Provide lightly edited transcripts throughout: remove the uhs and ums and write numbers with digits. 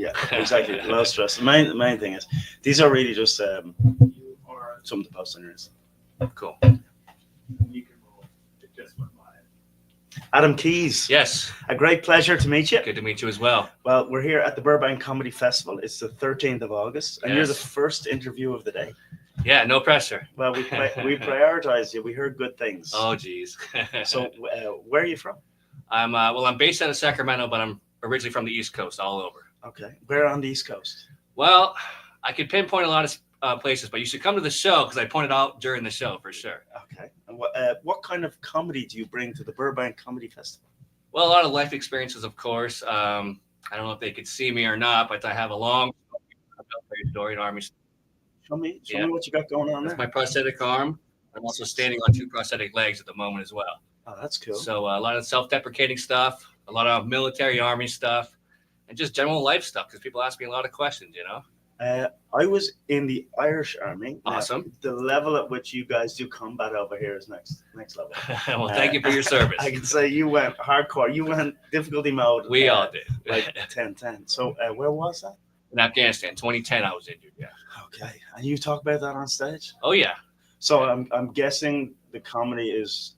Yeah, exactly. Low stress. The main thing is these are really just some of the posts on your Insta. Cool. You can roll. It just went live. Adam Keys. Yes. A great pleasure to meet you. Good to meet you as well. Well, we're here at the Burbank Comedy Festival. It's the 13th of August, and you're the Yes. first interview of the day. Yeah, no pressure. Well, we prioritized you. We heard good things. Oh, geez. So, where are you from? I'm based out of Sacramento, but I'm originally from the East Coast, all over. Okay. Where on the East Coast? Well, I could pinpoint a lot of places, but you should come to the show because I pointed out during the show for sure. Okay. And what kind of comedy do you bring to the Burbank Comedy Festival? Well, a lot of life experiences, of course. I don't know if they could see me or not, but I have a long story in Army. Show me what you got going on That's there. my prosthetic arm. I'm also standing on 2 prosthetic legs at the moment as well. Oh, that's cool. So a lot of self-deprecating stuff, a lot of military Army stuff, and just general life stuff because people ask me a lot of questions, I was in the Irish Army. Awesome. The level at which you guys do combat over here is next level. Well, thank you for your service. I can say you went hardcore. You went difficulty mode. We all did. Like 10-10. So where was that? In Afghanistan, 2010, I was injured. Yeah. Okay. And you talk about that on stage? Oh yeah. So I'm guessing the comedy is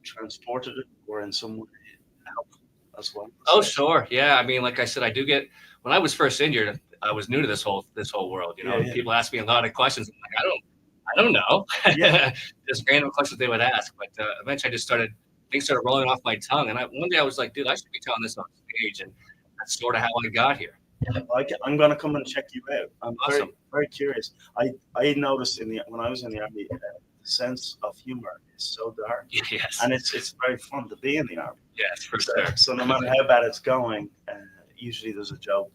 transported or in some way helpful as well. Oh sure. Yeah. I mean, like I said, when I was first injured, I was new to this whole world. Yeah. People ask me a lot of questions. I'm like, I don't know. Yeah. Just random questions they would ask. But eventually, things started rolling off my tongue. And one day I was like, dude, I should be telling this on stage. And that's sort of how I got here. I'm gonna come and check you out. I'm Awesome. very, very curious. I noticed when I was in the army, the sense of humor is so dark, Yes. and it's very fun to be in the army. Yes, for So, sure. so no matter how bad it's going, usually there's a joke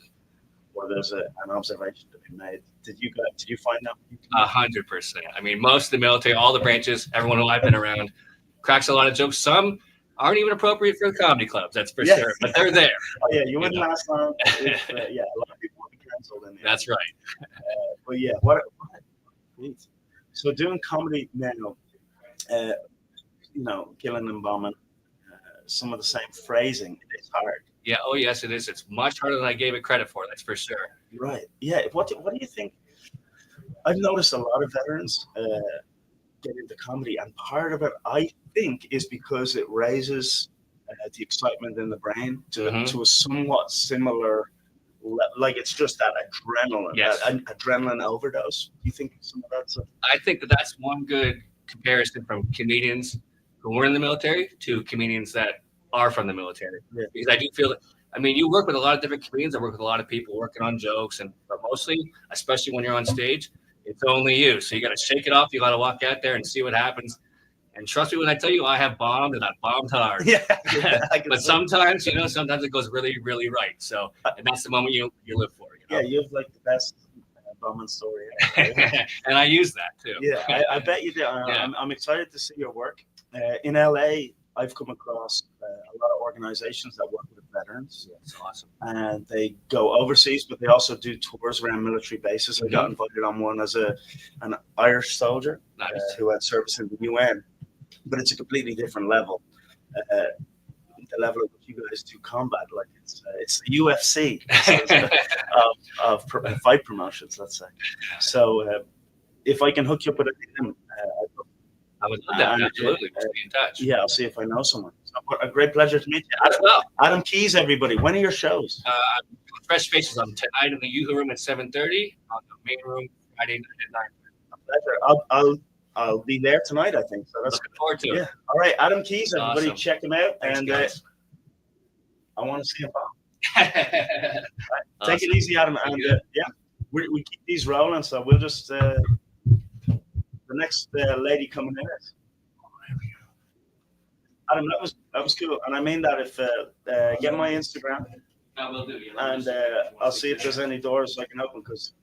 or there's an observation to be made. Did you find that? 100%. I mean, most of the military, all the branches, everyone who I've been around, cracks a lot of jokes. Some aren't even appropriate for the comedy clubs, that's for Yes. sure. But they're there. Oh yeah, you wouldn't last long. If, a lot of people would be cancelled in the That's right. But yeah, what neat. So doing comedy now, killing and bombing, some of the same phrasing is hard. Yeah. Oh, yes, it is. It's much harder than I gave it credit for. That's for sure. Right. Yeah. What do you think? I've noticed a lot of veterans get into comedy, and part of it, I think, is because it raises the excitement in the brain to a somewhat similar, like it's just that adrenaline, Yes. that adrenaline overdose. Do you think some of that's I think that's one good comparison from comedians who were in the military to comedians that are from the military. Yeah. Because I do feel that, I mean, you work with a lot of different comedians. I work with a lot of people working on jokes, but mostly, especially when you're on stage, it's only you. So you got to shake it off. You got to walk out there and see what happens. And trust me when I tell you, I have bombed and I bombed hard. Yeah. But sometimes it goes really, really right. So, and that's the moment you live for. Yeah, you have like the best bombing story. And I use that too. Yeah, I bet you do. I'm excited to see your work. In LA, I've come across a lot of organizations that work with veterans. Yeah, it's awesome. And they go overseas, but they also do tours around military bases. I got invited on one as an Irish soldier who had service in the UN, but it's a completely different level. The level at which you guys do combat, like it's the UFC of fight promotions, let's say. So if I can hook you up with a I would love that. Absolutely. We'll be in touch. Yeah, I'll see if I know someone. So, a great pleasure to meet you. As well. Adam Keys, everybody. When are your shows? Fresh Faces on tonight in the Yoo-Hoo Room at 7:30. On the main room Friday night at 9. Pleasure. I'll be there tonight, I think. So that's looking forward to it. Yeah. All right, Adam Keys, everybody, Awesome. check him out. Thanks, and guys. I want to see him bomb. Awesome. Take it easy, Adam. And we keep these rolling, so we'll just the next lady coming in. Adam, that was cool, and I mean that. If get my Instagram, I will do. and I'll see if there's any doors I can open, because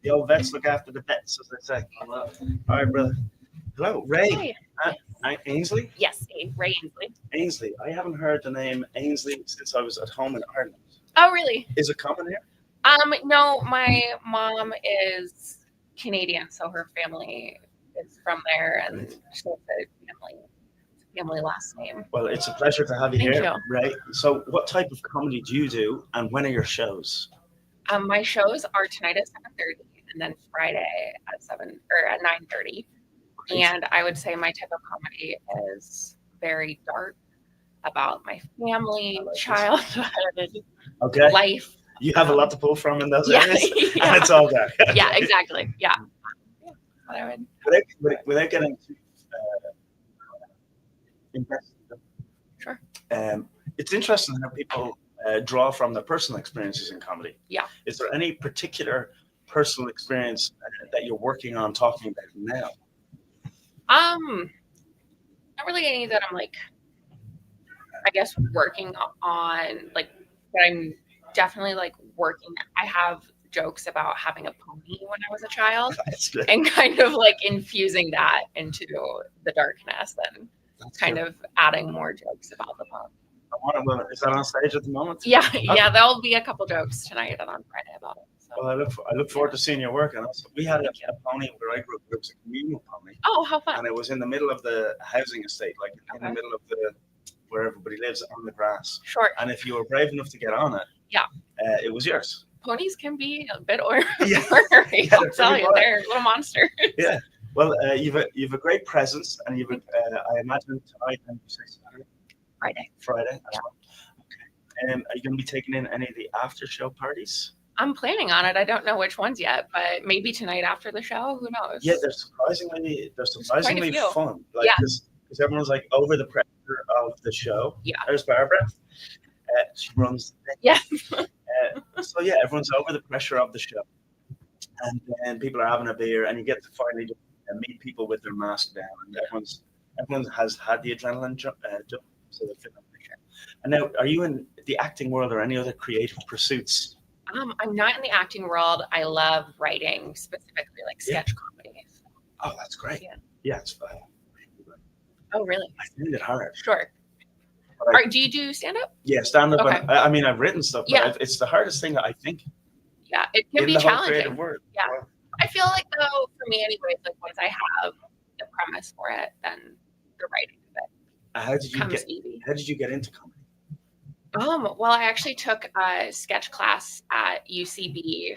the old vets look after the pets, as they say. All right, brother. Hello, Ray. Ainsley? Yes, Ray Ainsley. Ainsley. I haven't heard the name Ainsley since I was at home in Ireland. Oh, really? Is it common here? No, my mom is Canadian, so her family is from there, and she has a family last name. Well, it's a pleasure to have you Thank here, you. Ray. So, what type of comedy do you do, and when are your shows? My shows are tonight at 7:30 and then Friday at 9:30. And I would say my type of comedy is very dark, about my family, childhood, Okay. life. You have a lot to pull from in those Yeah, areas, yeah. and it's all there. Yeah, exactly. Yeah. What I would. Without getting too invested, Sure. It's interesting how people draw from their personal experiences in comedy. Yeah. Is there any particular personal experience that you're working on talking about now? Not really any that I'm like, I guess, working on, like, but I'm definitely like working. I have jokes about having a pony when I was a child That's good. and kind of like infusing that into the darkness and kind of adding more jokes about the pony. Is that on stage at the moment? Yeah, yeah, there'll be a couple jokes tonight and on Friday about it. So. Well, I look forward to seeing your work. And also, we had a pony where I grew up. It was a communal pony, Oh, how fun! and it was in the middle of the housing estate, like in the middle of where everybody lives, on the grass. Sure. And if you were brave enough to get on it, it was yours. Ponies can be a bit ornery. Yeah. I'll tell you, they're little monsters. Yeah. Well, you've a great presence, and I imagine tonight, and you say Saturday, Friday. Yeah. Okay. Are you going to be taking in any of the after show parties? I'm planning on it. I don't know which ones yet, but maybe tonight after the show. Who knows? Yeah, they're surprisingly few. fun. Like, because everyone's like over the pressure of the show. Yeah. There's Barbara. She runs the thing. Yeah. So yeah, everyone's over the pressure of the show, and then people are having a beer, and you get to finally just meet people with their mask down, and everyone has had the adrenaline jump, so they feel the pressure. And now, are you in the acting world or any other creative pursuits? I'm not in the acting world. I love writing, specifically like sketch comedy. Oh, that's great. Yeah, it's fun. Oh, really? I find it hard. Sure. Do you do stand up? Yeah, stand up. Okay. I mean, I've written stuff, but Yeah. it's the hardest thing, I think. Yeah, it can in be the whole challenging. creative world. Yeah. Wow. I feel like, though, for me anyways, like once I have the premise for it, then the writing of it How did you comes get? easy. How did you get into comedy? Well, I actually took a sketch class at UCB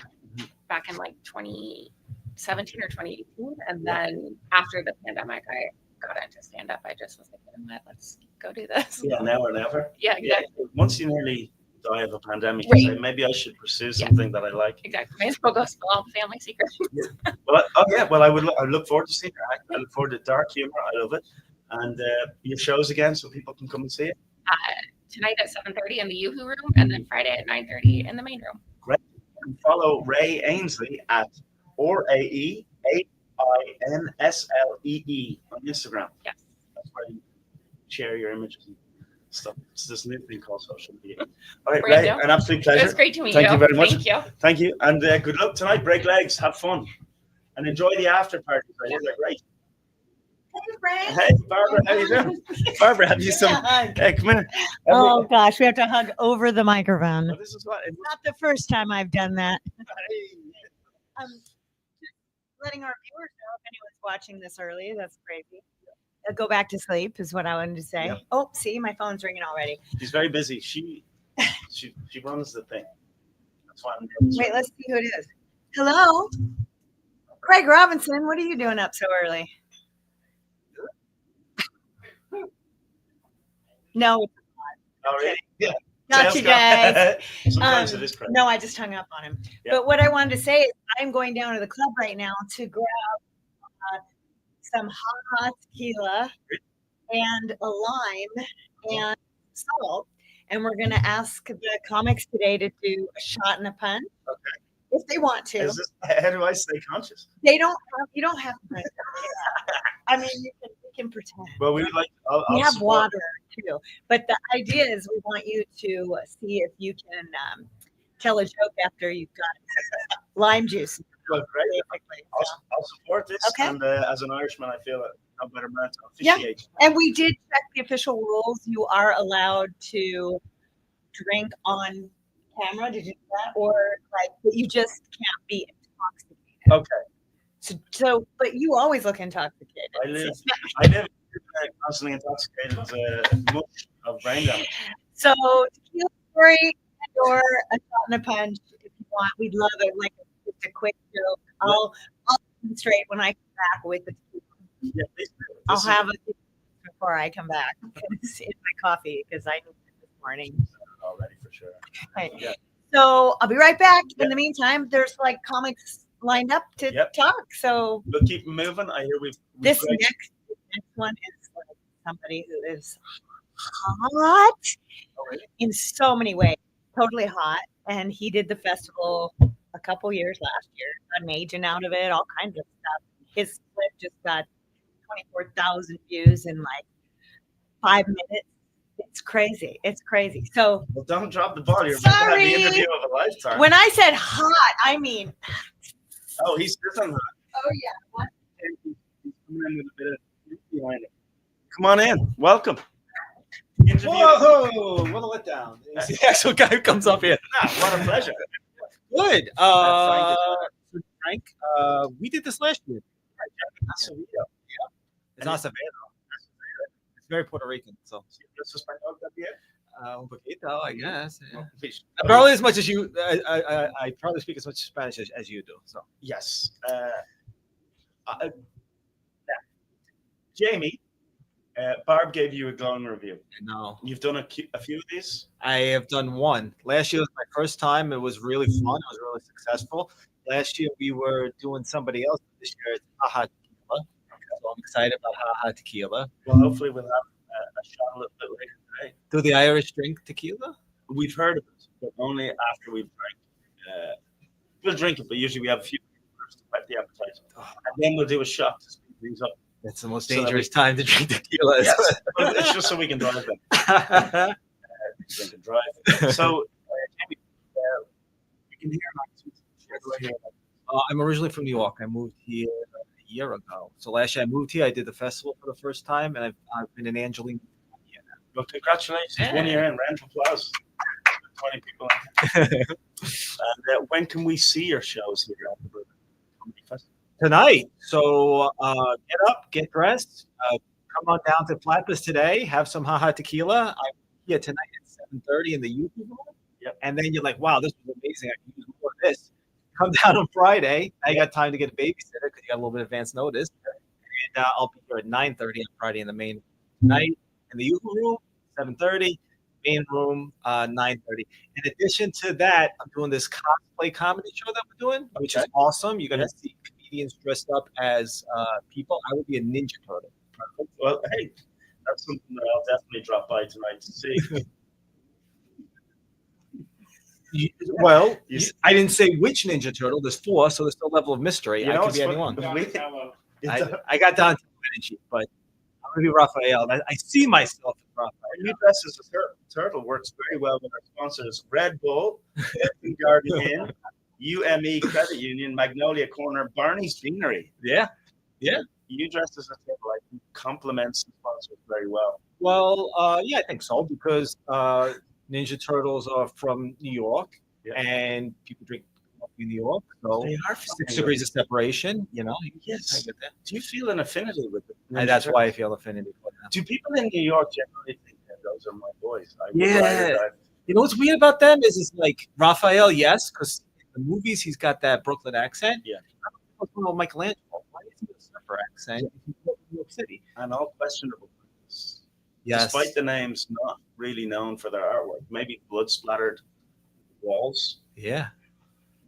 back in like 2017 or 2018, and then after the pandemic, I got into stand up. I just was like, you know what, let's go do this. Yeah, now or never. Yeah, exactly. Once you nearly die of a pandemic, Right. you say, maybe I should pursue something that I like. Exactly. May as well go spill all the family secrets. Well, I look forward to seeing your act. I look forward to dark humor. I love it. And your shows again, so people can come and see it. Tonight at 7:30 in the Yoo-Hoo room, and then Friday at 9:30 in the main room. Great. And follow Ray Ainsley at RAEAINSLEE on Instagram. Yes. That's where you share your images and stuff. It's this new thing called social media. All right, Brand Ray, new. an absolute It pleasure. was great to meet you. Thank you very much. Thank you. Thank you. And good luck tonight. Break legs. Have fun. And enjoy the after parties. I hear they're great. Hey, Frank. Hey, Barbara, how you doing? Barbara, have you some? Hey, come here. Oh gosh, we have to hug over the microphone. Well, this is what. Not the first time I've done that. Just letting our viewers know if anyone's watching this early, that's crazy. Go back to sleep is what I wanted to say. Yeah. Oh, see, my phone's ringing already. She's very busy. She runs the thing. That's why I'm Wait, let's see who it is. Hello, Craig Robinson. What are you doing up so early? No, Oh, really? Yeah. not you guys. Sometimes it is crazy. No, I just hung up on him. Yeah. But what I wanted to say is I'm going down to the club right now to grab some hot tequila and a lime and salt. And we're going to ask the comics today to do a shot and a pun. Okay. If they want to. How do I stay conscious? You don't have to. I mean, you can pretend. Well, we like. We have water too. But the idea is we want you to see if you can tell a joke after you've got lime juice. Well, great. Basically. I'll support this. Okay. And as an Irishman, I feel a better man to officiate. And we did check the official rules. You are allowed to drink on camera. Did you do that? Or but you just can't be intoxicated. Okay. So, but you always look intoxicated. I live constantly intoxicated mush of brain damage. So tequila story or a shot and a punch if you want. We'd love it. Like just a quick joke. I'll demonstrate when I come back with the tequila. Yeah, please do. I'll have it before I come back in my coffee because I need it this morning. Already for sure. Right. Yeah. So I'll be right back. In the meantime, there's like comics lined up to talk. So We'll keep moving. I hear we've this great- next one is like somebody who is hot in so many ways, totally hot. And he did the festival a couple years last year, got an agent out of it, all kinds of stuff. His clip just got 24,000 views in like 5 minutes. It's crazy. It's crazy. So Well, don't drop the ball. You're about to have Sorry. the interview of a lifetime. when I said hot, I mean, Oh, he's different. oh yeah. He's coming in with a bit of behind it. Come on in. Welcome. Interview. Whoa! What a letdown. The actual guy who comes up here. What a pleasure. Good. Frank, we did this last year. Acevedo. It's not Acevedo. It's very Puerto Rican, so. This is Español también? Un poquito, I guess. Yeah. Please. Probably as much as you. I probably speak as much Spanish as you do. So. Yes. Jamie, Barb gave you a glowing review. No, You've done a few of these. I have done one. Last year was my first time. It was really fun. It was really successful. Last year we were doing somebody else. This year it's Haha Tequila. So I'm excited about Haha Tequila. Well, hopefully we'll have a shot a little bit later today. Do the Irish drink tequila? We've heard of it, but only after we've drank. We'll drink it, but usually we have a few first to whet the appetite, and then we'll do a shot to speed things up. That's the most So that dangerous time to drink tequila. Yes, but it's just so we can drive them. Drink and drive. So, Jamie, you can hear my I'm originally from New York. I moved here a year ago. So last year I moved here. I did the festival for the first time, and I've been in Angeline. Well, congratulations. Yeah. 1 year in. Round of applause. 20 people. And when can we see your shows here at the Burbank Comedy Festival? Tonight. So get up, get dressed, come on down to Flatbush today, have some Haha Tequila. I'm here tonight at 7:30 in the youth room. Yep. And then you're like, wow, this was amazing. I can use more of this. Come down on Friday. Now you got time to get a babysitter because you got a little bit of advance notice. And I'll be here at 9:30 on Friday in the main night in the youth room, 7:30. Main room, 9:30. In addition to that, I'm doing this cosplay comedy show that we're doing, which is awesome. You're gonna see comedians dressed up as people. I will be a Ninja Turtle. Well, hey, that's something that I'll definitely drop by tonight to see. Well, I didn't say which Ninja Turtle. There's 4, so there's no level of mystery. You know, I could it's be fun- anyone. Donatello. I got down to energy, but I'm gonna be Raphael. I see myself as Raphael. You dress as a turtle works very well with our sponsors: Red Bull, Garden Inn, UME Credit Union, Magnolia Corner, Barney's Beanery. Yeah. You dressed as a turtle, I think, complements the sponsors very well. Well, yeah, I think so because Ninja Turtles are from New York, and people drink coffee in New York, so They are 6 degrees of separation. You know, Yes. I get that. Do you feel an affinity with them? And that's why I feel affinity for them. Do people in New York generally think that those are my boys? I would Yeah. rather that- You know what's weird about them is like Raphael, yes, because in the movies he's got that Brooklyn accent. Yeah. I don't know what's going on with Michelangelo. Why is he a surfer accent? He's from New York City. And all questionable. Yes. Despite the names not really known for their artwork, maybe blood splattered walls. Yeah.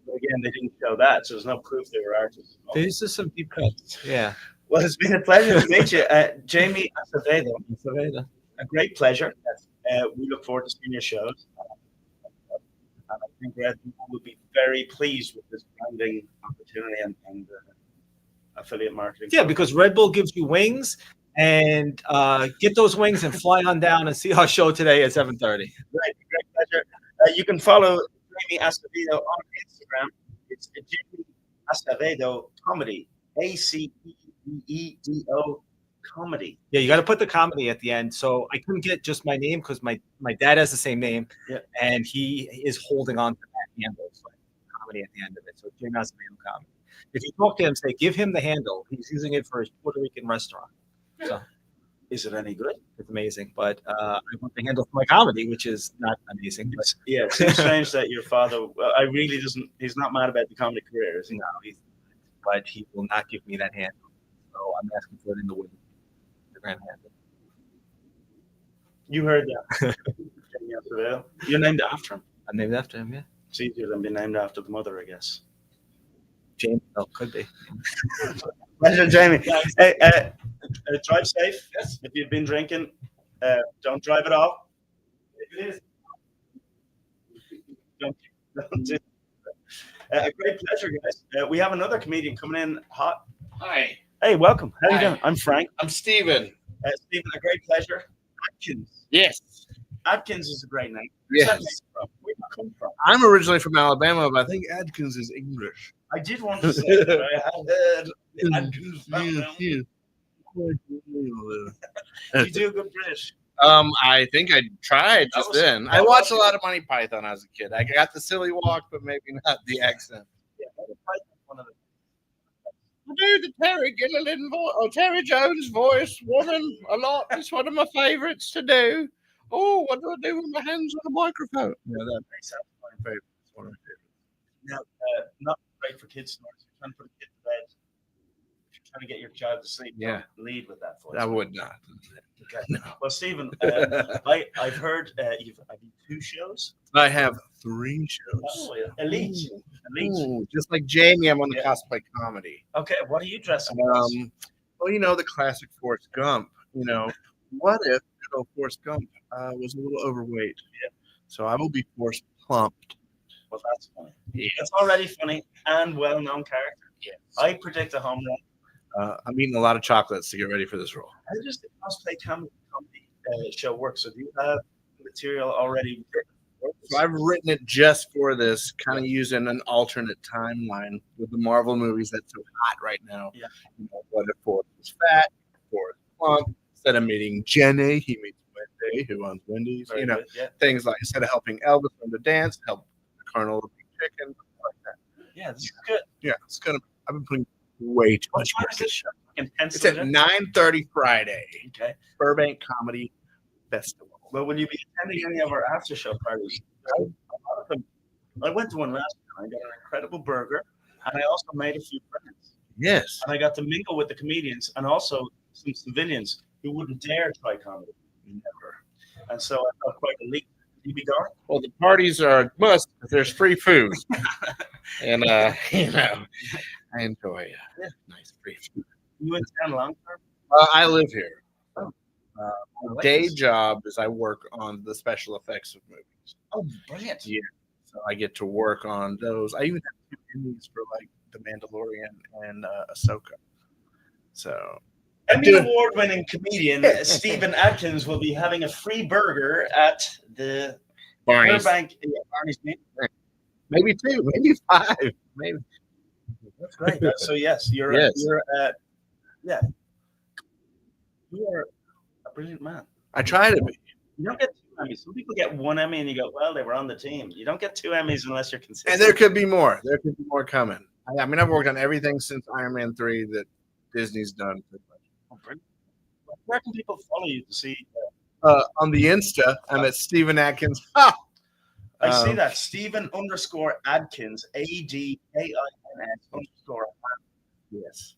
But again, they didn't show that, so there's no proof they were artists. These are some deep cuts. Yeah. Well, it's been a pleasure to meet you, Jamie Acevedo. A great pleasure. We look forward to seeing your shows. And I think Red Bull will be very pleased with this branding opportunity and affiliate marketing. Yeah, because Red Bull gives you wings, and get those wings and fly on down and see our show today at 7:30. Great pleasure. You can follow Jamie Acevedo on Instagram. It's Jamie Acevedo Comedy. ACEVEDO Comedy. Yeah, you got to put the comedy at the end. So I couldn't get just my name because my dad has the same name, and he is holding on to that handle. So comedy at the end of it. So Jamie Acevedo Comedy. If you talk to him, say give him the handle. He's using it for his Puerto Rican restaurant. So Is it any good? It's amazing, but I want the handle for my comedy, which is not amazing. But Yeah, it seems strange that your father. I really doesn't. He's not mad about the comedy career, is he? no, but he will not give me that handle. So I'm asking for it in the wooden, the grand handle. You heard that. You're named after him. I'm named after him. Yeah, It's easier than being named after the mother, I guess. James. Oh, could be. Pleasure, Jamie. Hey, drive safe. Yes. If you've been drinking, don't drive at all. If it is, don't do. A great pleasure, guys. We have another comedian coming in hot. Hi, Hey, welcome. How you Hi. doing? I'm Frank. I'm Steven. Stephen, a great pleasure. Atkins. Yes. Atkins is a great name. Yes. Where's that name from? Where did it come from? I'm originally from Alabama, but I think Adkins is English. I did want to say it, but I had heard Atkins. You do a good British. I think I tried That just was- then. that I watched was- a lot of Monty Python as a kid. I got the silly walk, but maybe not the accent. Yeah, one of the I do the Terry Gilliland voice, or Terry Jones voice, woman, a lot. It's one of my favorites to do. Oh, what do I do with my hands on the microphone? Yeah, that's very satisfying. my favorite. It's one of my favorites. Now, not great for kids snores. You're trying to put a kid to bed. If you're trying to get your child to sleep, Yeah. don't lead with that voice. I would not. Okay. No. Well, Stephen, I've heard you've I mean, 2 shows. I have 3 shows. Oh, elite. Elite. Ooh, just like Jamie, I'm on the Yeah. cosplay comedy. Okay, what are you dressing as? Well, you know, the classic Forrest Gump. You know, what if good old Forrest Gump was a little overweight? Yeah. So I will be Forrest plumped. Well, that's funny. Yeah. It's already funny and well-known character. Yes. I predict a home run. I'm eating a lot of chocolates to get ready for this role. How does the cosplay comedy show work? So do you have material already written? So I've written it just for this, kind of using an alternate timeline with the Marvel movies that's so hot right now. Yeah. You know, what if Forrest was fat, Forrest plump? Instead of meeting Jenny, he meets Wendy, who owns Wendy's. Very you know, good, yeah. things like instead of helping Elvis learn to dance, help the Colonel of Chicken, stuff like that. Yeah, this is good. Yeah, it's gonna. I've been putting way too What much time work. is this show? Fucking It's pencil at it in? 9:30 Friday, Okay. Burbank Comedy Festival. Well, will you be attending any of our after show parties? A lot of them. I went to one last time. I got an incredible burger, and I also made a few friends. Yes. And I got to mingle with the comedians and also some civilians who wouldn't dare try comedy. Never. And so I felt quite elite. You be gone? Well, the parties are a must because there's free food, and you know, I enjoy nice free food. You in town long term? I live here. Oh. My like day this. job is I work on the special effects of movies. Oh, brilliant. Yeah. So I get to work on those. I even have 2 Emmys for like The Mandalorian and Ahsoka. So Emmy Award-winning comedian Stephen Atkins will be having a free burger at the Barney's. Burbank. Barney's meet. Maybe 2, maybe 5, maybe. That's great. So yes, you're Yes. yeah. You are a brilliant man. I try to be. You don't get 2 Emmys. Some people get 1 Emmy and you go, well, they were on the team. You don't get 2 Emmys unless you're consistent. And there could be more. There could be more coming. I mean, I've worked on everything since Iron Man 3 that Disney's done. Oh, brilliant. Where can people follow you to see? On the Insta, I'm at Stephen Atkins. Ha! I see that Stephen _Adkins ADKINS _ Yes.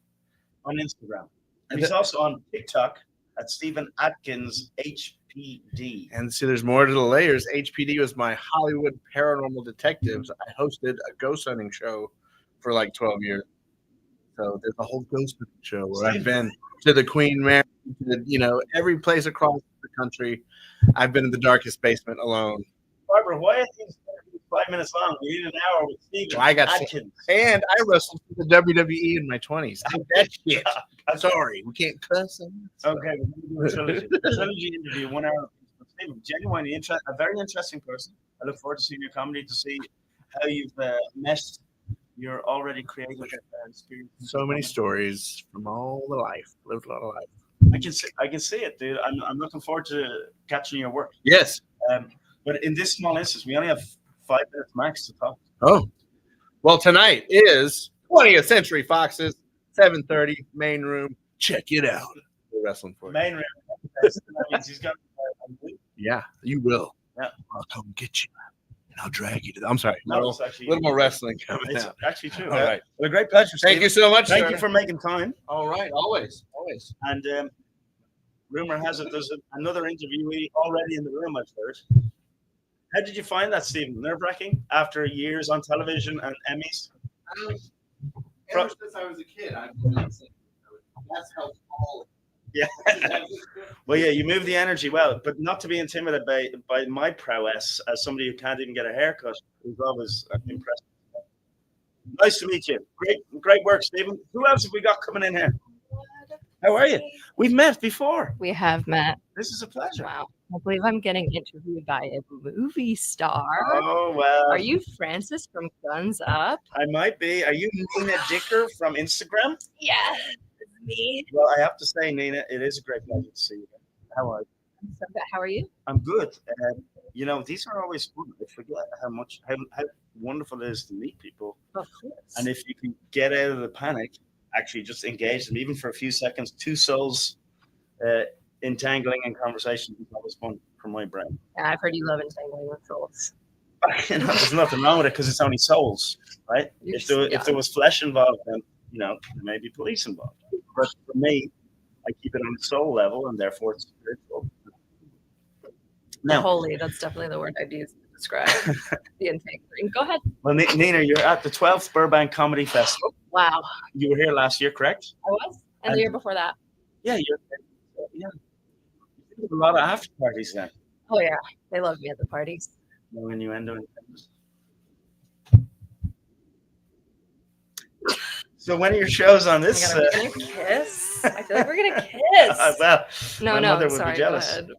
on Instagram, and he's also on TikTok at Stephen Atkins HPD. And see, there's more to the layers. HPD was my Hollywood paranormal detectives. I hosted a ghost hunting show for like 12 years. So there's a whole ghost hunting show where I've been to the Queen Mary, to, you know, every place across the country. I've been in the darkest basement alone. Barbara, why are these 5 minutes long? We need an hour with Stephen Well, I got Atkins. And I wrestled for the WWE in my 20s. That shit. I'm sorry. We can't cuss. Okay, we're going to do a trilogy interview, 1 hour. Stephen, genuinely a very interesting person. I look forward to seeing your comedy, to see how you've meshed your already creative experience. So many stories from all the life. Lived a lot of life. I can see it, dude. I'm looking forward to catching your work. Yes. But in this small instance, we only have 5 minutes max to talk. Oh. Well, tonight is 20th Century Fox's 7:30 main room. Check it out. We're wrestling for you. Main room. That means he's got. Yeah, you will. Yeah. I'll come get you, and I'll drag you to. I'm sorry. No, a it's actually little more wrestling coming It's out. actually true. All right. Well, a great pleasure. Thank you so much. Thank sir. you for making time. All right. Always. And rumor has it there's another interviewee already in the room, I've heard. How did you find that, Stephen? Nerve-wracking after years on television and Emmys? Ever since I was a kid, I've been dancing. That's how small. Yeah. Well, yeah, you move the energy well, but not to be intimidated by my prowess as somebody who can't even get a haircut. Who's always impressed. Nice to meet you. Great work, Stephen. Who else have we got coming in here? How are you? We've met before. We have met. This is a pleasure. Wow. I believe I'm getting interviewed by a movie star. Oh, well. Are you Francis from Guns Up? I might be. Are you Nina Dicker from Instagram? Yeah, it's me. Well, I have to say, Nina, it is a great pleasure to see you. How are you? I'm so good. How are you? I'm good. You know, these are always fun. I forget how wonderful it is to meet people. Of course. And if you can get out of the panic, actually just engage them, even for a few seconds, two souls entangling in conversation is always fun for my brain. Yeah, I've heard you love entangling with souls. You know, there's nothing wrong with it because it's only souls, right? If there was flesh involved, then, you know, there may be police involved. But for me, I keep it on a soul level, and therefore it's spiritual. Now, Holy, that's definitely the word I'd use to describe the entangling. Go ahead. well, Nina, you're at the 12th Burbank Comedy Festival. Wow. You were here last year, correct? I was. And the year before that. Yeah, you did a lot of after parties then. Oh, yeah. They love me at the parties. No innuendo. So when are your shows on this? Oh my God, are we gonna kiss? I feel like we're gonna kiss. Well, No, my no, mother I'm would sorry. be Go jealous. ahead.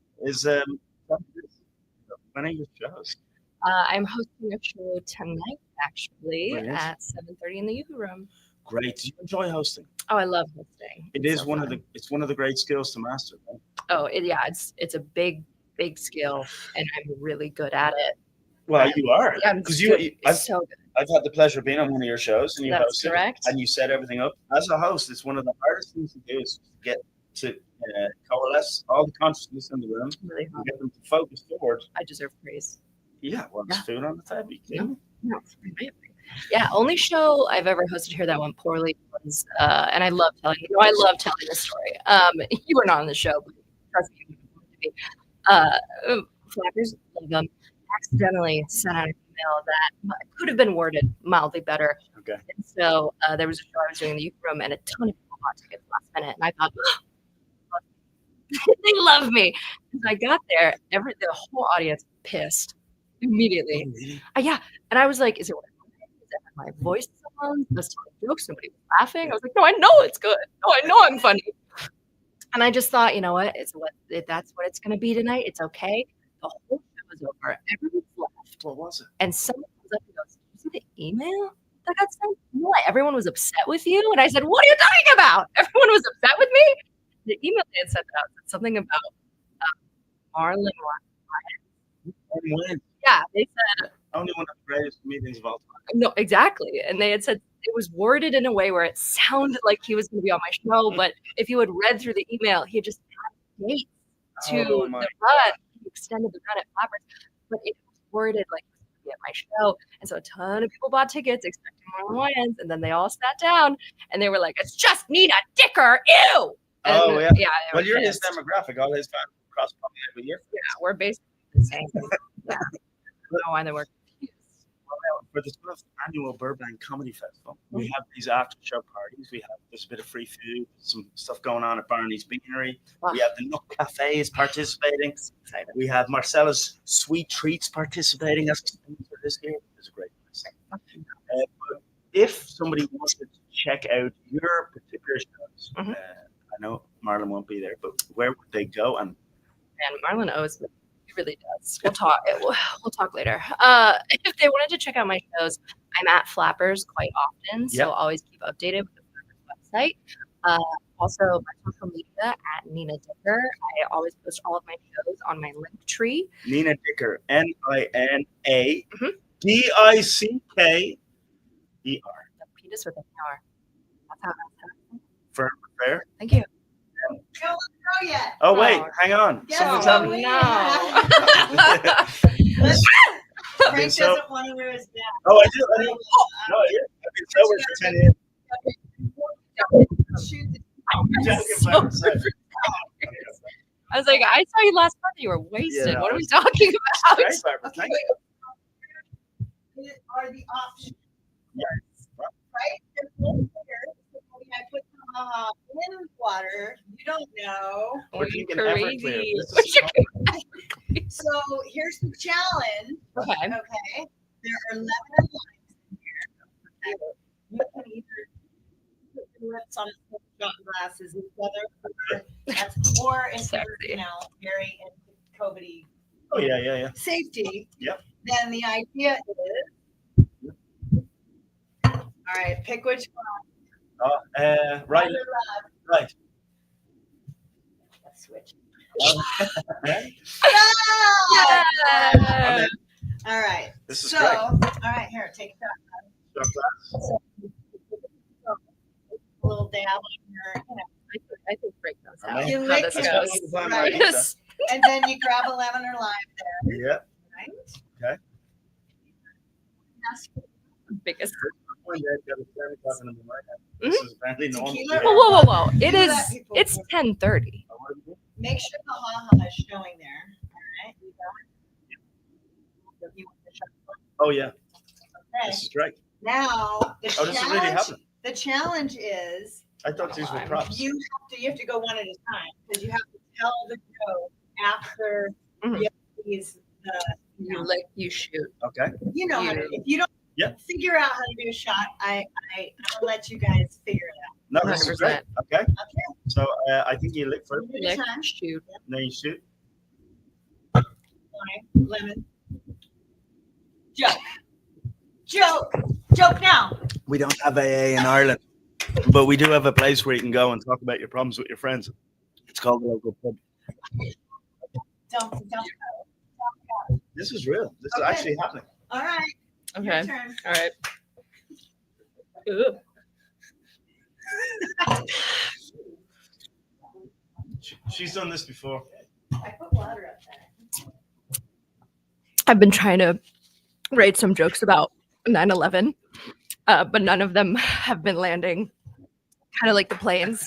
When are your shows? I'm hosting a show tonight, actually, Brilliant. at 7:30 in the Yuhu Room. Great. Do you enjoy hosting? Oh, I love hosting. It It's is so one fun. of the great skills to master. Right? Oh, it's a big skill, and I'm really good at it. Well, you are. Yeah, I'm Because so good. I've had the pleasure of being on one of your shows, and you That's hosted, correct. and you set everything up. As a host, it's one of the hardest things to do is to get to coalesce all the consciousness in the room, Really and hard. get them to focus forward. I deserve praise. Yeah, well, there's food on the table. You kidding me? No, it's amazing. Yeah, only show I've ever hosted here that went poorly was, and I love telling you. I love telling this story. You were not on the show, but trust me, you wanted to be. Flappers, love them, accidentally sent out an email that could have been worded mildly better. Okay. And so there was a show I was doing in the youth room, and a ton of people bought tickets last minute, and I thought, they love me. As I got there, the whole audience pissed immediately. Yeah, and I was like, "Is it what? Is it my voice? Someone was telling jokes. Nobody was laughing." I was like, "No, I know it's good. No, I know I'm funny." And I just thought, you know what? That's what it's going to be tonight. It's okay. The whole show was over. Everyone's left. What was it? And someone comes up and goes, "Did you see the email that got sent? No, everyone was upset with you." And I said, "What are you talking about? Everyone was upset with me?" The email they had sent out said something about Marlon. Yeah, they said Only one of the greatest comedians of all time. no, exactly. And they had said it was worded in a way where it sounded like he was going to be on my show, but if you had read through the email, he had just had dates to Oh the my run. He extended the run at Flappers, but it was worded like he was going to be at my show. And so a ton of people bought tickets expecting Marlon Wayans, and then they all sat down and they were like, "It's just Nina Dicker, ew!" And, Oh, yeah. they Well, were you're his pissed. demographic. All his fans cross probably every year. Yeah, we're basically the same. Yeah. I don't know why they were confused. For the 12th annual Burbank Comedy Festival, we have these after show parties. There's a bit of free food, some stuff going on at Barney's Beanery. Wow. We have the Nook Cafe is participating. Excited. We have Marcella's Sweet Treats participating as a sponsor this year. It's a great place. But if somebody wanted to check out your particular shows, Mhm. I know Marlon won't be there, but where would they go? And And Marlon owes me. He really does. We'll talk. We'll talk later. If they wanted to check out my shows, I'm at Flappers quite often, so Yep. always keep updated with the Flappers website. Also, my social media at Nina Dicker. I always post all of my shows on my link tree. Nina Dicker, NINA Mhm. DICKER. The penis with an R. That's how. For fair. Thank you. Don't know yet. Oh wait, Oh. hang on. Guess Someone's what having. we no. have? I've been Frank so. doesn't want to wear his back. Oh, I do. I do. No, yeah. I've been sober for 10 years. Shoot the I'm joking, So by myself. I was like, I saw you last month. You were wasted. Yeah, What I are we talking about? Great, Barbara. Okay, Thank you. wait. Are the options. Yeah. Right? There's one here. So when I put in water. You don't know. We're Are you drinking Everclear. crazy? This is So here's the challenge. Okay. Okay. There are 11 lines in here. You can either put your lips on shot glasses with other, or if you're, Sexy. very into COVID Oh, yeah. safety. Yep. Then the idea is, all right, pick which one. Oh, right. Other left. Right. Let's switch. Okay. Yeah! I'm in. All right. This is So, great. all right, here, take a shot. Shot glass. A little dab on your, I think Frank knows how, Amazing. You how lick this it. goes. Right. Yes. and then you grab a lemon or lime there, Yeah. right? Okay. Ask Biggest. This is apparently normal. Tequila? Whoa, whoa, whoa! It You is. let people It's put- 10:30. Make sure the ha-ha is showing there. All right. You got it? You want the shot? Oh, yeah. Okay. This is great. Now, the Oh, this is really happening. the challenge is I thought these were props. you have to go one at a time because you have to tell the joke after Mhm. you have these You lick, you shoot. Okay. you know how to, You- if you don't Yep. figure out how to do a shot, I'll let you guys figure it out. No, this is great. 100%. Okay. Okay. So I think you lick first, One at a Lick, time. shoot. then you shoot. Lime, lemon. Joke now. We don't have AA in Ireland, but we do have a place where you can go and talk about your problems with your friends. It's called the local pub. Don't. This is real. This is Okay. actually happening. All right. Your Okay. turn. All right. Ooh. She's done this before. I put water up there. I've been trying to write some jokes about 9/11, but none of them have been landing. Kind of like the planes.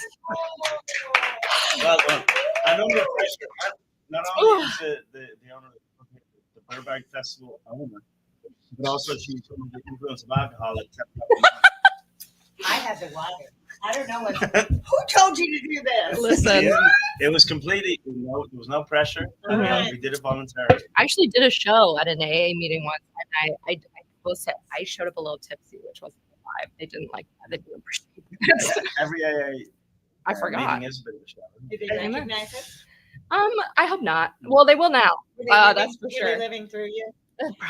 Well done. And under pressure, not only is the owner of the Burbank Festival owner, but also she's under the influence of alcohol. I had the water. I don't know what. Who told you to do this? Listen, Yeah, it was completely, there was no pressure. Okay. We did it voluntarily. I actually did a show at an AA meeting once, and I will say I showed up a little tipsy, which wasn't a vibe. They didn't like that. They didn't appreciate it. Every AA I forgot. meeting is a bit of a show. Did they Amen. recognize it? I hope not. Well, they will now. Were they That's for were they sure. living through you.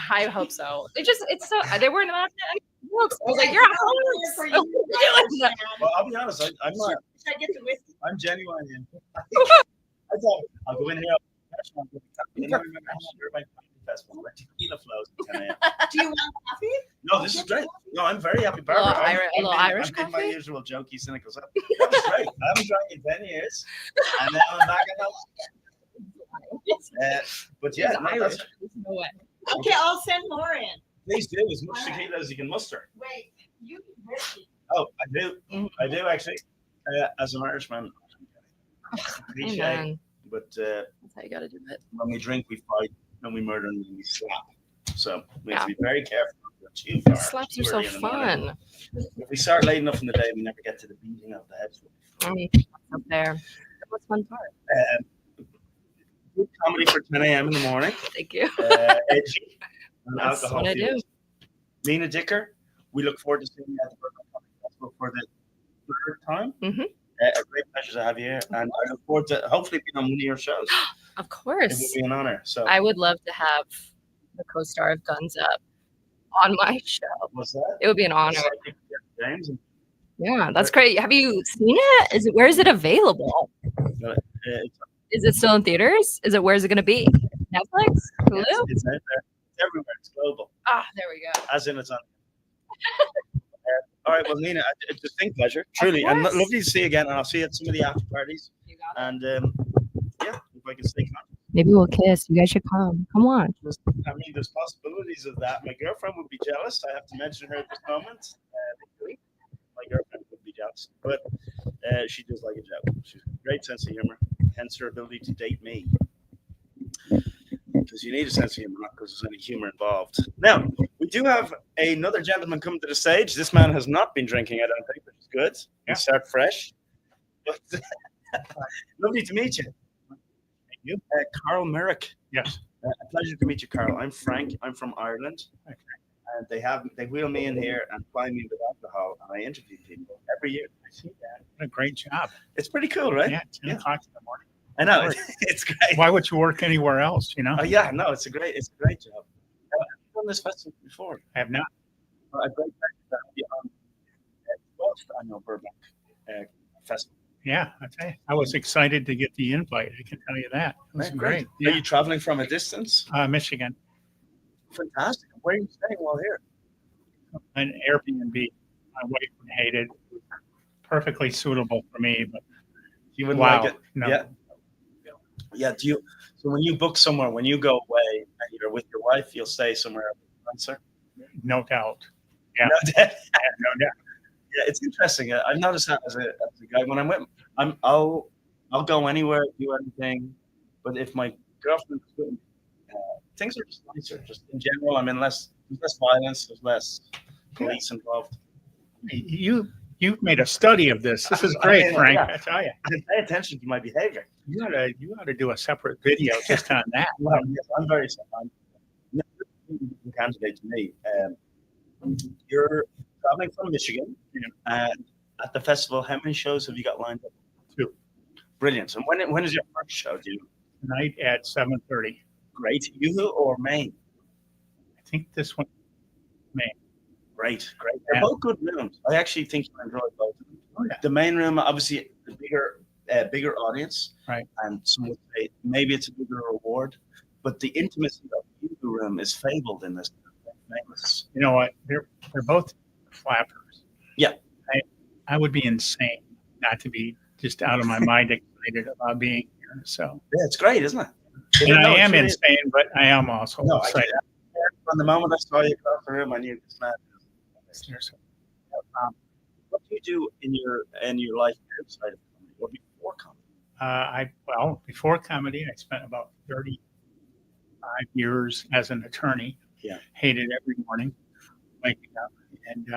I hope so. It's so they weren't allowed to jokes. I was like, Okay, you're so a for host. you, Doing that. Well, I'll be honest, I'm not. Should I get the whiskey? I'm genuine. I thought I'll go in here. I'll go in here. Burbank Comedy Festival. Let tequila flows at 10 a.m. Do you want coffee? No, this is great. No, I'm very happy, Barbara. Little I'm little being- Irish I'm being my coffee? usual jokey, cynical self. That was great. I haven't drank in 10 years, and now I'm back at but yeah, He's no, Irish. that's, There's no way. Okay, I'll send more in. please do as much tequila as you can muster. Wait, you can whiskey. Oh, I do actually. As an Irishman, cliche, Amen. but That's how you got to do it. when we drink, we fight, and we murder, and we slap. So we have Yeah. to be very careful. Not to go too far, Slaps too are so early in the morning. fun. If we start late enough in the day, we never get to the beating of the head. Up there. What's fun part? Good comedy for 10 a.m. in the morning. Thank you. Edgy. And That's alcohol what I do. fueled. Nina Dicker, we look forward to seeing you at the Burbank Comedy Festival for the third time. Mhm. A great pleasure to have you here, and I look forward to hopefully being on one of your shows. Of It course. would be an honor. So, I would love to have the co-star of Guns Up on my show. what's that? It would be an honor. Psychic James. Yeah, that's great. Have you seen it? Where is it available? It's, Is it still in theaters? Where's it going to be? Netflix? Hulu? it's out there. It's everywhere. It's global. Ah, there we go. As in, it's on. All right. Well, Nina, it's a distinct pleasure, truly, and course. lovely to see you again. And I'll see you at some of the after parties. You got it. And yeah, if I can stay conscious. Maybe we'll kiss. You guys should come. Come on. I mean, there's possibilities of that. My girlfriend would be jealous. I have to mention her at this moment. My girlfriend would be jealous, but she does like a joke. She's got a great sense of humor, hence her ability to date me. Because you need a sense of humor, not because there's any humor involved. Now, we do have another gentleman coming to the stage. This man has not been drinking, I don't think, which is good. We start fresh. But lovely to meet you. Thank you. Carl Merrick. Yes. A pleasure to meet you, Carl. I'm Frank. I'm from Ireland. Okay. And they wheel me in here and fly me with alcohol, and I interview people every year. I see that. What a great job. It's pretty cool, right? Yeah, 10 o'clock in the morning. I know. It's great. Why would you work anywhere else, you know? Yeah, no, it's a great job. I've done this festival before. I have not. A great festival on 12th annual Burbank Festival. Yeah, I tell you, I was excited to get the invite. I can tell you that. It was great. Are Yeah. you traveling from a distance? Michigan, Fantastic. Where are you staying while here? an Airbnb. My wife would hate it. Perfectly suitable for me, but You wouldn't wow, like it? no. Yeah. Yeah. So when you book somewhere, when you go away and you're with your wife, you'll stay somewhere nicer? No doubt. Yeah. No doubt. No doubt. Yeah, it's interesting. I've noticed that as a guy. When I'm with, I'll go anywhere, do anything. But if my girlfriend is with me, things are just nicer. Just in general, there's less violence, there's less police involved. You've made a study of this. This is great, Frank. I tell you. I pay attention to my behavior. You ought to do a separate video just on that. Well, yes, I'm very sorry. Candidate to me. You're traveling from Michigan, and at the festival, how many shows have you got lined up? 2. Brilliant. And when is your first show? Do you Tonight at 7:30. Great. You or Maine? I think this one, Maine. Great. They're Yeah. both good rooms. I actually think you enjoy both of them. Oh, yeah. The main room, obviously, the bigger audience, Right. And some would say maybe it's a bigger reward, but the intimacy of the room is fabled in this. Famous. You know what? They're both flappers. Yeah. I would be insane not to be just out of my mind excited about being here. So, Yeah, it's great, isn't it? and No, I it's am really- insane, but I am also No, I excited. From the moment I saw you across the room, I knew this man. What do you do in your life outside of comedy or before comedy? Before comedy, I spent about 35 years as an attorney. Yeah. Hated every morning waking up, and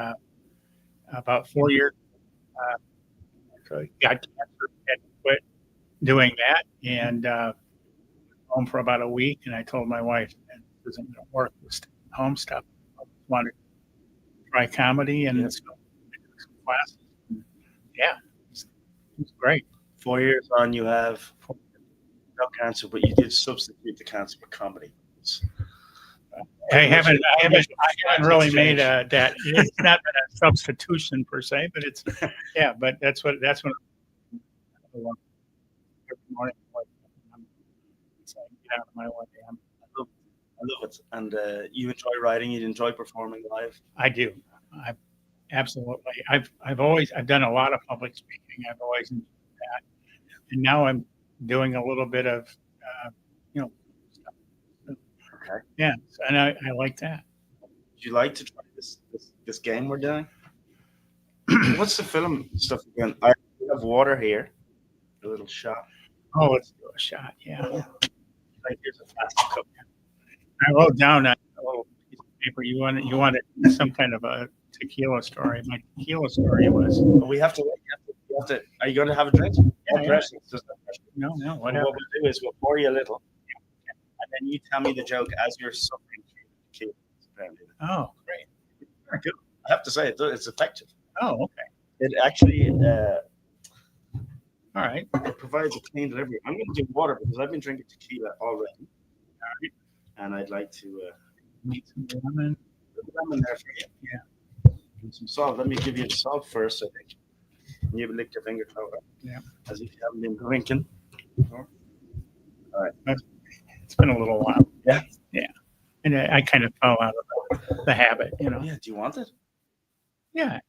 about 4 years, got cancer, had to quit doing that, and home for about a week. And I told my wife, "Man, this isn't going to work with home stuff. I wanted to try comedy, and so I took some classes. And yeah, it's great. 4 years on, you have no cancer, but you did substitute the cancer for comedy. I haven't really made that. It's not been a substitution per se, but it's but that's what every morning. I'm saying, get out of my way. I love it. And you enjoy writing. You enjoy performing live. I do. I absolutely. I've done a lot of public speaking. I've always enjoyed that, and now I'm doing a little bit of stuff. Okay. Yeah, and I like that. Would you like to try this game we're doing? What's the film stuff again? I have water here. A little shot. Oh, let's do a shot. Yeah. Like here's a plastic cup. I wrote down a little piece of paper. You wanted some kind of a tequila story. My tequila story was. But we have to wait. You have to. Are you going to have a drink? Yeah. Pressure. It's just no pressure. No, What whatever. we'll do is we'll pour you a little, and then you tell me the joke as you're suffering through the tequila. Oh, great. Very good. I have to say it's effective. Oh, okay. It actually All right. it provides a clean delivery. I'm going to do water because I've been drinking tequila already. All right. And I'd like to Need some lemon. put the lemon there for you. Yeah. And some salt. Let me give you the salt first, I think. And you lick your finger over. Yeah. As if you haven't been drinking. It's been a little while. Yeah. Yeah. And I kind of fell out of the habit, Yeah. Do you want it? Yeah. Right.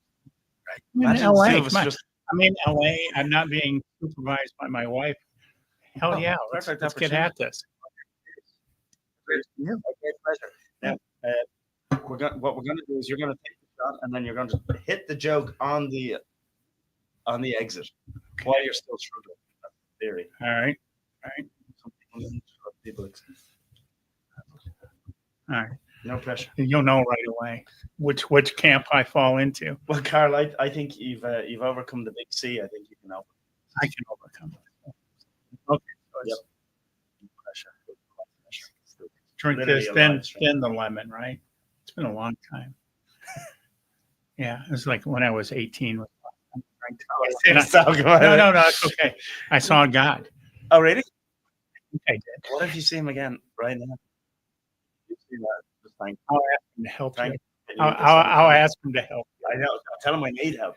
I'm in Imagine the LA. two of us Come on. just I'm in LA. I'm not being supervised by my wife. Hell Oh, yeah, let's perfect get at this. Yeah, great pleasure. Now, what we're going to do is you're going to take the shot, and then you're going to hit the joke on the exit while you're still struggling. That's the theory. All right. People All right. no pressure. You'll know right away which camp I fall into. Well, Carl, I think you've overcome the big C. I think you can help. I can overcome it. Okay. So Yep. it's Pressure. drink Literally this, a then live stream. then the lemon, right? It's been a long time. Yeah, it was like when I was 18. No, it's okay. I saw God. Oh, really? I did. What if you see him again right now? You see that? Just thank I'll ask him to help you. you. I'll ask him to help. I know. Tell him I need help.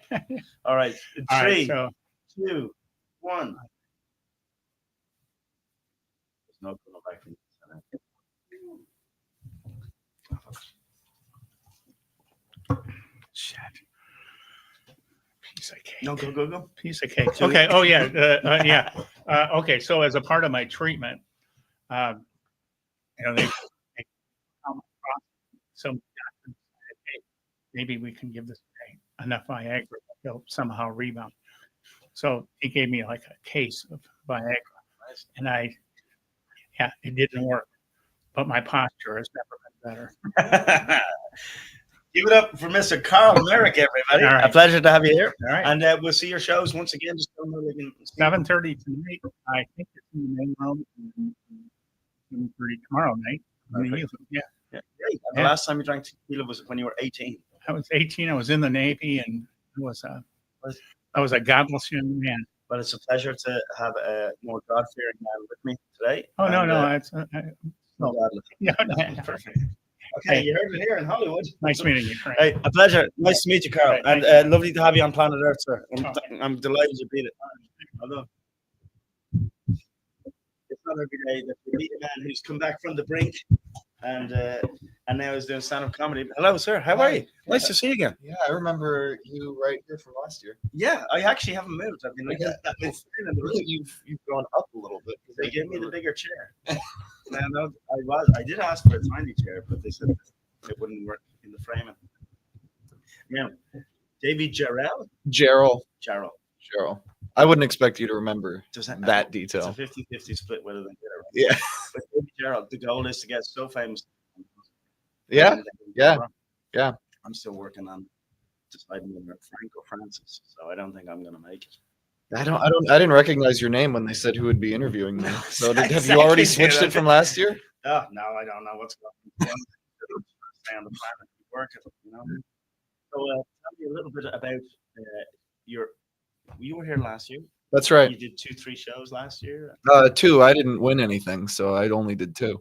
All right. All right, 3, so 2, 1. There's no going back from this. shit. Piece of cake. No, go. Piece of cake. Okay. Oh yeah. Yeah. Okay. So as a part of my treatment, they come across some doctors said, hey, maybe we can give this guy enough Viagra to help somehow rebound. So he gave me like a case of Viagra, and it didn't work, but my posture has never been better. Give it up for Mr. Carl Merrick, everybody. All right. A pleasure to have you here. All right. And we'll see your shows once again. Just tell them where they can see 7:30 tonight. I think it's in the main room. 7:30 tomorrow night. Perfect. Yeah. Yeah. Great. And the last time you drank tequila was when you were 18. I was 18. I was in the Navy, and I was a godless young man. But it's a pleasure to have a more God-fearing man with me today. Oh no, And, no, it's no godless. yeah. Perfect. Okay, you heard it here in Hollywood. Nice meeting you, Frank. Hey, a pleasure. Nice to meet you, Carl. Right, And lovely to have you on planet Earth, sir. Okay. I'm delighted you beat it. Although it's not every day that you meet a man who's come back from the brink and now is doing stand-up comedy. Hello, sir. How are you? Nice to see you again. Yeah, I remember you right here from last year. Yeah, I actually haven't moved. I've been like that. In the room. You've gone up a little bit. They gave me the bigger chair. No, I did ask for a tiny chair, but they said it wouldn't work in the framing. Yeah, Davy Jarrell. Gerald. Jarrell. I wouldn't expect you to remember Does that detail. It's a 50-50 split whether they get it right. Yeah. But Davy Jarrell, the goal is to get so famous. Yeah. Yeah. I'm still working on deciding whether Frank or Francis, so I don't think I'm gonna make it. I didn't recognize your name when they said who would be interviewing me. So have you Exactly, already dude. switched it from last year? Oh, no, I don't know what's going on. Stay on the planet, keep working, you know. So tell me a little bit about you were here last year. That's right. You did 2-3 shows last year. 2. I didn't win anything, so I only did 2. No,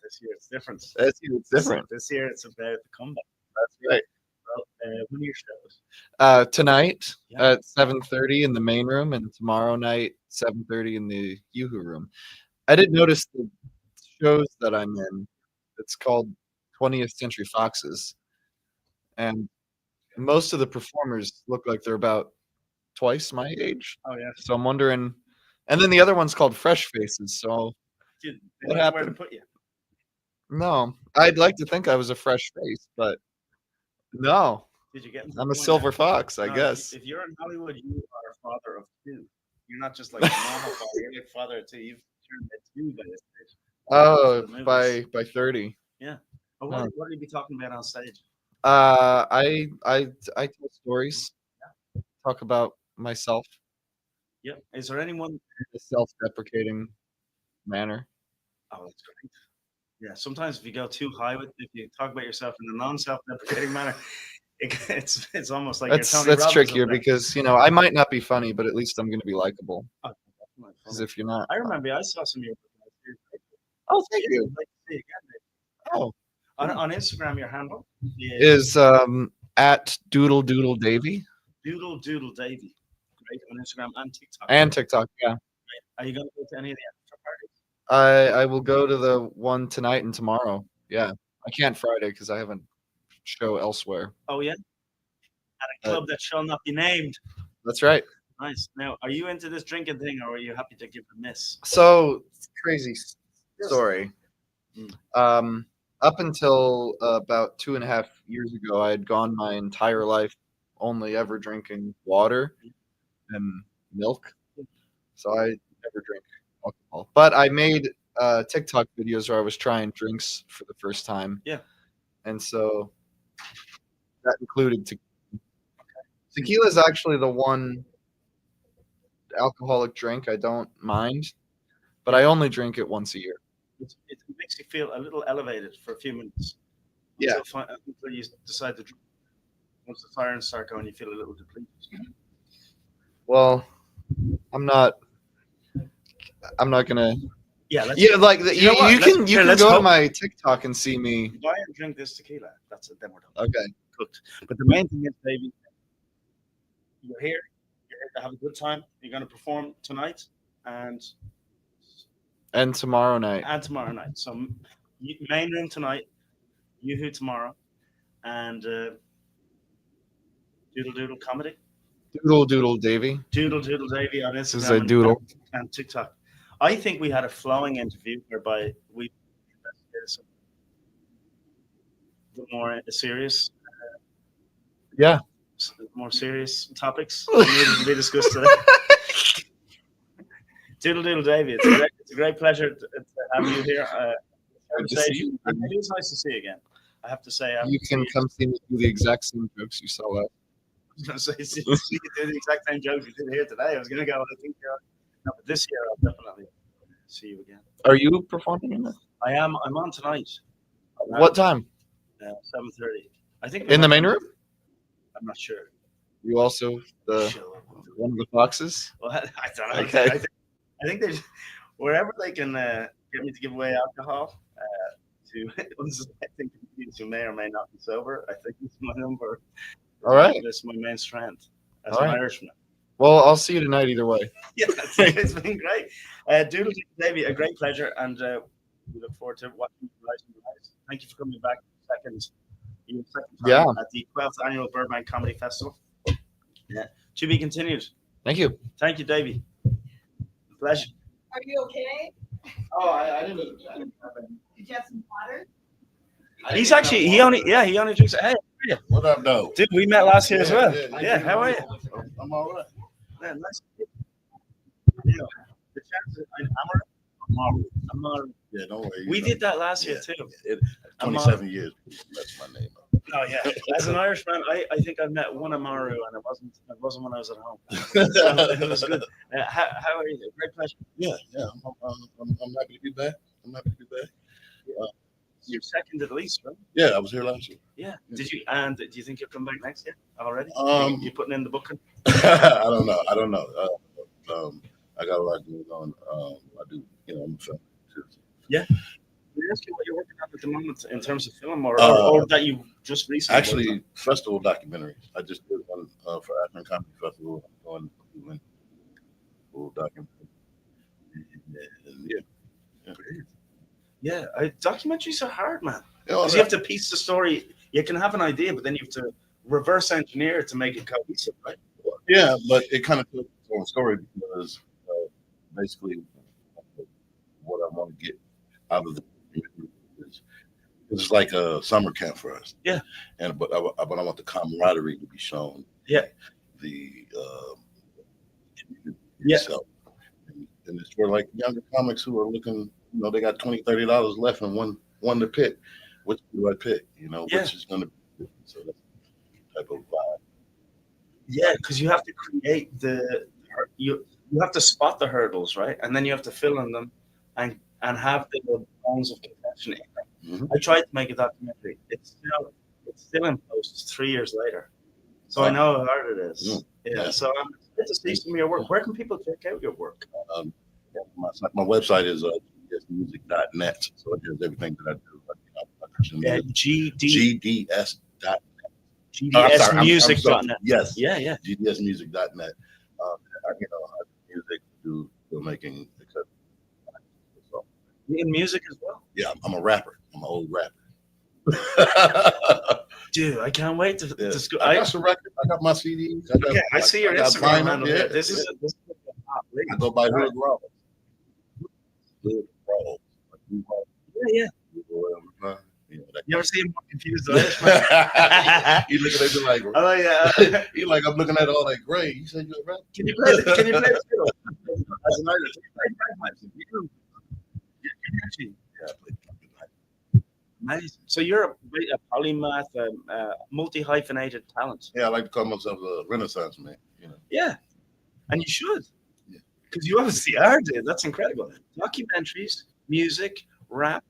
this year it's different. It's different. This year it's about the comeback. That's right. Well, when are your shows? Tonight Yeah. at 7:30 in the main room, and tomorrow night 7:30 in the Yoo-Hoo room. I did notice the shows that I'm in. It's called 20th Century Foxes, and most of the performers look like they're about twice my age. Oh yeah. So I'm wondering, and then the other one's called Fresh Faces. So Dude, What where to happened? put you? no, I'd like to think I was a fresh face, but no, Did you get? I'm a silver fox, I No, guess. If you're in Hollywood, you are a father of 2. You're not just like a normal father. You're like father of 2. You've turned into 2 by this stage. Oh, The movies. by 30. But what will you be talking about on stage? I tell stories, talk about myself Yeah. Is there anyone? in a self-deprecating manner. Oh, that's great. Yeah. Sometimes if you go too high if you talk about yourself in a non-self-deprecating manner, it's almost like That's you're Tony Robbins trickier up there. because I might not be funny, but at least I'm going to be likable. Oh, that's not Because funny. if you're not, I remember I saw some of your videos. oh, thank I'd you. like to see it again. Oh, On Instagram, your handle is is at Doodle Doodle Davy Doodle Doodle Davy. Right on Instagram and TikTok. and TikTok. Yeah, Are you going to go to any of the after parties? I will go to the one tonight and tomorrow. Yeah, I can't Friday because I have a show elsewhere. Oh yeah. At a club that shall not be named. That's right. Nice. Now, are you into this drinking thing, or are you happy to give it a miss? So crazy story. Mm. Up until about 2.5 years ago, I had gone my entire life only ever drinking water and milk. So I never drink alcohol. But I made TikTok videos where I was trying drinks for the first time. Yeah. And so that included tequila. Tequila is actually the one alcoholic drink I don't mind, but I only drink it once a year. It makes you feel a little elevated for a few minutes. Yeah. Until you decide to drink. Once the sirens start going, you feel a little depleted. Well, I'm not gonna. Yeah, let's Like You know what? you Let's- can here, go let's to hope- my TikTok and see me. buy and drink this tequila. That's it. Then we're done. Okay. Cooked. But the main thing is, baby, you're here. You're here to have a good time. You're going to perform tonight and And tomorrow night. tomorrow night. So main room tonight, Yoo-hoo tomorrow, and Doodle Doodle Comedy. Doodle Davy. Doodle Doodle Davy on This is Instagram a doodle. and TikTok. I think we had a flowing interview whereby we investigated some more serious, Yeah. more serious topics that needed to be discussed today. Doodle Doodle Davy, it's a great pleasure to have you here. Good to see you. And it is nice to see you again. I have to say, You can come see me do the exact same jokes you saw last. I was going to say, see you do the exact same jokes you did here today. I was going to go, I think, no, but this year I'll definitely see you again. Are you performing in that? I am. I'm on tonight. What time? 7:30. I think In the main room? I'm not sure. You also the Sure. one of the foxes? Well, I don't know. Okay. I think they just, wherever they can get me to give away alcohol to unsuspecting comedians who may or may not be sober, I think it's my number. All right. That's my main strength as All an right. Irishman. Well, I'll see you tonight either way. Yeah, it's been great. Doodle Davy, a great pleasure, and we look forward to watching you rise and rise. Thank you for coming back second time at the 12th annual Burbank Comedy Festival. Yeah, to be continued. Thank you. Thank you, Davy. Pleasure. Are you okay? Oh, I didn't. Did you have some water? He's actually he only drinks. Hey, What up, though? dude, we met last year as well. Yeah, how are you? I'm all right. Yeah, nice. Yeah, the chances. Amar. Yeah, don't worry. We did that last year too. 27 years. That's my name. Oh yeah. As an Irishman, I think I met one Amaru, and it wasn't when I was at home. So it was good. How are you? Great pleasure. Yeah. I'm happy to be back. You're second at least, right? Yeah, I was here last year. Yeah. Did you? And do you think you'll come back next year already? You putting in the booking? I don't know. I got a lot going on. I do. I'm a film too. Yeah. Can I ask you what you're working on at the moment in terms of film, or that you just recently? Actually, festival documentaries. I just did one for Akron Comedy Festival. I'm doing full documentary. Yeah, documentaries are hard, man. You know, Because you have to piece the story. You can have an idea, but then you have to reverse engineer it to make it cohesive, right? yeah, but it kind of tells its own story because basically what I want to get out of the is it's like a summer camp for us. Yeah. But I want the camaraderie to be shown. Yeah. The Yeah. itself. And it's for like younger comics who are looking, they got $20, $30 left and one to pick. Which do I pick? Which is going to be so that's the type of vibe. Yeah, because you have to create you have to spot the hurdles, right? And then you have to fill in them and have the bones of contention in them. Mhm. I tried to make a documentary. It's still in post 3 years later. So I know how hard it is. Mm. Yeah. So I'm excited to see some of your work. Where can people check out your work? My website is gdsmusic.net. So it has everything that I do. Yeah, GDS.net. GDSmusic.net. Yes. Yeah, yeah. GDSmusic.net. I do music, do filmmaking, etc. So, In music as well. yeah, I'm a rapper. I'm an old rapper. Dude, I can't wait to Yeah. go. I got some records. I got my CDs. I got, Okay, I see your got Instagram vinyl, handle yeah, here. This yeah. is this is I go by Hood Raw. Hood Raw. yeah. You You ever see him confused? He looking at me like, Oh yeah. he like, I'm looking at all that gray. You said you're right. Can you play the fiddle? As an artist, you play bagpipes. You do. Yeah, Yeah, I played. amazing. So you're a polymath, multi-hyphenated talent. Yeah, I like to call myself a Renaissance man. You know. Yeah, and you should. Yeah. Because you obviously are, dude. That's incredible. Documentaries, music, rap,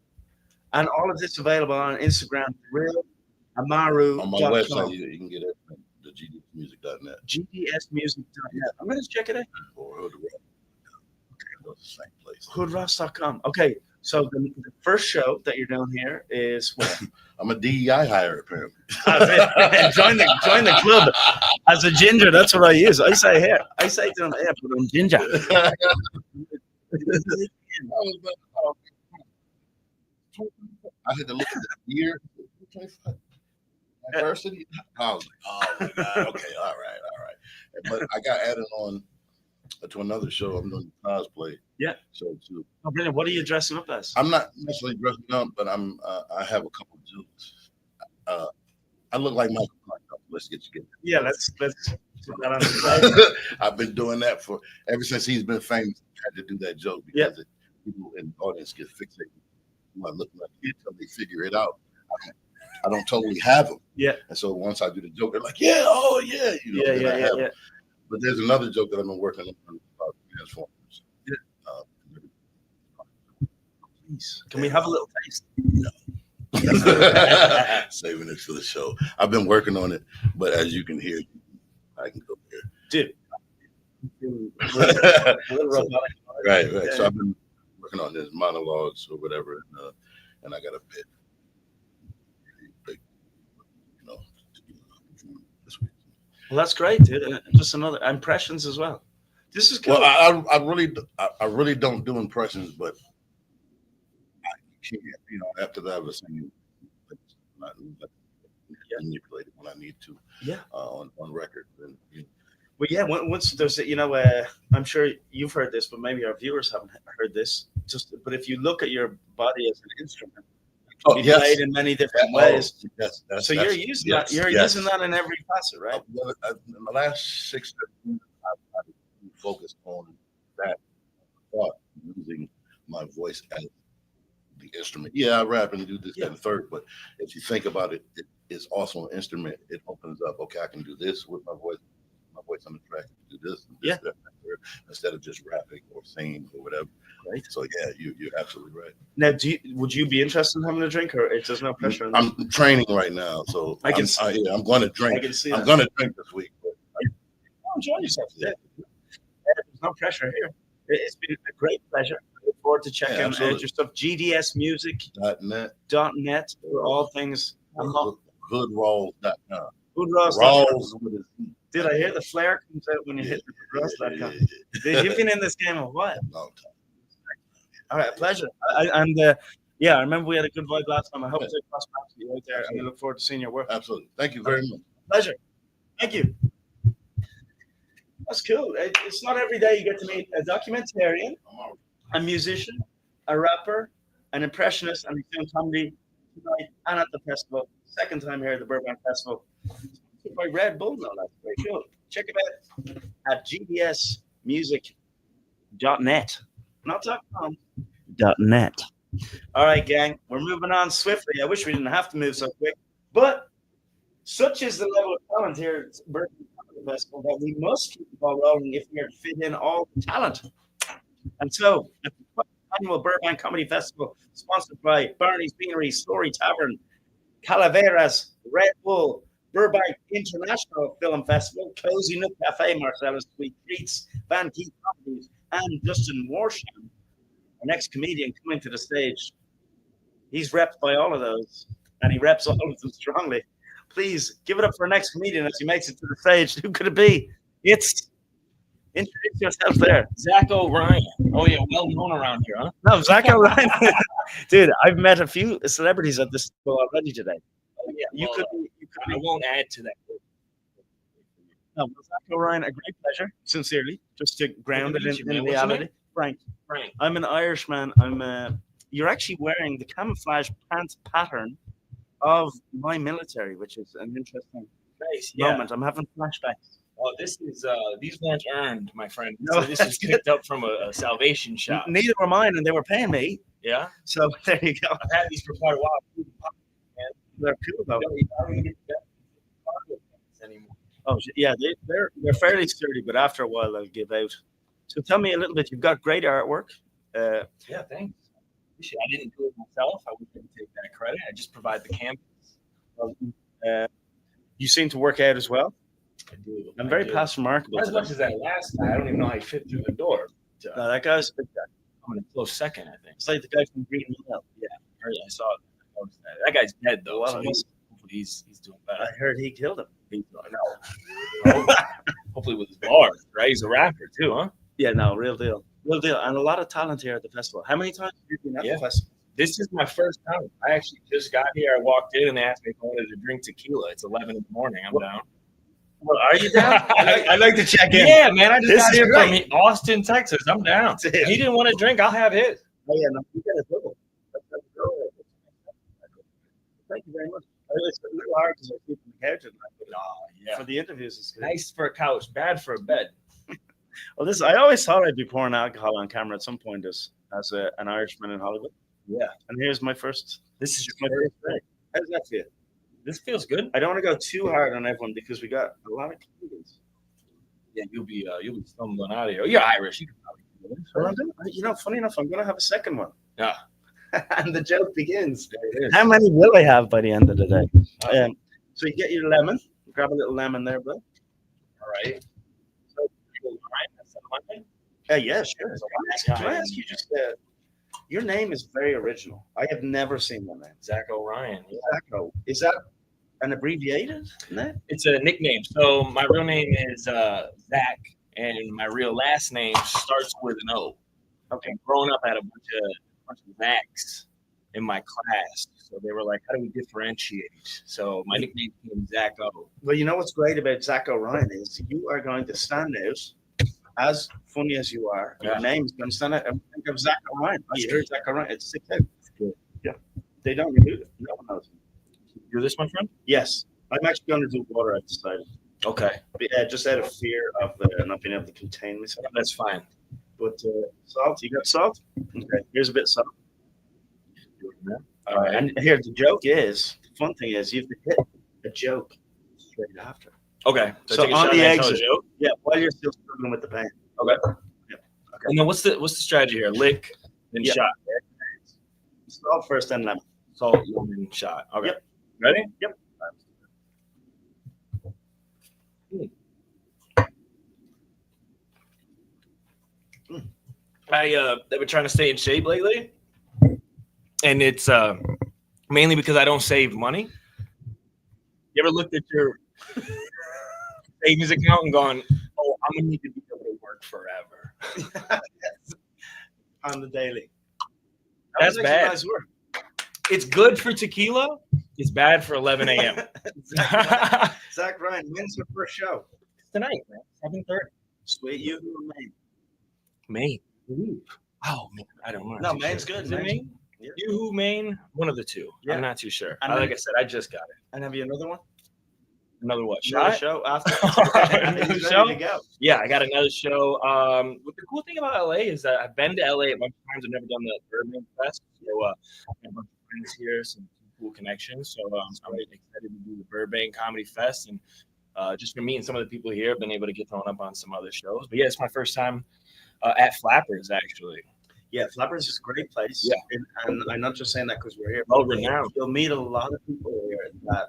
and all of this available on Instagram, Real Amaru. On my website, you can get everything. The gdsmusic.net. GDSmusic.net. I'm going to check it out. Or Hood Raw. Okay, those are the same place. Hoodross.com. Okay, so the first show that you're doing here is what? I'm a DEI hire apparently. join the club as a ginger. That's what I use. I say here. I say to them, yeah, but I'm ginger. I had to look at the year. Diversity. I was like, oh my God, okay, all right. But I got added on to another show. I'm doing cosplay. Yeah. So too. Oh, brilliant. What are you dressing up as? I'm not necessarily dressing up, but I'm. I have a couple of jokes. I look like Michael Clark. Let's get together. Yeah, let's put that on the side. I've been doing that for ever since he's been famous. I had to do that joke because people in the audience get fixated. I look like until they figure it out. I don't totally have them. Yeah. And so once I do the joke, they're like, yeah, oh yeah, you know. Yeah. But there's another joke that I've been working on about Transformers. Yeah. Please, can we have a little taste? No. Saving it for the show. I've been working on it, but as you can hear, I can go there. Dude. Right. So I've been working on this monologues or whatever, and I got a bit. Big, this week. Well, that's great, dude. And just another impressions as well. This is cool. Well, I really don't do impressions, but I can't. After that, I was saying, manipulate it when I need to. Yeah. On record. And, Well, yeah. Once there's, I'm sure you've heard this, but maybe our viewers haven't heard this. But if you look at your body as an instrument, it's played in many different ways. Yes. So you're using that. You're using that in every facet, right? In the last 6 years, I've focused on that thought, using my voice as the instrument. Yeah, I rap and do this, that, and third, but if you think about it, it is also an instrument. It opens up, okay, I can do this with my voice on the track, do this, and this, that, and third, instead of just rapping or singing or whatever. Right. So yeah, you're absolutely right. Now, would you be interested in having a drink, or there's no pressure? I'm training right now, so I'm going to drink. I can see I'm going to drink this week. But enjoy yourself. Yeah. There's no pressure here. It's been a great pleasure. I look forward to checking out your stuff. GDSmusic.net for all things. Hoodrawls.com. Hoodrawls. Dude, I hear the flare comes out when you hit the hoodrawls.com. Dude, you've been in this game a while. Long time. All right, pleasure. I remember we had a good vibe last time. I hope to cross paths with you out there, and I look forward to seeing your work. Absolutely. Thank you very much. Pleasure. Thank you. That's cool. It's not every day you get to meet a documentarian, a musician, a rapper, an impressionist, and he's doing comedy tonight and at the festival. Second time here at the Burbank Festival. By Red Bull, no, that's very cool. Check it out at gdsmusic.net. Not .com. .net. All right, gang. We're moving on swiftly. I wish we didn't have to move so quick, but such is the level of talent here at Burbank Comedy Festival that we must keep the ball rolling if we are to fit in all the talent. And so, at the annual Burbank Comedy Festival, sponsored by Barney's Beanery, Story Tavern, Calaveras, Red Bull, Burbank International Film Festival, Cozy Nook Cafe, Marcellus Sweet Treats, Van Key Comedies, and Justin Warsham, our next comedian coming to the stage. He's repped by all of those, and he reps all of them strongly. Please give it up for our next comedian as he makes it to the stage. Who could it be? It's Introduce yourself there. Zach O'Ryan. Oh yeah, well known around here, huh? No, Zach O'Ryan. Dude, I've met a few celebrities at this school already today. Oh, yeah, You well, could be. I won't add to that. No, well, Zach O'Ryan, a great pleasure, sincerely, just to ground it meet you, in man. What's your reality. name? Frank. Frank. I'm an Irishman. You're actually wearing the camouflage pants pattern of my military, which is an interesting Nice. Yeah. moment. I'm having flashbacks. Oh, this is these weren't earned, my friend. No, So this is picked up from a salvation shop. Neither were mine, and they were paying me. Yeah. So there you go. I've had these for quite a while. They're cool though. I don't even get that anymore. Oh yeah, they're fairly sturdy, but after a while they'll give out. So tell me a little bit. You've got great artwork. Yeah, thanks. I didn't do it myself. I wouldn't take that credit. I just provide the canvas. You seem to work out as well. I do. I'm very past remarkable. As much as that last guy, I don't even know how he fit through the door. No, that guy's a big guy. I'm in a close second, I think. It's like the guy from Green Mile. Yeah, I saw it. I noticed that. That guy's dead though. Well, So he's doing better. I heard he killed him. No. Hopefully with his bars, right? He's a rapper too, huh? Yeah, no, real deal. Real deal. And a lot of talent here at the festival. How many times have you been at the festival? This is my first time. I actually just got here. I walked in and they asked me if I wanted to drink tequila. It's 11 in the morning. I'm down. Well, are you down? I like to check in. Yeah, man. I just got here from Austin, Texas. I'm down. He didn't want to drink. I'll have his. Oh, yeah, no, you get a double. Thank you very much. It's a little hard because I keep on the couch at night. Oh, yeah. For the interviews, it's good. Nice for a couch, bad for a bed. Well, I always thought I'd be pouring alcohol on camera at some point as an Irishman in Hollywood. Yeah. And here's my first. This is my first day. How does that feel? This feels good. I don't want to go too hard on everyone because we got a lot of comedians. Yeah, you'll be stumbling out of here. You're Irish. You can probably do it. You know, funny enough, I'm going to have a second one. Yeah. And the joke begins. There it is. How many will I have by the end of the day? So you get your lemon. Grab a little lemon there, bro. All right. So, yeah, sure. Can I ask you just, your name is very original. I have never seen that name. Zach O'Ryan. Yeah. Zach. Is that an abbreviated name? It's a nickname. So my real name is Zach, and my real last name starts with an O. Okay. Growing up, I had a bunch of Zachs in my class. So they were like, how do we differentiate? So my nickname became Zach O. Well, you know what's great about Zach O'Ryan is you are going to stand out as funny as you are. Your name is going to stand out. And think of Zach O'Ryan. I heard Zach O'Ryan. It's sick out. Yeah. They don't remove it. No one knows. Do this, my friend? Yes. I'm actually going to do water, I've decided. Okay. Just out of fear of not being able to contain myself. That's fine. But salt, you got salt? Okay. Here's a bit of salt. All right. And here, the joke is, the fun thing is, you have to hit a joke straight after. Okay. So on the exit, while you're still struggling with the pain. Okay. Yeah. Okay. And then what's the strategy here? Lick, then shot. Salt first, then lemon. Salt, lemon, shot. Okay. Yep. Ready? Yep. I've been trying to stay in shape lately, and it's mainly because I don't save money. You ever looked at your savings account and gone, "Oh, I'm gonna need to be able to work forever"? On the daily. That's bad. Nice work. It's good for tequila. It's bad for 11 a.m. Zach Ryan, when's your first show? Tonight, man. 7:30. Sweet. You who Maine? Maine. Oh man, I don't know. No, Maine's good. Is it Maine? Yeah. You, Maine, one of the two. Yeah. I'm not too sure. And Like I said, I just got it. And have you another one? Another what? Another Shot? show after. Another He's show? ready to go. Yeah, I got another show. What the cool thing about LA is that I've been to LA a bunch of times. I've never done the Burbank Fest, so I have a bunch of friends here, some cool connections. So I'm really excited to do the Burbank Comedy Fest, and just for meeting some of the people here, I've been able to get thrown up on some other shows. But yeah, it's my first time at Flappers actually. Yeah, Flappers is a great place. Yeah. And I'm not just saying that because we're here. Well renowned. You'll meet a lot of people here that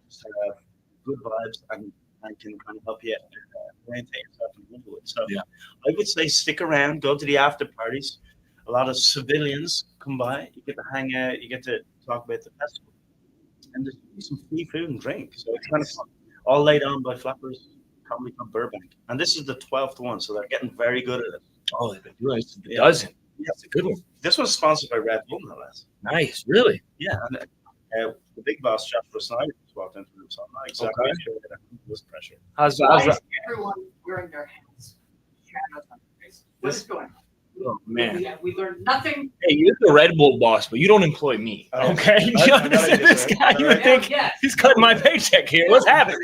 just have good vibes and can kind of help you orientate yourself into it. So I would say stick around, go to the after parties. A lot of civilians come by. You get to hang out. You get to talk about the festival. And there's some free food and drink. So it's kind of fun. All laid on by Flappers Comedy Club Burbank, and this is the 12th one, so they're getting very good at it. Oh, they've been doing it a dozen. Yeah. That's a good one. This was sponsored by Red Bull, no less. Nice, really. Yeah, and the big boss, Joshua Snyder, just walked into the room, so I'm not exactly Okay. sure that was pressure. How's Everyone wearing their hats. Shadows on their faces. What is going on? oh, man? We learned nothing. Hey, you're the Red Bull boss, but you don't employ me. Oh, Okay, you I gotta understand get this this, guy? You would think Yes. he's cutting my paycheck here. What's happening?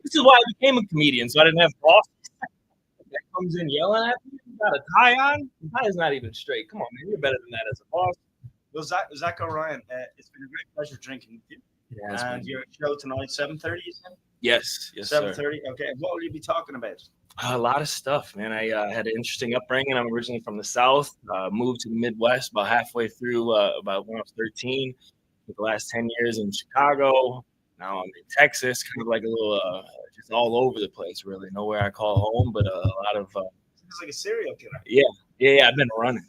This is why I became a comedian, so I didn't have bosses. That comes in yelling at me. You got a tie on? The tie is not even straight. Come on, man. You're better than that as a boss. Well, Zach O'Ryan, it's been a great pleasure drinking with you. Yeah, And your show tonight, 7:30, you said? yes, sir. 7:30. Okay. What will you be talking about? A lot of stuff, man. I had an interesting upbringing. I'm originally from the South, moved to the Midwest about halfway through, about when I was 13. For the last 10 years in Chicago. Now I'm in Texas, kind of like a little, just all over the place, really. Nowhere I call home, but a lot of. It's like a serial killer. Yeah, I've been running.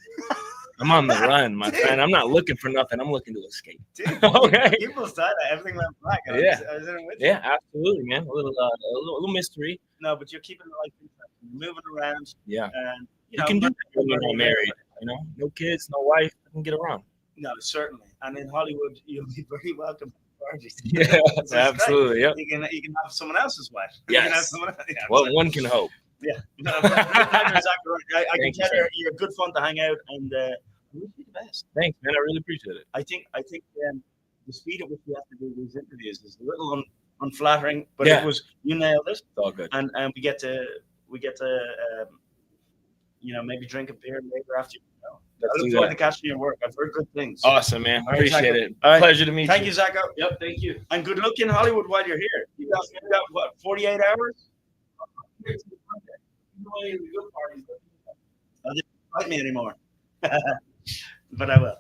I'm on the run, my friend. I'm not looking for nothing. I'm looking to escape. Dude, Okay. people thought that everything went black. I Yeah. was in with you. Yeah, absolutely, man. A little mystery. No, but you're keeping it like you're moving around. Yeah. And You can do that when you're not married. You know, no kids, no wife. I can get around. No, certainly. And in Hollywood, you'll be very welcome. Yeah, So absolutely. Yeah. You can have someone else's wife. You Yes. can have someone else. Yeah, Well, one can hope. yeah. No, but I can Thank you, tell sir. you're good fun to hang out, and I wish you the best. Thanks, man. I really appreciate it. I think the speed at which we have to do these interviews is a little unflattering, but Yeah. it was you nailed it, It's all good. and we get to maybe drink a beer later after you. I Let's look do forward that. to catching your work. I've heard good things. Awesome, man. All right, Appreciate Zacho. it. All right. Pleasure to meet Thank you. you, Zacho. Yep, thank you. And good luck in Hollywood while you're here. You got what, 48 hours? Oh, they don't invite me anymore. But I will.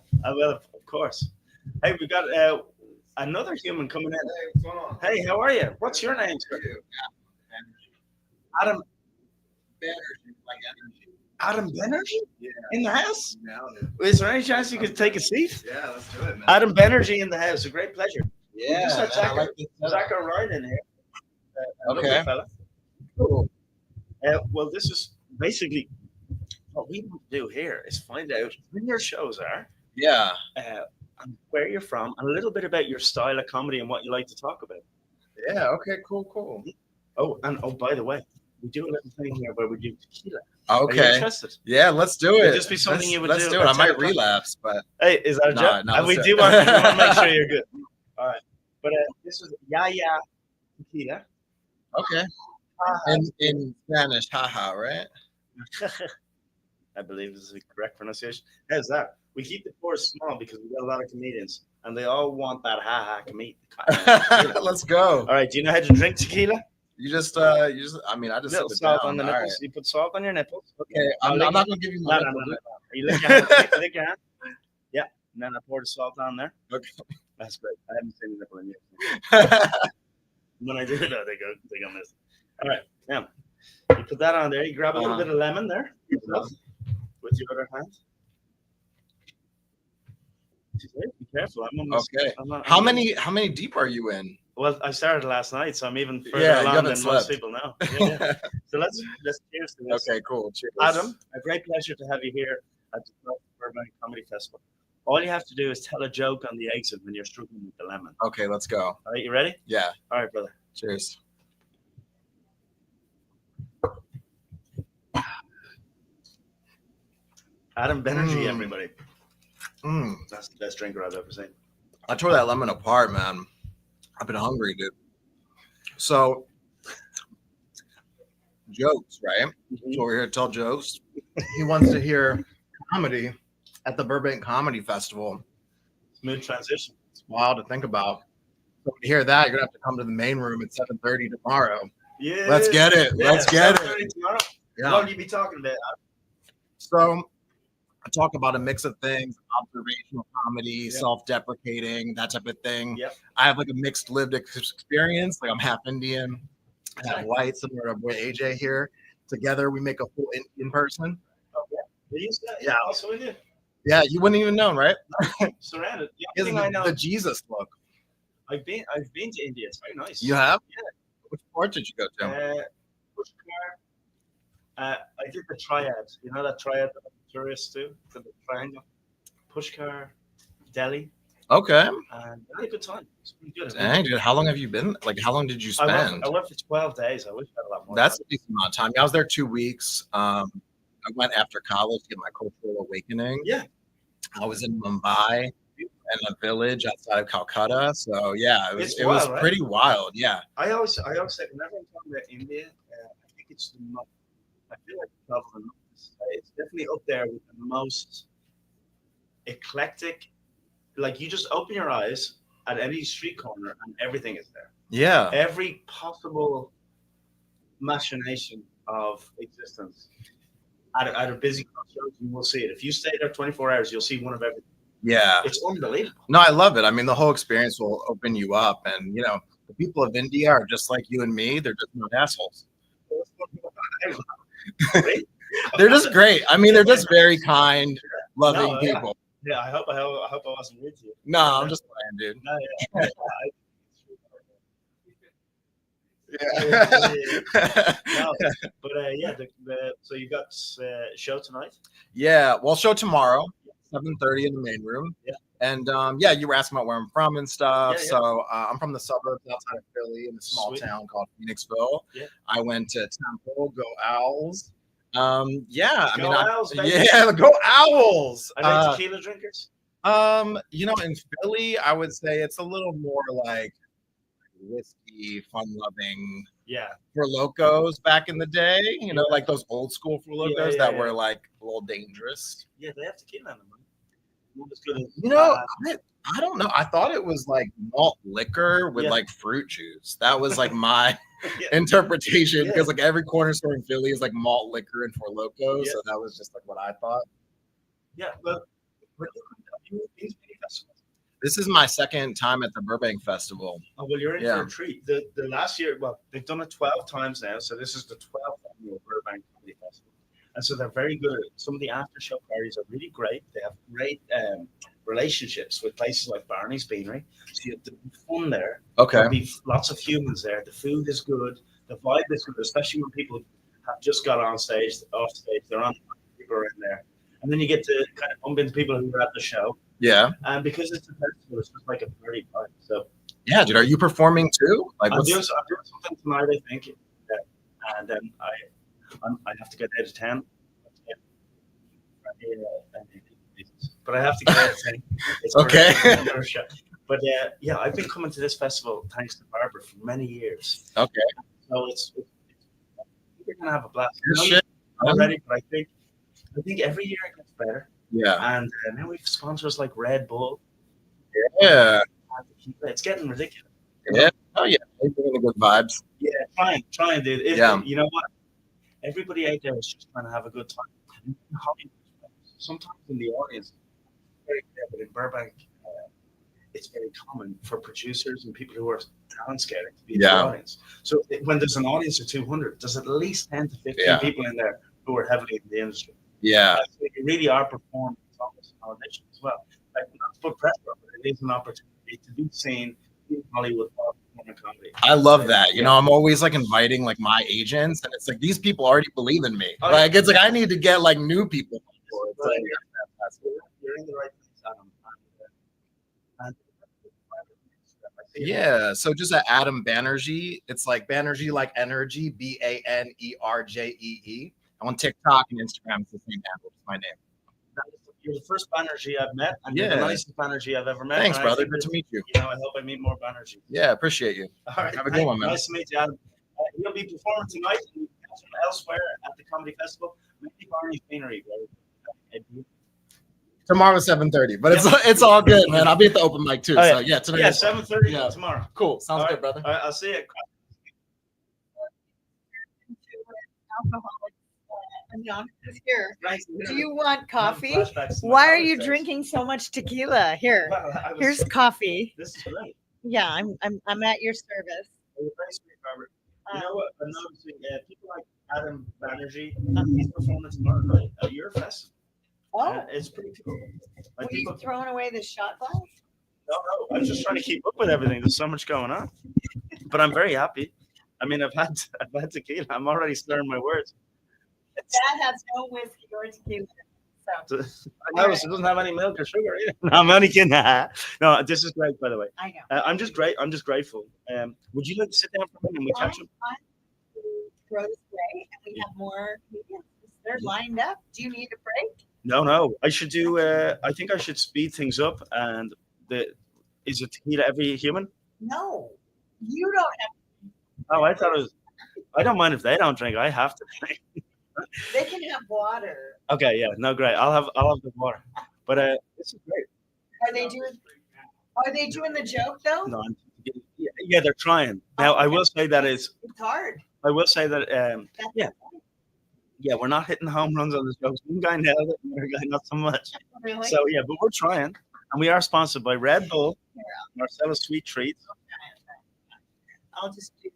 Of course. Hey, we got another human coming in. Hey, what's going on? Hey, how are you? What's your name, sir? Adam Adam Benergy? Yeah. In the house? Now, Is there any chance you could take a seat? yeah, let's do it, man. Adam Benergy in the house. A great pleasure. Yeah, just had man, I Zach, like this setup. Zach O'Ryan in here. A lovely Okay. fella. Cool. Well, this is basically what we want to do here is find out when your shows are, Yeah. and where you're from, and a little bit about your style of comedy and what you like to talk about. Yeah. Okay. Cool. Oh, and by the way, we do a little thing here where we do tequila. Are you Okay. interested? Yeah. Let's do Would it. this be something you would let's do do it. at I might 10 o'clock? relapse, but Hey, is that a No, joke? no, And we let's do do want it. to make sure you're good. All right. But this is Yaya tequila. okay. In Spanish, haha, right? I believe this is the correct pronunciation. How's that? We keep the course small because we got a lot of comedians, and they all want that ha-ha comedian. Let's go. All right, do you know how to drink tequila? You just, I mean, I just Little sit salt down. on the All nipples. right. You put salt on your nipples. Okay, I'm not gonna give you my No. nipple. You lick your hand. Lick your hand. Yeah. And then I pour the salt on there. Okay. That's great. I haven't seen a nipple in years. When I do it, they go miss. All right. Now, you put that on there. You grab a little bit of lemon there with your other hand. Be careful. I'm almost, Okay. I'm How many deep are you in? Well, I started last night, so I'm even further Yeah, you along haven't than most slept. people know. Yeah. So let's cheers to this. Okay, cool. Cheers. Adam, a great pleasure to have you here at the Burbank Comedy Festival. All you have to do is tell a joke on the exit when you're struggling with the lemon. Okay, let's go. All right, you ready? Yeah. All right, brother. Cheers. Adam Benergy, everybody. Mm. That's the best drinker I've ever seen. I tore that lemon apart, man. I've been hungry, dude. So, jokes, right? So we're here to tell jokes. He wants to hear comedy at the Burbank Comedy Festival. Smooth transition. It's wild to think about. So to hear that, you're gonna have to come to the main room at 7:30 tomorrow. Yeah. Let's get it. Let's get it. 7:30 tomorrow. Yeah. What will you be talking about? So I talk about a mix of things: observational comedy, self-deprecating, that type of thing. Yep. I have like a mixed lived experience. Like I'm half Indian, half white, similar to boy AJ here. Together, we make a full Indian person. Yeah. Also in it. Yeah, you wouldn't even know, right? Surrounded. He The has only thing I know. the Jesus look. I've been to India. It's very nice. You have? Yeah. Which port did you go to? I did the triad. You know that triad that tourists do? The triangle. Pushkar, Delhi. Okay. And I had a good time. It's pretty good. Dang, dude, how long have you been? Like, how long did you spend? I went for 12 days. I wish I had a lot more. That's time. a decent amount of time. I was there 2 weeks. I went after college to get my cultural awakening. Yeah. I was in Mumbai in a village outside of Calcutta. So yeah, it was wild, right? pretty wild. Yeah. I always say whenever I'm talking about India, I think it's the most. I feel like travel the most. It's definitely up there with the most eclectic. Like, you just open your eyes at any street corner and everything is there. Yeah. Every possible machination of existence at a busy crossroads, you will see it. If you stay there 24 hours, you'll see one of everything. Yeah. It's unbelievable. No, I love it. I mean, the whole experience will open you up. And, you know, the people of India are just like you and me. They're just not assholes. They're just great. I mean, they're just very kind, loving people. Yeah, I hope I wasn't with you. No, I'm just playing, dude. No, yeah. No, but so you got show tonight? Yeah, well, show tomorrow, 7:30 in the main room. Yeah. And you were asking about where I'm from and stuff. Yeah, yeah. So I'm from the suburbs outside of Philly in a small town called Phoenixville. Yeah. I went to Temple, go Owls. Go Owls, baby. go Owls. Are they tequila drinkers? In Philly, I would say it's a little more like whiskey, fun-loving. Yeah. For locos back in the day, like those old school for locos that were like a little dangerous. Yeah, they have tequila in them. Not as good as I don't know. I thought it was like malt liquor with like fruit juice. That was like my interpretation because like every corner store in Philly is like malt liquor and Four Locos. So that was just like what I thought. Yeah, but this is my second time at the Burbank Festival. Oh, well, you're in for a treat. The last year, they've done it 12 times now, so this is the 12th annual Burbank Comedy Festival. And so they're very good at it. Some of the after show parties are really great. They have great relationships with places like Barney's Beanery. So you have to be fun there. Okay. There'll be lots of humans there. The food is good. The vibe is good, especially when people have just got off stage. They're on, people are in there. And then you get to kind of bump into people who are at the show. Yeah. And because it's a festival, it's just like a party vibe. So yeah, dude, are you performing too? Like, I'm doing something tonight, I think. Yeah. And then I have to get out of town. But I have to get out of town. It's okay. But I've been coming to this festival thanks to Barbara for many years. Okay. So we're gonna have a blast. I'm ready, but I think every year it gets better. Yeah. And now we have sponsors like Red Bull. Yeah. It's getting ridiculous. Yeah. Oh yeah. They're bringing the good vibes. Yeah. Trying, dude. You know what? Everybody out there is just trying to have a good time. Sometimes in the audience, but in Burbank, it's very common for producers and people who are talent scouting to be in the audience. So when there's an audience of 200, there's at least 10 to 15 people in there who are heavily in the industry. Yeah. So you really are performing on audition as well. Like, not to put pressure on, but it is an opportunity to be seen in Hollywood comedy. I love that. I'm always like inviting like my agents, and it's like these people already believe in me. Like it's like I need to get like new people. You're in the right place, Adam. Yeah, so just at Adam Banerjee. It's like Banerjee like energy, Banerjee. On TikTok and Instagram, it's the same handle. It's my name. You're the first Banerjee I've met, and you're the nicest Banerjee I've ever met. Thanks, brother. Good to meet you. I hope I meet more Banerjees. Yeah, appreciate you. All right. Have a good one, man. Nice to meet you, Adam. He'll be performing tonight and elsewhere at the Comedy Festival. Maybe Barney's Beanery, Tomorrow 7:30, but it's all good, man. I'll be at the open mic too. Oh, yeah. So yeah, tonight. Yeah, 7:30 tomorrow. Cool. Sounds all good, right. brother. All right, I'll see you. John is here. Do you want coffee? Why are you drinking so much tequila? Here, here's coffee. This is great. Yeah, I'm at your service. You're very sweet, Robert. You know what? I'm noticing people like Adam Banerjee. He's performing tomorrow night at your festival. Oh, it's pretty cool. Were you throwing away the shot glass? No, I'm just trying to keep up with everything. There's so much going on, but I'm very happy. I mean, I've had tequila. I'm already slurring my words. That has no whiskey or tequila. So I noticed it doesn't have any milk or sugar either. No, I'm only kidding. No, this is great, by the way. I know. I'm just great. I'm just grateful. Would you like to sit down for a minute and we catch up? Throw this away, and we have more comedians. They're lined up. Do you need a break? No. I should do. I think I should speed things up. And is it tequila every human? No, you don't have. Oh, I thought it was. I don't mind if they don't drink. I have to drink. They can have water. Okay, yeah, no, great. I'll have the water. But this is great. Are they doing the joke though? No, yeah, they're trying. Now, I will say that It's hard. I will say that That's yeah, we're not hitting home runs on this jokes. One guy nailed it, another guy not so much. Really? So yeah, but we're trying, and we are sponsored by Red Bull, Marcella Sweet Treats. I'll just do.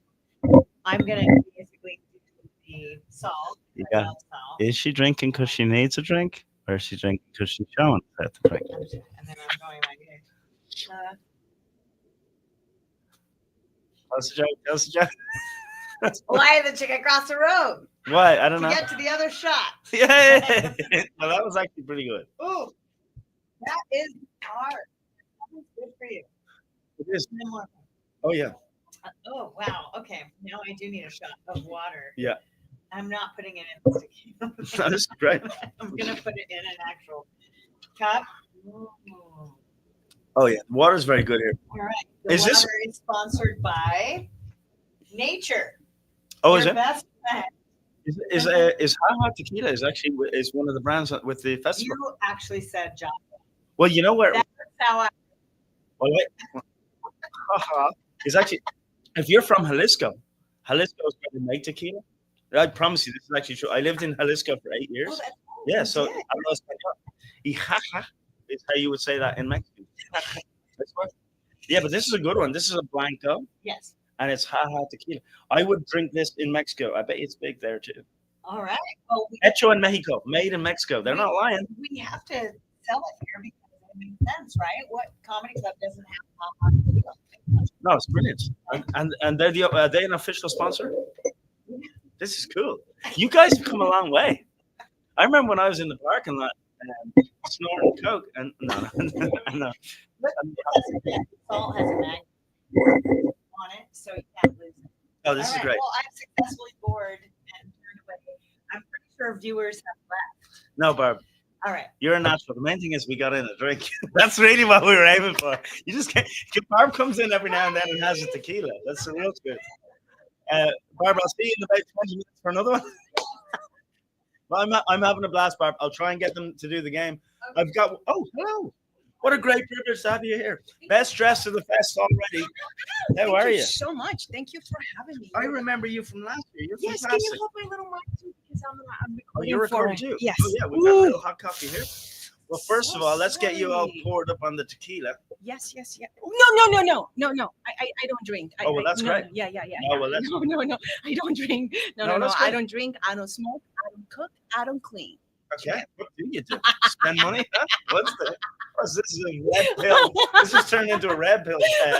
I'm gonna basically do the salt. Yeah. Is she drinking because she needs a drink, or is she drinking because she's showing us how to drink? And then I'm going like this. That's the joke. That's the joke. Why the chick across the road Why? I don't to know. get to the other shot? Yeah. Well, that was actually pretty good. Oh, that is hard. That is good for you. It is. No more. Oh yeah. Oh wow. Okay. Now I do need a shot of water. Yeah. I'm not putting it in the tequila. That's great. I'm gonna put it in an actual cup. Oh yeah, water's very good here. All right. The Is water this- is sponsored by Nature. Oh, is Your it? best friend. Is Haha Tequila is actually is one of the brands with the festival. You actually said John. Well, you know where. That's how I. Well, wait. Haha is actually if you're from Jalisco, Jalisco is where they make tequila. I promise you, this is actually true. I lived in Jalisco for 8 years. Oh, that's Yeah, so I did. don't know Espanol. Y jaja is how you would say that in Mexican. That's what- Yeah, but this is a good one. This is a Blanco, Yes. and it's Haha Tequila. I would drink this in Mexico. I bet it's big there too. All right. Well, Hecho in Mexico, made in Mexico. They're not lying. we have to sell it here because it makes sense, right? What comedy club doesn't have No, it's brilliant. And they're are they an official sponsor? This is cool. You guys have come a long way. I remember when I was in the parking lot snorting coke, and no. Salt has a magnet on it, so you can't lose it. Oh, this is great. Well, I'm successfully bored and turned away. I'm pretty sure viewers have left. No, Barb, All right. you're a natural. The main thing is we got in a drink. That's really what we were aiming for. You just can't. Barb comes in every now and then and has a tequila. That's the real good. Barb, I'll see you in about 20 minutes for another one. Well, I'm having a blast, Barb. I'll try and get them to do the game. I've got. Oh, hello. What a great privilege to have you here. Best dressed of the fest already. How are Thank you? so much. Thank you for having me. I remember you from last year. You're Yes, can fantastic. you hold my little mic too? Because I'm recording. Oh, you're recording for, too? Yes. Oh, yeah, we got a little hot coffee here. Well, first So of all, let's get you all sorry. poured up on the tequila. Yes. No. I don't drink. Oh, well, that's no, great. Yeah. Oh, well, that's No. I don't drink. No, No. that's I good. don't drink. I don't smoke. I don't cook. I don't clean. Okay. What do you do? Spend money? Huh? What's this? Is a red pill. This has turned into a red pill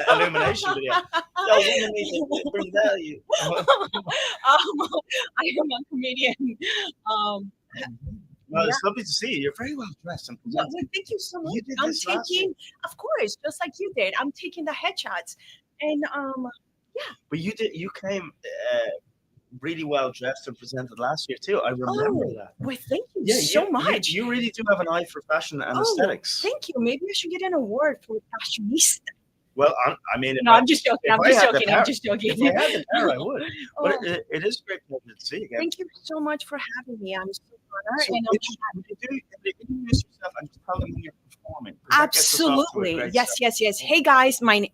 illumination video. No, women need to bring value. I am a comedian. Well, it's lovely to see you. You're very well dressed and Well, presented. thank you so much. You did I'm this last year. taking, of course, just like you did. I'm taking the headshots, and But you did. You came really well dressed and presented last year too. I remember that. well, thank you so much. You really do have an eye for fashion and Oh, aesthetics. Thank you. Maybe I should get an award for fashionista. Well, I mean, No, I'm just joking. if I'm I just had the joking. I'm power- just joking. If I had the power, I would. Oh, But it is a great pleasure to see you again. thank you so much for having me. I'm so honored. So and would you introduce yourself and just tell them when you're performing? 'Cause that gets us off to a absolutely. great Yes, start. yes. Hey guys, my name.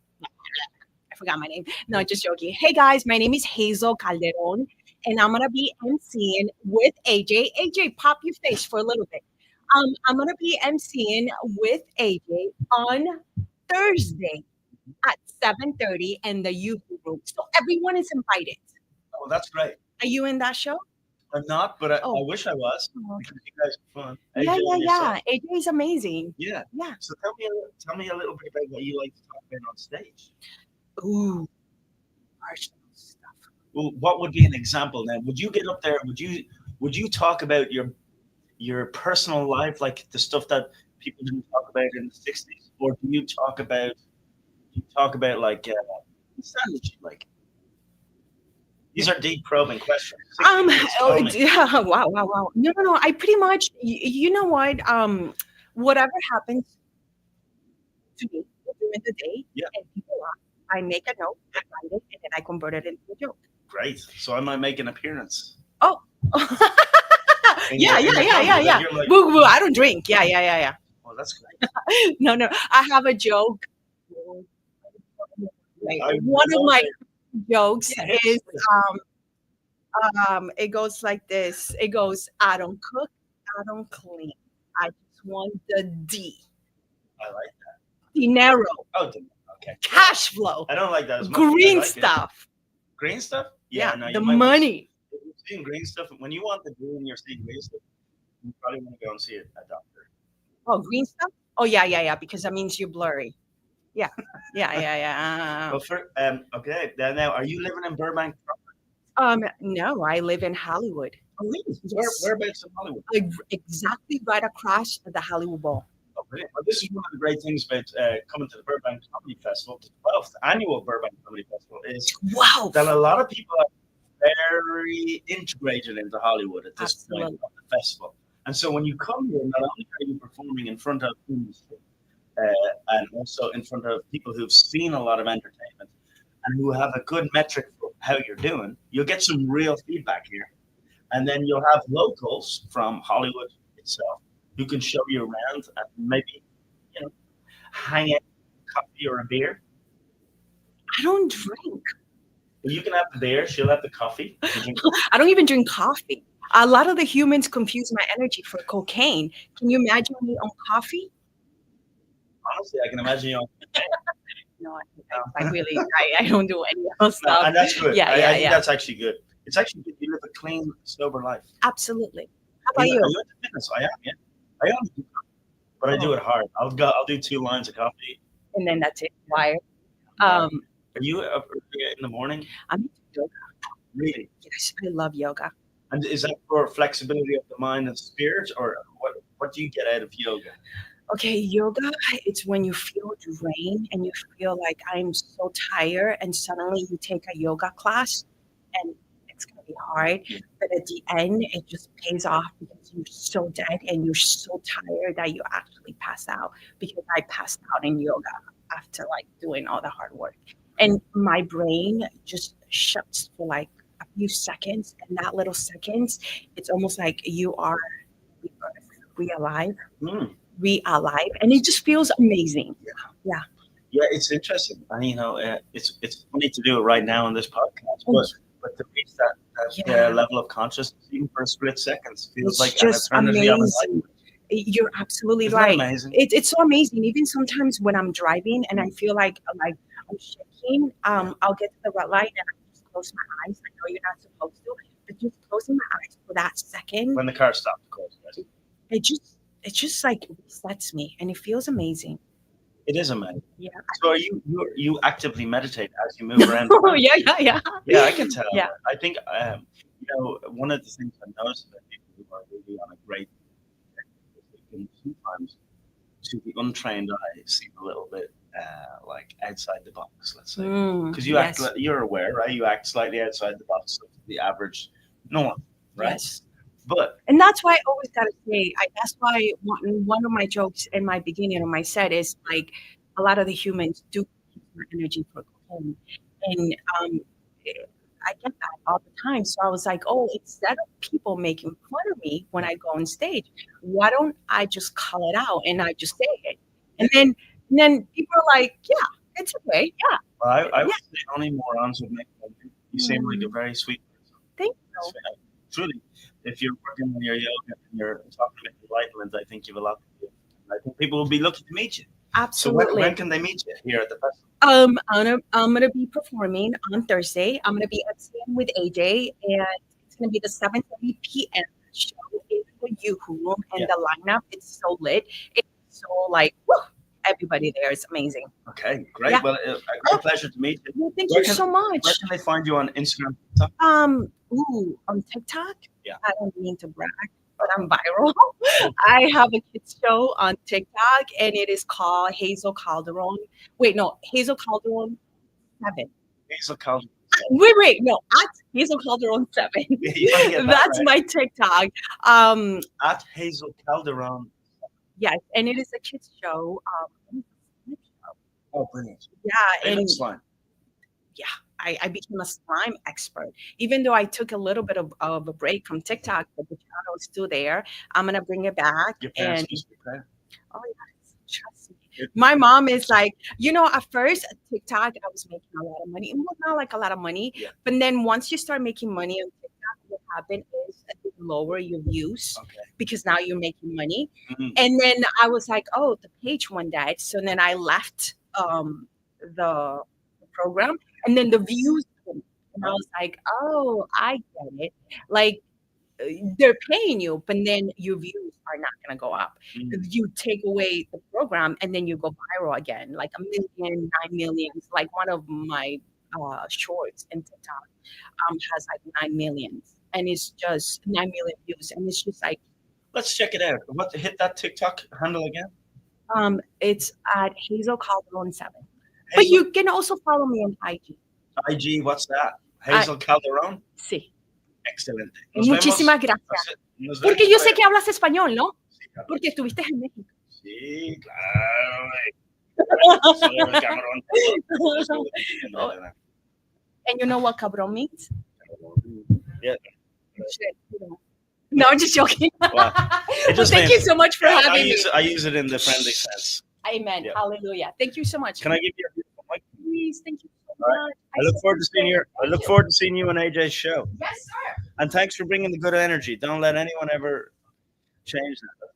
I forgot my name. No, just joking. Hey guys, my name is Hazel Calderon, and I'm gonna be emceeing with AJ. AJ, pop your face for a little bit. I'm gonna be emceeing with AJ on Thursday at 7:30 in the youth room. So everyone is invited. Oh, that's great. Are you in that show? I'm not, but I Oh. wish I was. Oh, Because you guys are fun. Yeah, AJ and yourself. AJ is amazing. Yeah. Yeah. So tell me a little bit about what you like to talk about on stage. Ooh, personal stuff. Well, what would be an example then? Would you get up there? Would you would you talk about your personal life, like the stuff that people didn't talk about in the '60s, or do you talk about like strategy? Like these are deep probing questions. Yeah, wow. No. I pretty much, you know what? Whatever happens to me during the day, and people laugh, I make a note, I write it, and then I convert it into a joke. Great. So I might make an appearance. Oh. Yeah. You're like, Boo. I don't drink. Yeah. Oh, that's great. No. I have a joke. One of my jokes is it goes like this. It goes, I don't cook, I don't clean. I just want the D. I like that. Dinero. Oh, okay. Cash flow. I don't like that as much. Green like stuff. Green stuff? Yeah, no, the money. If you're seeing green stuff, when you want the green, you're seeing green stuff, you probably want to go and see a doctor. Oh, green stuff? Oh, yeah, because that means you're blurry. Yeah. Well, okay. Now, are you living in Burbank? No, I live in Hollywood. Oh, really? Whereabouts in Hollywood? Like exactly right across the Hollywood Bowl. Oh, brilliant. Well, this is one of the great things about coming to the Burbank Comedy Festival. The 12th annual Burbank Comedy Festival is that a lot of people are very integrated into Hollywood at this point of the festival. And so when you come here, not only are you performing in front of industry, and also in front of people who've seen a lot of entertainment and who have a good metric for how you're doing, you'll get some real feedback here. And then you'll have locals from Hollywood itself who can show you around and maybe, hang out, coffee or a beer. I don't drink. Well, you can have the beer, she'll have the coffee. I don't even drink coffee. A lot of the humans confuse my energy for cocaine. Can you imagine me on coffee? Honestly, I can imagine you on No, I really, I don't do any of those stuff. And that's good. Yeah, I think that's actually good. It's actually good. You live a clean, sober life. Absolutely. How about Are you? you into fitness? I am, yeah. I only do coffee, but I do it hard. I'll do 2 lines of coffee. And then that's it. Wire. Are you up in the morning? I'm into yoga. Really? Yes, I love yoga. And is that for flexibility of the mind and spirit, or what do you get out of yoga? Okay, yoga, it's when you feel drained and you feel like I'm so tired, and suddenly you take a yoga class and it's going to be hard. But at the end, it just pays off because you're so dead and you're so tired that you actually pass out, because I passed out in yoga after like doing all the hard work. And my brain just shuts for like a few seconds. And that little seconds, it's almost like you are alive. Alive, and it just feels amazing. Yeah, it's interesting, and it's funny to do it right now on this podcast, but to reach that level of consciousness even for a split second feels it's like just an eternity of a amazing. You're absolutely Isn't right. that amazing? It's so amazing. Even sometimes when I'm driving and I feel like I'm shaking, I'll get to the red light and I just close my eyes. I know you're not supposed to, but just closing my eyes for that second. When the car stops, of course. Right? It just like resets me, and it feels amazing. It is amazing. Yeah. So you actively meditate as you move around? Yeah. Yeah, I can tell. Yeah. I think one of the things I noticed about people who are really on a great can sometimes to the untrained eye seem a little bit like outside the box, let's say, because you're aware, right? You act slightly outside the box of the average norm, right? Yes. And that's why I always gotta say, that's why one of my jokes in my beginning of my set is like, a lot of the humans do keep their energy for home, and I get that all the time. So I was like, instead of people making fun of me when I go on stage, why don't I just call it out and I just say it, and then people are like, yeah, it's okay, yeah. Well, I would say only morons would make fun of you. You seem like a very sweet person. Thank you. Truly. If you're working on your yoga and you're talking about enlightenment, I think you have a lot to do. I think people will be looking to meet you. Absolutely. So when can they meet you here at the festival? I'm gonna be performing on Thursday. I'm gonna be emceeing with AJ, and it's gonna be the 7:30 p.m. show in the Yoo-Hoo Room, and the lineup is so lit. It's so like, everybody there is amazing. Okay, great. Yeah. Well, a great pleasure to meet you. Well, thank you so much. Where can they find you on Instagram? On TikTok, I don't mean to brag, but I'm viral. I have a kids show on TikTok, and it is called Hazel Calderon. Wait, no, Hazel Calderon 7. Hazel Calderon. Wait, no, at Hazel Calderon 7. You wanna get that That's right. my TikTok. At Hazel Calderon. Yes, and it is a kids show. Oh, brilliant. Yeah, They and look slime. yeah, I became a slime expert. Even though I took a little bit of a break from TikTok, but the channel is still there. I'm gonna bring it back. Your parents And used to play. oh yes, trust me. My mom is like, at first TikTok, I was making a lot of money. It was not like a lot of money, but then once you start making money on TikTok, what happened is you lower your views because now you're making money. And then I was like, oh, the page went dead. So then I left the program, and then the views went. And I was like, oh, I get it. Like they're paying you, but then your views are not going to go up. You take away the program, and then you go viral again, like 1 million, 9 million. Like one of my shorts in TikTok has like 9 million, and it's just 9 million views, and it's just like. Let's check it out. Hit that TikTok handle again? It's at Hazel Calderon 7. But you can also follow me on IG. IG, what's that? Hazel Calderon? Sí. Excelente. Muchísimas gracias. Porque yo sé que hablas español, ¿no? Porque estuviste en México. Sí, claro. Soy el cabrón. And you know what cabrón means? Yeah. No, I'm just joking. Well, thank you so much for having me. I use it in the friendly sense. Amen. Yeah. Hallelujah. Thank you so much. Can I give you a beautiful mic? Please, thank you so much. Right. I look forward to seeing you on AJ's show. Yes, sir. And thanks for bringing the good energy. Don't let anyone ever change that.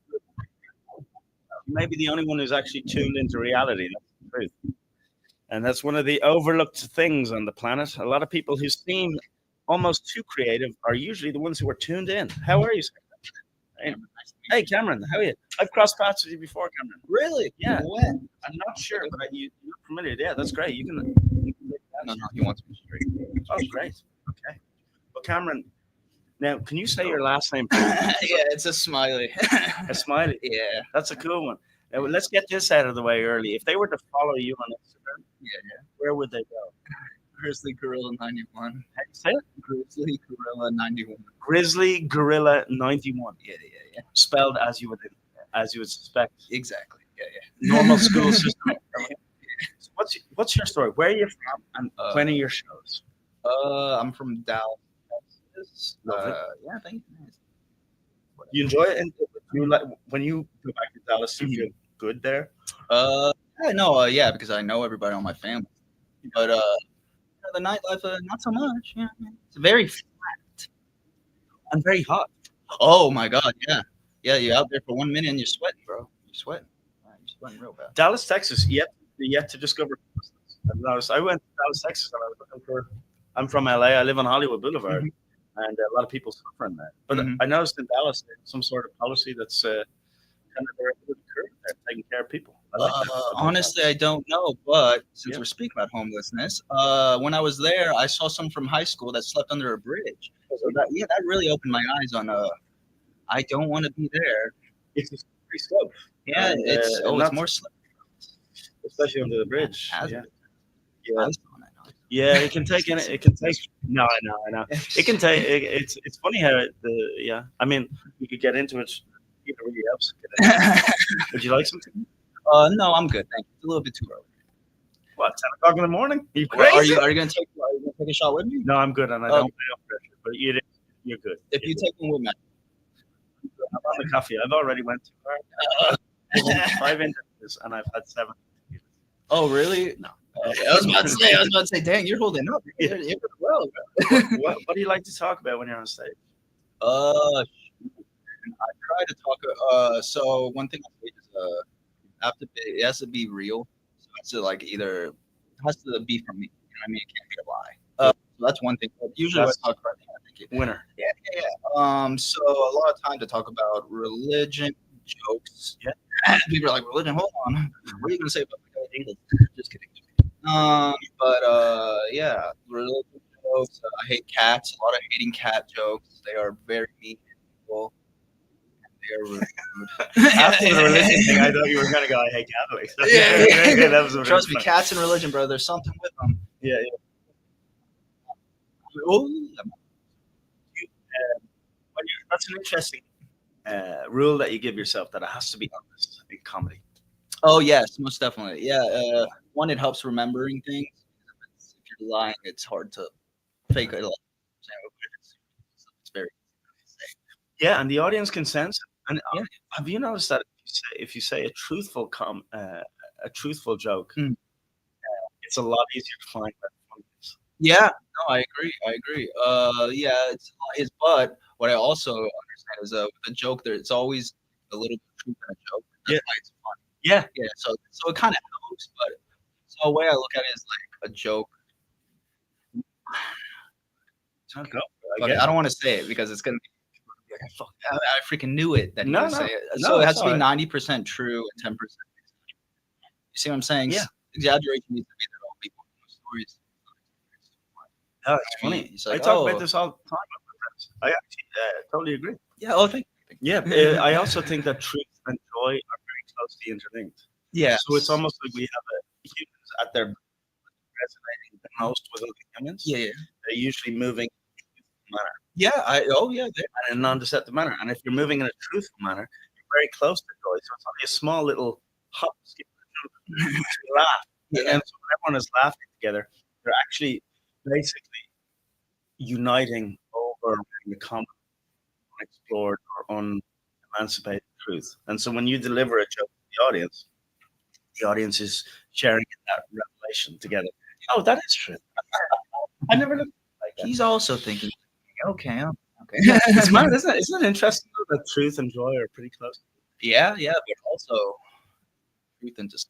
You may be the only one who's actually tuned into reality. That's the truth. And that's one of the overlooked things on the planet. A lot of people who seem almost too creative are usually the ones who are tuned in. How are you, sir? Hey, Cameron, how are you? I've crossed paths with you before, Cameron. Really? Yeah. When? I'm not sure, but you're familiar. Yeah, that's great. You can. No, he wants me straight. Oh, great. Okay. Well, Cameron, now can you say your last name? Yeah, it's a Smiley. A Smiley. Yeah, that's a cool one. Now, let's get this out of the way early. If they were to follow you on Instagram, where would they go? Grizzly Gorilla 91. Say it. Grizzly Gorilla 91. Grizzly Gorilla 91. Yeah. Spelled as you would suspect. Exactly. Yeah. Normal school system. So what's your story? Where are you from, and when are your shows? I'm from Dallas, Texas. Yeah, thank you. You enjoy it, and you like when you go back to Dallas. You feel good there? Yeah, because I know everybody on my family. But the nightlife, not so much. Yeah, it's very flat and very hot. Oh my God, yeah. You're out there for 1 minute and you're sweating, bro. You're sweating. You're sweating real bad. Dallas, Texas. Yet to discover. I went to Dallas, Texas, and I was looking for. I'm from LA. I live on Hollywood Boulevard, and a lot of people suffering there. But I noticed in Dallas there's some sort of policy that's kind of there taking care of people. I like that. Honestly, I don't know, but since we're speaking about homelessness, when I was there, I saw someone from high school that slept under a bridge. So that really opened my eyes on I don't want to be there. It's a slippery slope. Yeah, it's more slippery, especially under the bridge. Yeah. Yeah, it can take. It can take. No, I know. It can take. It's funny how I mean, you could get into it. It really helps. Would you like something? No, I'm good. Thank you. It's a little bit too early. What, 10 o'clock in the morning? Are you crazy? Are you gonna take a shot with me? No, I'm good, and I don't feel pressure. But you're good. If you take one with me, I'm on the coffee. I've already went too far. 5 interviews, and I've had 7. Oh, really? No. I was about to say, dang, you're holding up. You're well. What do you like to talk about when you're on stage? I try to talk. So one thing I say is, it has to be real. So it has to it has to be from me. You know what I mean? It can't be a lie. So that's one thing. But usually, I talk about winner. Yeah. So a lot of time to talk about religion, jokes. Yeah. People are like, religion. Hold on. What are you gonna say about English? Just kidding. Religion jokes. I hate cats. A lot of hating cat jokes. They are very mean people. They are rude. After the religion thing, I thought you were gonna go. I hate Catholics. Yeah. That was Trust me, cats and religion, bro. There's something with them. Yeah. Oh, That's an interesting rule that you give yourself, that it has to be honest in comedy. oh yes, most definitely. Yeah. One, it helps remembering things. If you're lying, it's hard to fake it. It's very. Yeah, and the audience can sense it. And have you noticed that if you say a truthful a truthful joke, it's a lot easier to find that funny is. Yeah, no, I agree. I agree. Yeah, it's his, but what I also understand is with a joke there, it's always a little bit of truth in a joke. That's why it's fun. Yeah. Yeah. So it kind of helps, but so the way I look at it is like a joke. I don't want to say it because it's gonna be like, fuck, I freaking knew it that he No, would no, say it. no, So it has it's to be all 90% true and 10%. You see what I'm saying? Yeah. Exaggeration needs to be there. All people stories. Oh, it's funny. It's I like, talk about this all the time with my friends. I actually totally agree. Yeah. Oh, thank you. Yeah, I also think that truth and joy are very closely interlinked. Yeah. So it's almost like we have humans at their resonating the most with other humans. Yeah. They're usually moving in a truthful manner. Yeah. And in a non-deceptive manner. And if you're moving in a truthful manner, you're very close to joy. So it's only a small little hop, skip, laugh. Yeah. And so when everyone is laughing together, they're actually basically uniting over the common, unexplored, or unemancipated truth. And so when you deliver a joke to the audience is sharing that revelation together. Oh, that is true. I never looked like that. He's also thinking, okay. Yeah, it's mad, isn't it? Isn't it interesting that truth and joy are pretty close? Yeah, but also truth and just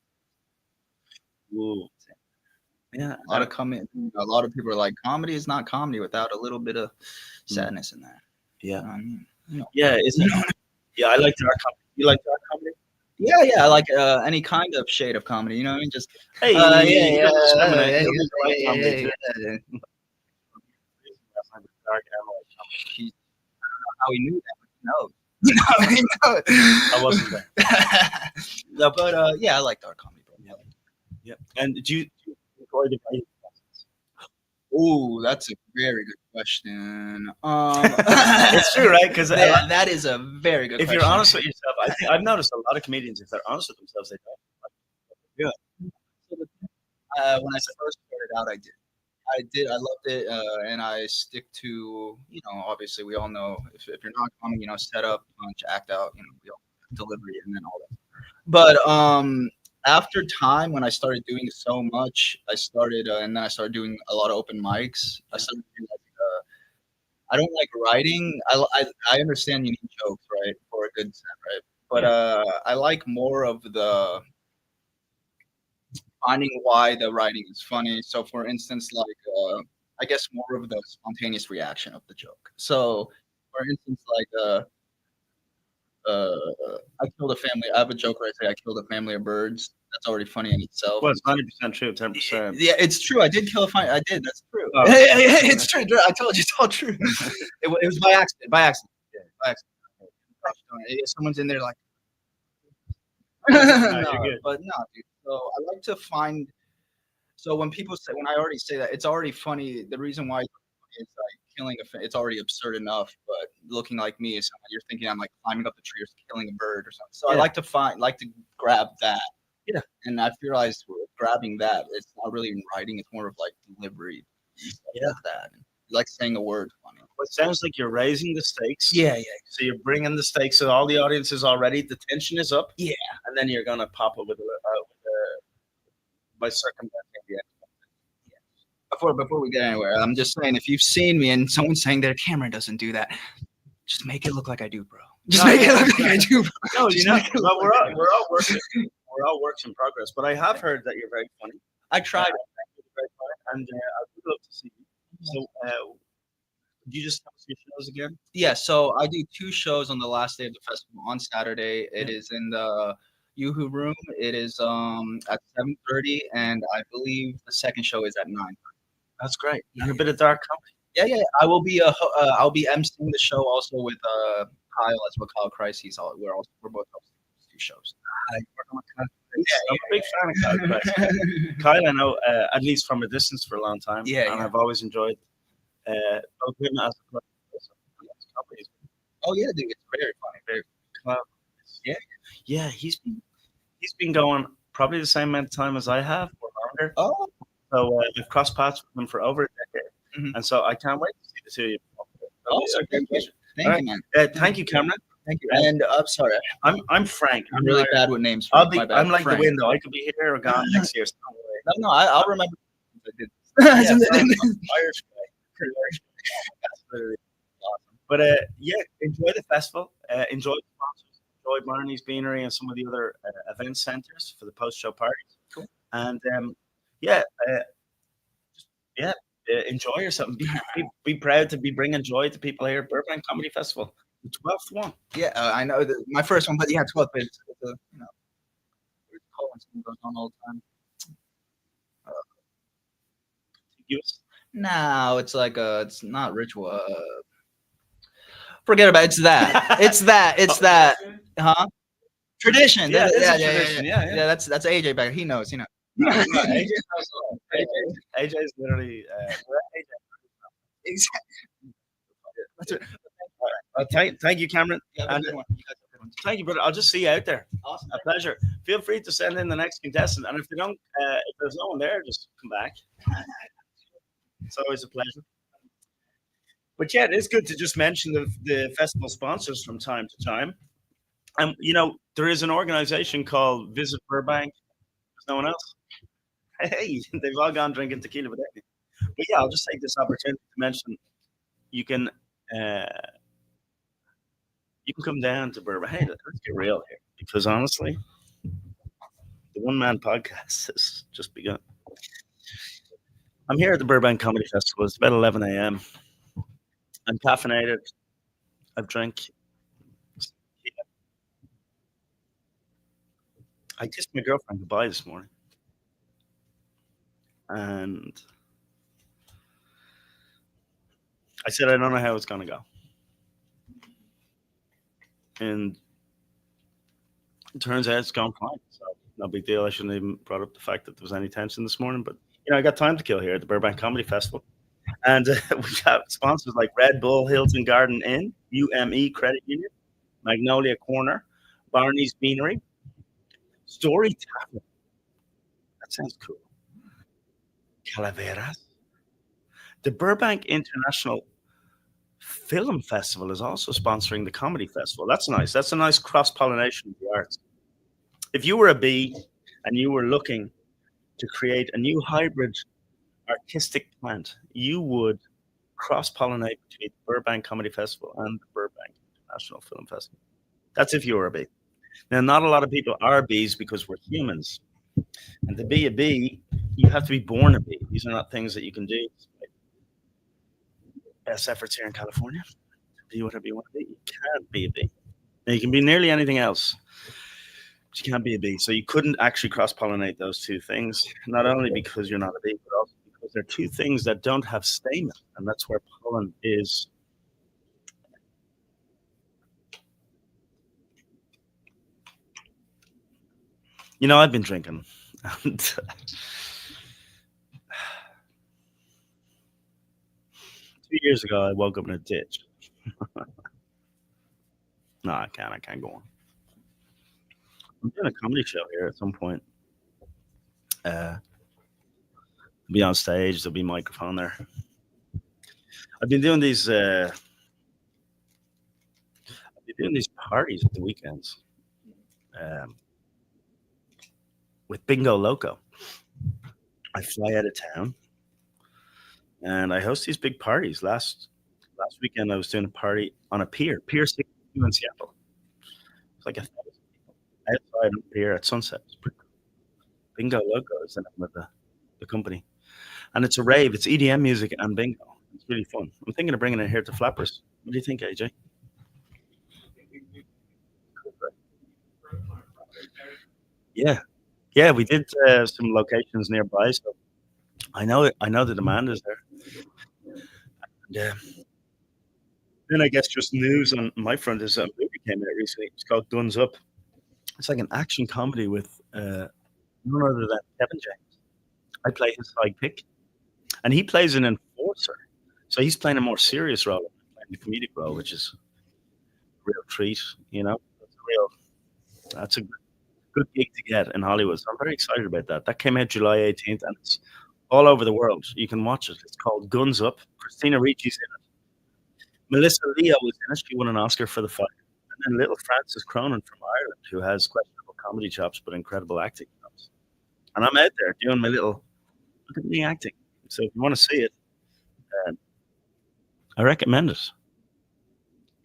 yeah. A lot of people are like, comedy is not comedy without a little bit of sadness in there. Yeah. I mean, Yeah, isn't it? Yeah, I like dark comedy. You like dark comedy? Yeah, I like any kind of shade of comedy. You know what I mean? Just hey, yeah. How he knew that? No. I wasn't there. No, but yeah, I like dark comedy, bro. Yeah. And do you enjoy the writing process? Ooh, that's a very good question. It's true, right? Because that is a very good if question. you're honest with yourself, I think I've noticed a lot of comedians, if they're honest with themselves, they don't. Yeah. When I first started out, I loved it, and I stick to, obviously we all know if you're not coming, set up, punch, act out, we all delivery and then all that. But after time, when I started doing so much, I started, and then I started doing a lot of open mics. I started doing I don't like writing. I understand you need jokes, right, for a good set, right? But I like more of the finding why the writing is funny. So, for instance, like I guess more of the spontaneous reaction of the joke. So, for instance, like I killed a family. I have a joke where I say I killed a family of birds. That's already funny in itself. Well, it's 90% true, 10%. Yeah, it's true. I did kill a family. I did. That's true. Oh. It's true. I told you, it's all true. It was by accident. By accident. Yeah, by accident. Someone's in there like. No, No, but no, dude. So I like to find. So when people say, when I already say that, it's already funny. The reason why it's like killing it's already absurd enough. But looking like me is you're thinking I'm like climbing up the tree or killing a bird or something. So I like to grab that. Yeah. And I realized grabbing that, it's not really in writing. It's more of like delivery. Yeah. Like that. Like saying a word funny. Well, it sounds like you're raising the stakes. Yeah. So you're bringing the stakes so all the audience is already, the tension is up. Yeah. And then you're going to pop it with by circumventing the Before we get anywhere, I'm just saying, if you've seen me and someone's saying their camera doesn't do that, just make it look like I do, bro. Just make it look like I do, bro. No, well, we're all working. We're all works in progress. But I have heard that you're very funny. I tried. And I would love to see you. So, could you just tell us your shows again? Yeah, so I do 2 shows on the last day of the festival. On Saturday, it is in the Yoo-Hoo Room. It is at 7:30, and I believe the second show is at 9. That's great. And a bit of dark comedy. Yeah. I will be I'll be emceeing the show also with Kyle as well. Kyle Christ. We're both hosting two shows. I'm a big fan of Kyle Christ. Kyle, I know at least from a distance for a long time. And I've always enjoyed both him as a player. Oh yeah, dude, it's very funny. Very funny. Yeah. He's been going probably the same amount of time as I have, or longer. Oh. So we've crossed paths with him for over a decade, and so I can't wait to see the two of you. Oh, great pleasure. Thank you, man. Thank you, Cameron. Thank you. And I'm sorry, I'm Frank. I'm really bad with names. I'm My bad. like Frank. the window. I could be here or gone next year. So don't worry. No, I'll remember. I did. Irish guy. That's literally awesome. But enjoy the festival. Enjoy the sponsors. Enjoy Barney's Beanery and some of the other event centers for the post-show parties. Cool. And enjoy yourself. Be proud to be bringing joy to people here at Burbank Comedy Festival. The 12th one. Yeah, I know my first one, but 12th. But it's goes on all the time. No, it's like it's not ritual. Forget about it. It's that. It's that. It's that. Huh? Tradition. Yeah, tradition. Yeah. That's AJ back. He knows. AJ is literally Exactly. Thank you, Cameron. And, thank you, brother. I'll just see you out there. Awesome. A pleasure. Feel free to send in the next contestant, and if there's no one there, just come back. It's always a pleasure. But yeah, it is good to just mention the festival sponsors from time to time. And there is an organization called Visit Burbank. There's no one else. Hey, they've all gone drinking tequila without me. But yeah, I'll just take this opportunity to mention you can come down to Burbank. Hey, let's get real here, because honestly, the one-man podcast has just begun. I'm here at the Burbank Comedy Festival. It's about 11 a.m. I'm caffeinated. I've drank. I kissed my girlfriend goodbye this morning. And I said, I don't know how it's going to go. And it turns out it's gone fine. So no big deal. I shouldn't even brought up the fact that there was any tension this morning. But, I got time to kill here at the Burbank Comedy Festival. And we got sponsors like Red Bull, Hilton Garden Inn, UME Credit Union, Magnolia Corner, Barney's Beanery, Story Tavern. That sounds cool. Calaveras. The Burbank International Film Festival is also sponsoring the Comedy Festival. That's nice. That's a nice cross-pollination of the arts. If you were a bee and you were looking to create a new hybrid artistic plant, you would cross-pollinate between the Burbank Comedy Festival and the Burbank International Film Festival. That's if you were a bee. Now, not a lot of people are bees because we're humans. And to be a bee, you have to be born a bee. These are not things that you can do. Best efforts here in California. Be whatever you want to be. You can't be a bee. Now, you can be nearly anything else, but you can't be a bee. So you couldn't actually cross-pollinate those two things, not only because you're not a bee, but also because they're two things that don't have stamen, and that's where pollen is. I've been drinking, and 2 years ago, I woke up in a ditch. No, I can't go on. I'm doing a comedy show here at some point. I'll be on stage. There'll be a microphone there. I've been doing these parties at the weekends with Bingo Loco. I fly out of town and I host these big parties. Last weekend, I was doing a party on a pier 62 in Seattle. It's like 1,000 people outside on the pier at sunset. It's pretty cool. Bingo Loco is the name of the company. And it's a rave. It's EDM music and bingo. It's really fun. I'm thinking of bringing it here to Flappers. What do you think, AJ? Yeah, we did some locations nearby. So I know it. I know the demand is there. And, then I guess just news on my front is a movie came out recently. It's called Guns Up. It's like an action comedy with none other than Kevin James. I play his sidekick, and he plays an enforcer. So he's playing a more serious role, playing the comedic role, which is a real treat. That's a good gig to get in Hollywood. So I'm very excited about that. That came out July 18th, and it's all over the world. You can watch it. It's called Guns Up. Christina Ricci's in it. Melissa Leo was in it. She won an Oscar for The Fight. And then little Francis Cronin from Ireland, who has questionable comedy chops but incredible acting chops. And I'm out there doing my little, look at me acting. So if you want to see it, I recommend it.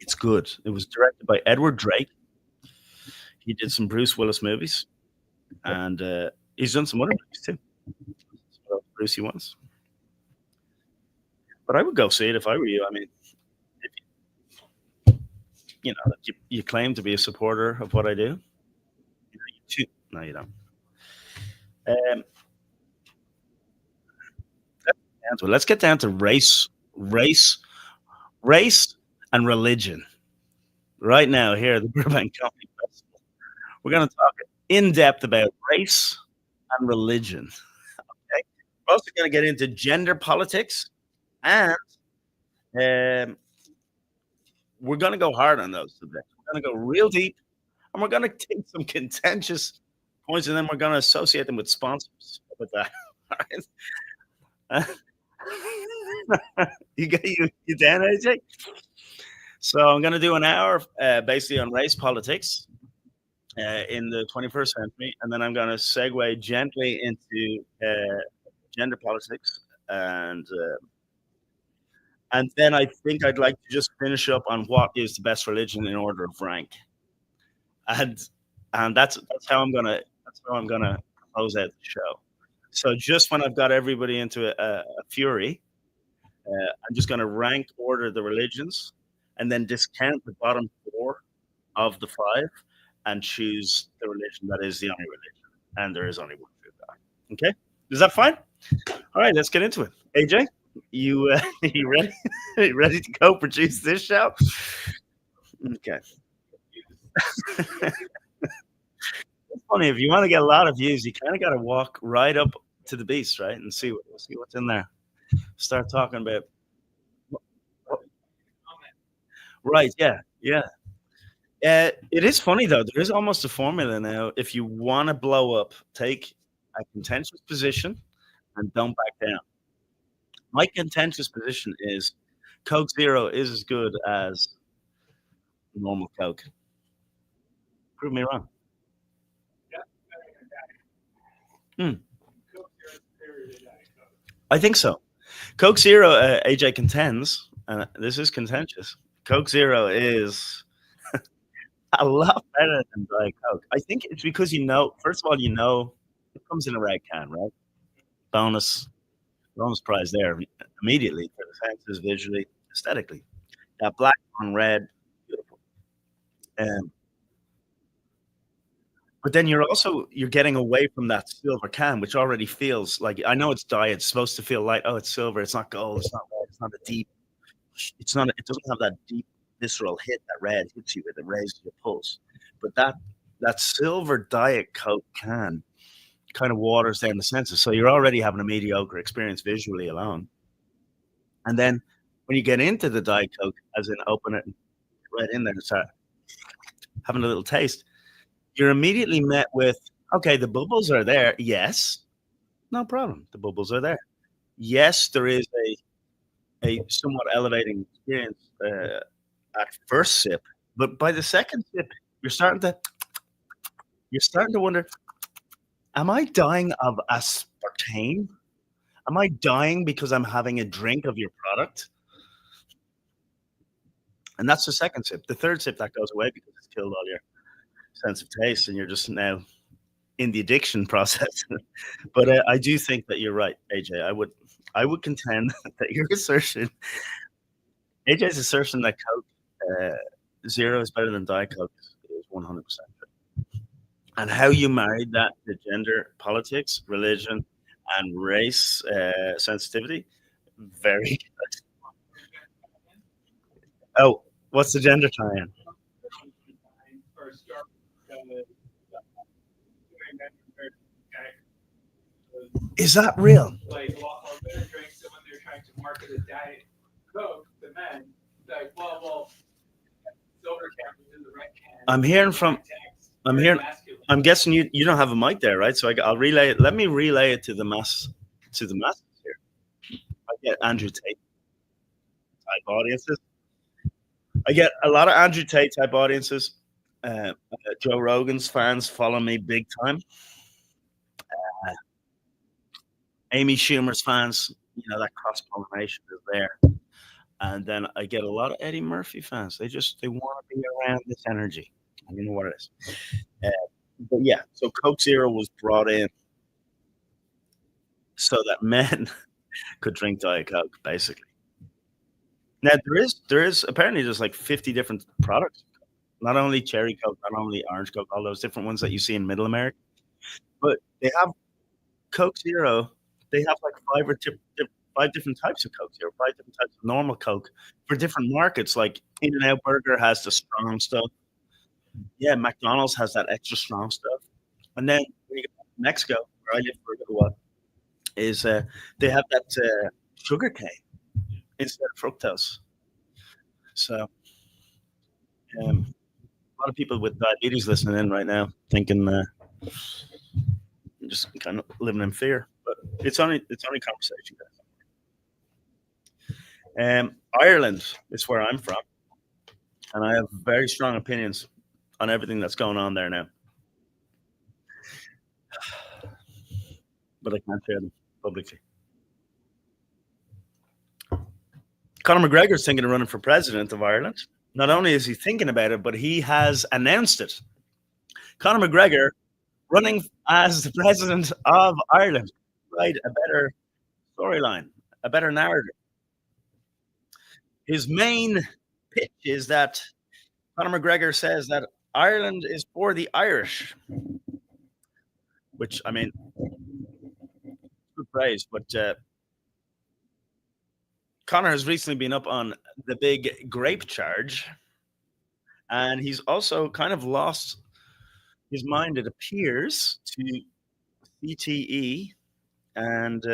It's good. It was directed by Edward Drake. He did some Bruce Willis movies, and he's done some other movies too. Brucey ones. But I would go see it if I were you. I mean, if you claim to be a supporter of what I do. No, you don't. Let's get down to race, and religion. Right now, here at the Burbank Comedy Festival, we're going to talk in depth about race and religion. Okay, we're also going to get into gender politics, and we're going to go hard on those subjects. We're going to go real deep, and we're going to take some contentious points, and then we're going to associate them with sponsors. With that, all right? You down, AJ? So I'm going to do an hour basically on race politics in the 21st century, and then I'm going to segue gently into gender politics, and then I think I'd like to just finish up on what is the best religion in order of rank, and that's how I'm gonna close out the show. So just when I've got everybody into a fury, I'm just going to rank order the religions, and then discount the bottom 4 of the 5, and choose the religion that is the only religion, and there is only one true God. Okay, is that fine? All right, let's get into it. AJ, you ready? You ready to co-produce this show? Okay. It's funny, if you want to get a lot of views, you kind of got to walk right up to the beast, right, and see what's in there. Start talking about. Right? Yeah. It is funny though. There is almost a formula now. If you want to blow up, take a contentious position and don't back down. My contentious position is Coke Zero is as good as normal Coke. Prove me wrong. I think so. Coke Zero, AJ contends, and this is contentious. Coke Zero is a lot better than Diet Coke. I think it's because first of all, it comes in a red can, right? Bonus prize there immediately for the senses, visually, aesthetically. That black on red, beautiful. But then you're getting away from that silver can, which already feels like, I know it's diet. It's supposed to feel like, oh, it's silver. It's not gold. It's not red. It's not a deep. It doesn't have that deep visceral hit that red hits you with. It raises your pulse. But that silver Diet Coke can kind of waters down the senses. So you're already having a mediocre experience visually alone. And then when you get into the Diet Coke, as in open it right in there and start having a little taste, you're immediately met with, okay, the bubbles are there. Yes, no problem. The bubbles are there. Yes, there is a somewhat elevating experience at first sip, but by the second sip, you're starting to wonder, am I dying of aspartame? Am I dying because I'm having a drink of your product? And that's the second sip. The third sip, that goes away because it's killed all your sense of taste, and you're just now in the addiction process. But I do think that you're right, AJ. I would contend that your assertion, AJ's assertion that Coke Zero is better than Diet Coke is 100% true. And how you married that to gender politics, religion, and race sensitivity. Very good. Oh, what's the gender tie-in? Is that real? Like, well, better drinks than when they're trying to market a diet Coke to men. Like, well, silver can in the red can. I'm guessing you don't have a mic there, right? So I'll relay it. Let me relay it to the masses here. I get Andrew Tate type audiences. I get a lot of Andrew Tate type audiences. Joe Rogan's fans follow me big time. Amy Schumer's fans, that cross pollination is there. And then I get a lot of Eddie Murphy fans. They want to be around this energy. I don't know what it is. But yeah, so Coke Zero was brought in so that men could drink Diet Coke, basically. Now there is apparently there's like 50 different products. Not only cherry Coke, not only orange Coke, all those different ones that you see in Middle America. But they have Coke Zero. They have like five different types of Coke Zero, 5 different types of normal Coke for different markets. Like In-N-Out Burger has the strong stuff. Yeah, McDonald's has that extra strong stuff. And then when you go to Mexico, where I lived for a little while, is they have that sugar cane instead of fructose. So a lot of people with diabetes listening in right now, thinking just kind of living in fear. But it's only conversation. Ireland is where I'm from, and I have very strong opinions on everything that's going on there now. But I can't share them publicly. Conor McGregor's thinking of running for president of Ireland. Not only is he thinking about it, but he has announced it. Conor McGregor running as the president of Ireland. Right, a better storyline, a better narrative. His main pitch is that Conor McGregor says that Ireland is for the Irish, which, I mean, good praise, but Conor has recently been up on the big grape charge, and he's also kind of lost his mind, it appears, to CTE and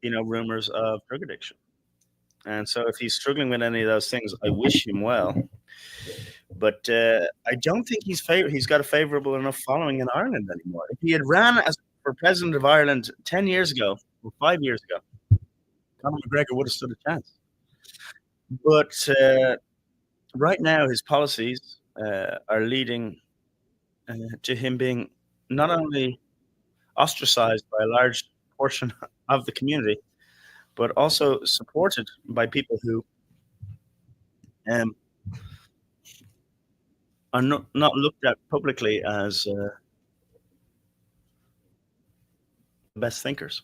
rumors of drug addiction. And so if he's struggling with any of those things, I wish him well. But I don't think he's got a favorable enough following in Ireland anymore. If he had ran for president of Ireland 10 years ago or 5 years ago, Conor McGregor would have stood a chance. But right now, his policies are leading to him being not only ostracized by a large portion of the community, but also supported by people who are not looked at publicly as the best thinkers.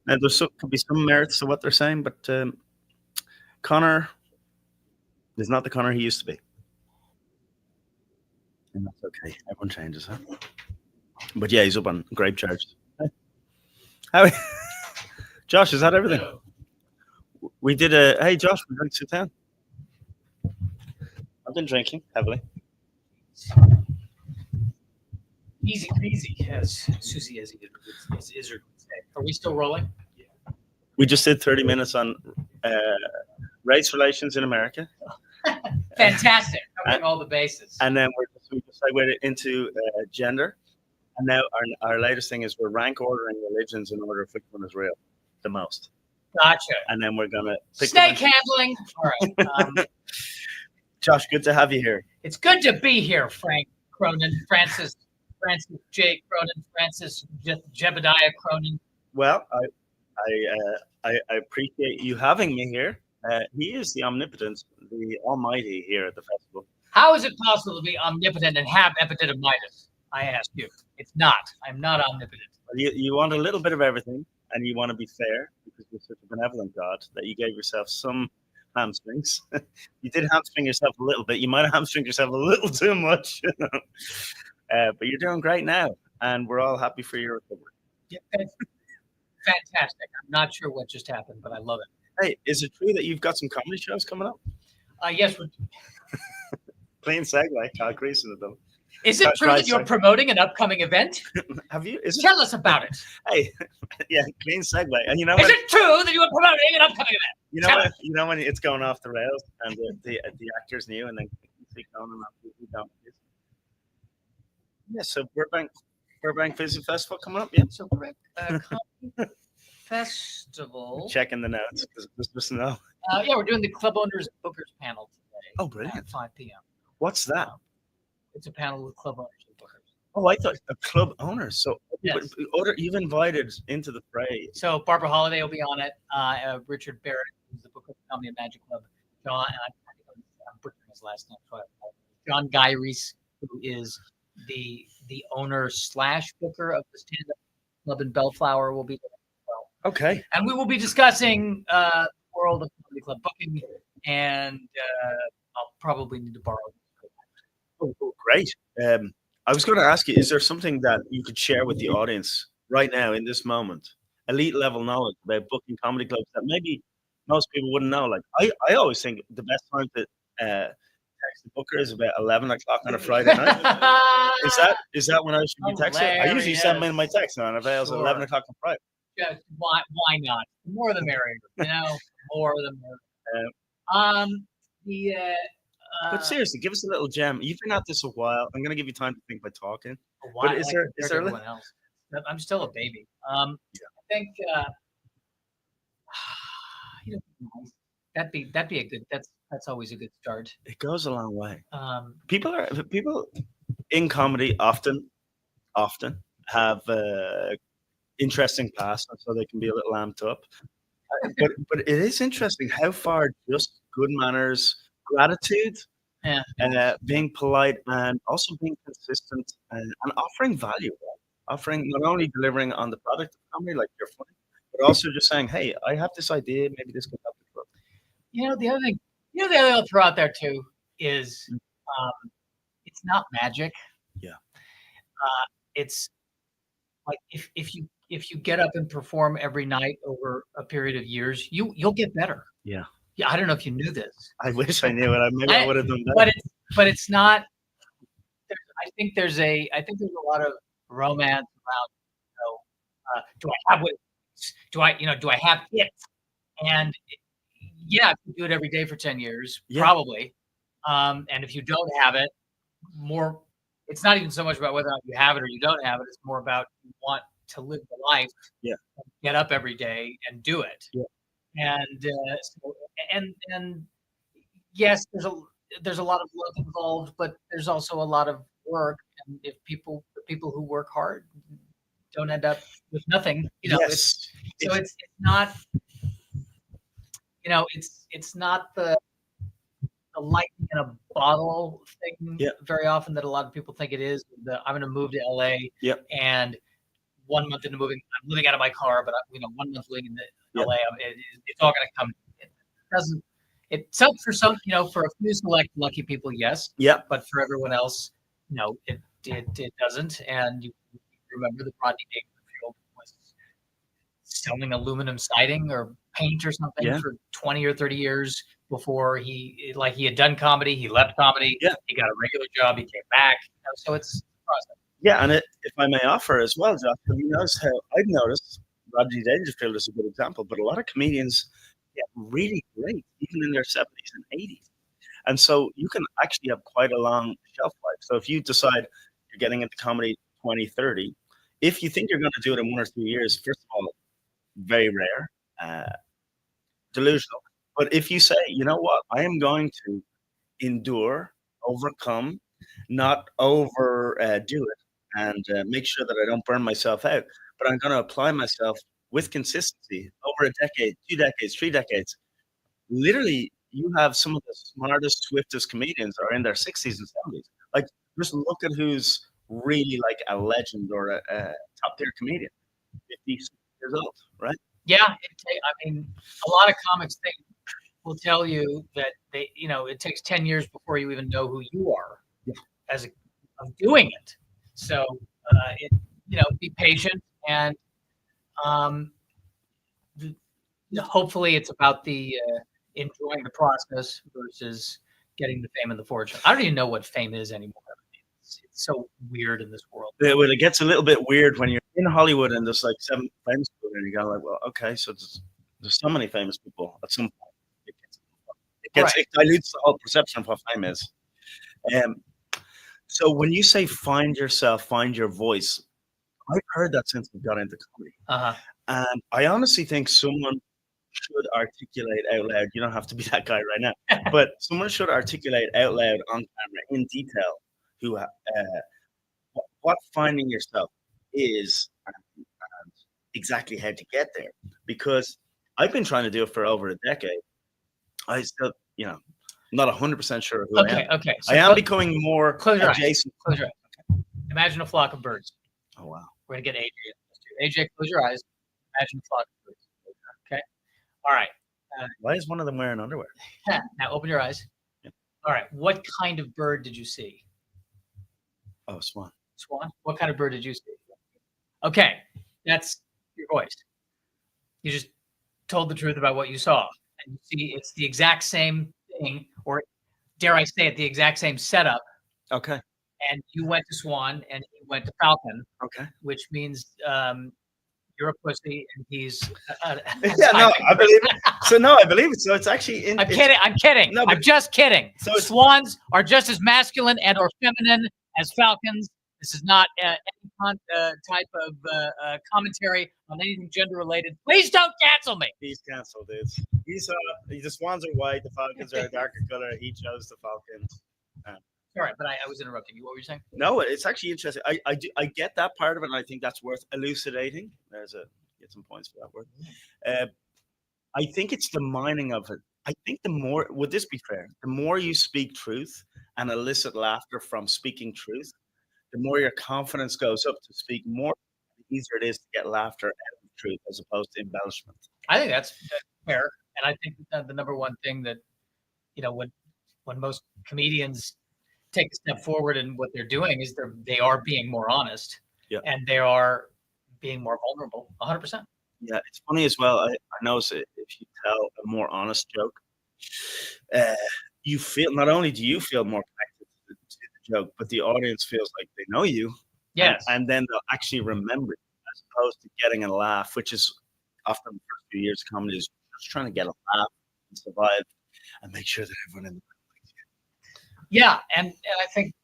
Now, could be some merits to what they're saying, but Conor is not the Conor he used to be. And that's okay. Everyone changes, huh? But yeah, he's up on grape charges. How? Josh, is that everything? We did hey, Josh, we're going to sit down. I've been drinking heavily. Easy peasy, as Susie is her say. Are we still rolling? Yeah. We just did 30 minutes on race relations in America. Fantastic. Covering all the bases. And then we just segued into gender. And now our latest thing is we're rank ordering religions in order of which one is real the most. Gotcha. And then we're going to pick snake handling. All right. Josh, good to have you here. It's good to be here, Frank Cronin, Francis J. Cronin, Francis Jebediah Cronin. Well, I appreciate you having me here. He is the omnipotent, the almighty here at the festival. How is it possible to be omnipotent and have epididymitis? I ask you. It's not. I'm not omnipotent. You want a little bit of everything, and you want to be fair because you're such a benevolent God that you gave yourself some hamstrings. You did hamstring yourself a little bit. You might have hamstringed yourself a little too much. But you're doing great now. and we're all happy for your recovery. Yeah, that's fantastic. I'm not sure what just happened, but I love it. Hey, is it true that you've got some comedy shows coming up? Yes. Clean segue. I'll crease into them. Is it true that you're promoting an upcoming event? Have you? Tell us about it. Hey, yeah, clean segue. And you know Is what? it true that you are promoting an upcoming event? You know when it's going off the rails and the actor's new and then keep going and on. Yeah, so Burbank Festival coming up. Yeah. So Burbank Comedy Festival. Checking the notes. Just know. Yeah, we're doing the Club Owners and Bookers panel today. Oh, brilliant. At 5 p.m. What's that? It's a panel with club owners and bookers. Oh, I thought a club owner. So Yes. you've invited into the fray. So Barbara Holiday will be on it. Richard Barrett, who's the Booker Comedy and Magic Club. John, I'm butchering his last name. So John Gyrese, who is the owner / booker of the stand-up club in Bellflower, will be there as well. Okay. And we will be discussing the world of comedy club booking, and I'll probably need to borrow. Oh, great. I was going to ask you, is there something that you could share with the audience right now in this moment? Elite level knowledge about booking comedy clubs that maybe most people wouldn't know. Like I always think the best time to text the booker is about 11 o'clock on a Friday night. Is that when I should be texting? I usually send in my text on avails at 11 o'clock on Friday. Just why not? The more the merrier. More the merrier. But seriously, give us a little gem. You've been at this a while. I'm going to give you time to think by talking. Why, but is there everyone else? I'm still a baby. I think that'd be a good. That's always a good start. It goes a long way. People in comedy often have interesting past, so they can be a little amped up. But it is interesting how far just good manners, gratitude, being polite, and also being consistent and offering value, right? Offering not only delivering on the product of comedy, like you're funny, but also just saying, "Hey, I have this idea. Maybe this could help the club." The other thing, the other thing I'll throw out there too is it's not magic. Yeah. It's like if you get up and perform every night over a period of years, you'll get better. Yeah. Yeah, I don't know if you knew this. I wish I knew it. Maybe I would have done better. But it's not. I think there's a lot of romance around. Do I have what? Do I have it? And yeah, if you do it every day for 10 years, probably. And if you don't have it, it's not even so much about whether or not you have it or you don't have it. It's more about you want to live the life. Yeah. Get up every day and do it. Yeah. And yes, there's a lot of love involved, but there's also a lot of work. And if the people who work hard don't end up with nothing, yes. It's not, it's not the lightning in a bottle thing very often that a lot of people think it is. I'm going to move to LA, and 1 month into moving, I'm living out of my car, but 1 month living in LA, it's all going to come. It doesn't. It's up for some, for a few select lucky people, yes. Yeah. But for everyone else, it doesn't. And you remember that Rodney Dangerfield was selling aluminum siding or paint or something for 20 or 30 years before he had done comedy. He left comedy. Yeah. He got a regular job. He came back. So it's a process. Yeah, and if I may offer as well, Josh, have you noticed how I've noticed Rodney Dangerfield is a good example, but a lot of comedians get really great, even in their 70s and 80s. And so you can actually have quite a long shelf life. So if you decide you're getting into comedy 2030, if you think you're going to do it in 1 or 2 years, first of all, very rare, delusional. But if you say, you know what, I am going to endure, overcome, not overdo it, and make sure that I don't burn myself out, but I'm going to apply myself with consistency over a decade, 2 decades, 3 decades. Literally, you have some of the smartest, swiftest comedians are in their 60s and 70s. Like, just look at who's really like a legend or a top tier comedian, 50 years old, right? Yeah, a lot of comics will tell you that it takes 10 years before you even know who you are of doing it. So be patient and hopefully it's about the enjoying the process versus getting the fame and the fortune. I don't even know what fame is anymore. It's so weird in this world. Yeah, well, it gets a little bit weird when you're in Hollywood and there's like 7 famous people, and you go like, well, okay, so there's so many famous people. At some point, it dilutes the whole perception of what fame is. So when you say find yourself, find your voice, I've heard that since we got into comedy, and I honestly think someone should articulate out loud. You don't have to be that guy right now, but someone should articulate out loud on camera in detail who what finding yourself is and exactly how to get there. Because I've been trying to do it for over a decade. I still, not 100% sure who I am. Okay. So I am becoming more close your adjacent. Eyes. Close your eyes. Okay. Imagine a flock of birds. Oh wow. We're gonna get AJ. AJ, close your eyes. Imagine a flock of birds. Okay. All right. Why is one of them wearing underwear? Now open your eyes. Yeah. All right. What kind of bird did you see? Oh, swan. Swan. What kind of bird did you see? Okay, that's your voice. You just told the truth about what you saw, and you see it's the exact same thing, or dare I say it, the exact same setup. Okay. And you went to swan, and he went to falcon. Okay. Which means you're a pussy, and he's. Yeah, no, I believe it. So no, I believe it. So it's actually. I'm kidding. I'm kidding. No, I'm just kidding. So swans are just as masculine and or feminine as falcons. This is not any type of commentary on anything gender related. Please don't cancel me. He's canceled, dude. The swans are white, the falcons are a darker color. He chose the falcons. Sorry, but I was interrupting you. What were you saying? No, it's actually interesting. I get that part of it, and I think that's worth elucidating. Get some points for that word. I think it's the mining of it. I think would this be fair? The more you speak truth and elicit laughter from speaking truth, the more your confidence goes up to speak more, the easier it is to get laughter out of truth as opposed to embellishment. I think that's fair. And I think that the number one thing that, when most comedians take a step forward in what they're doing is they are being more honest. Yeah. And they are being more vulnerable, 100%. Yeah, it's funny as well. I notice it, if you tell a more honest joke, you feel, not only do you feel more connected to the joke, but the audience feels like they know you. Yes. And then they'll actually remember it, as opposed to getting a laugh, which is often the first few years of comedy is just trying to get a laugh and survive and make sure that everyone in the room likes you. Yeah, and I think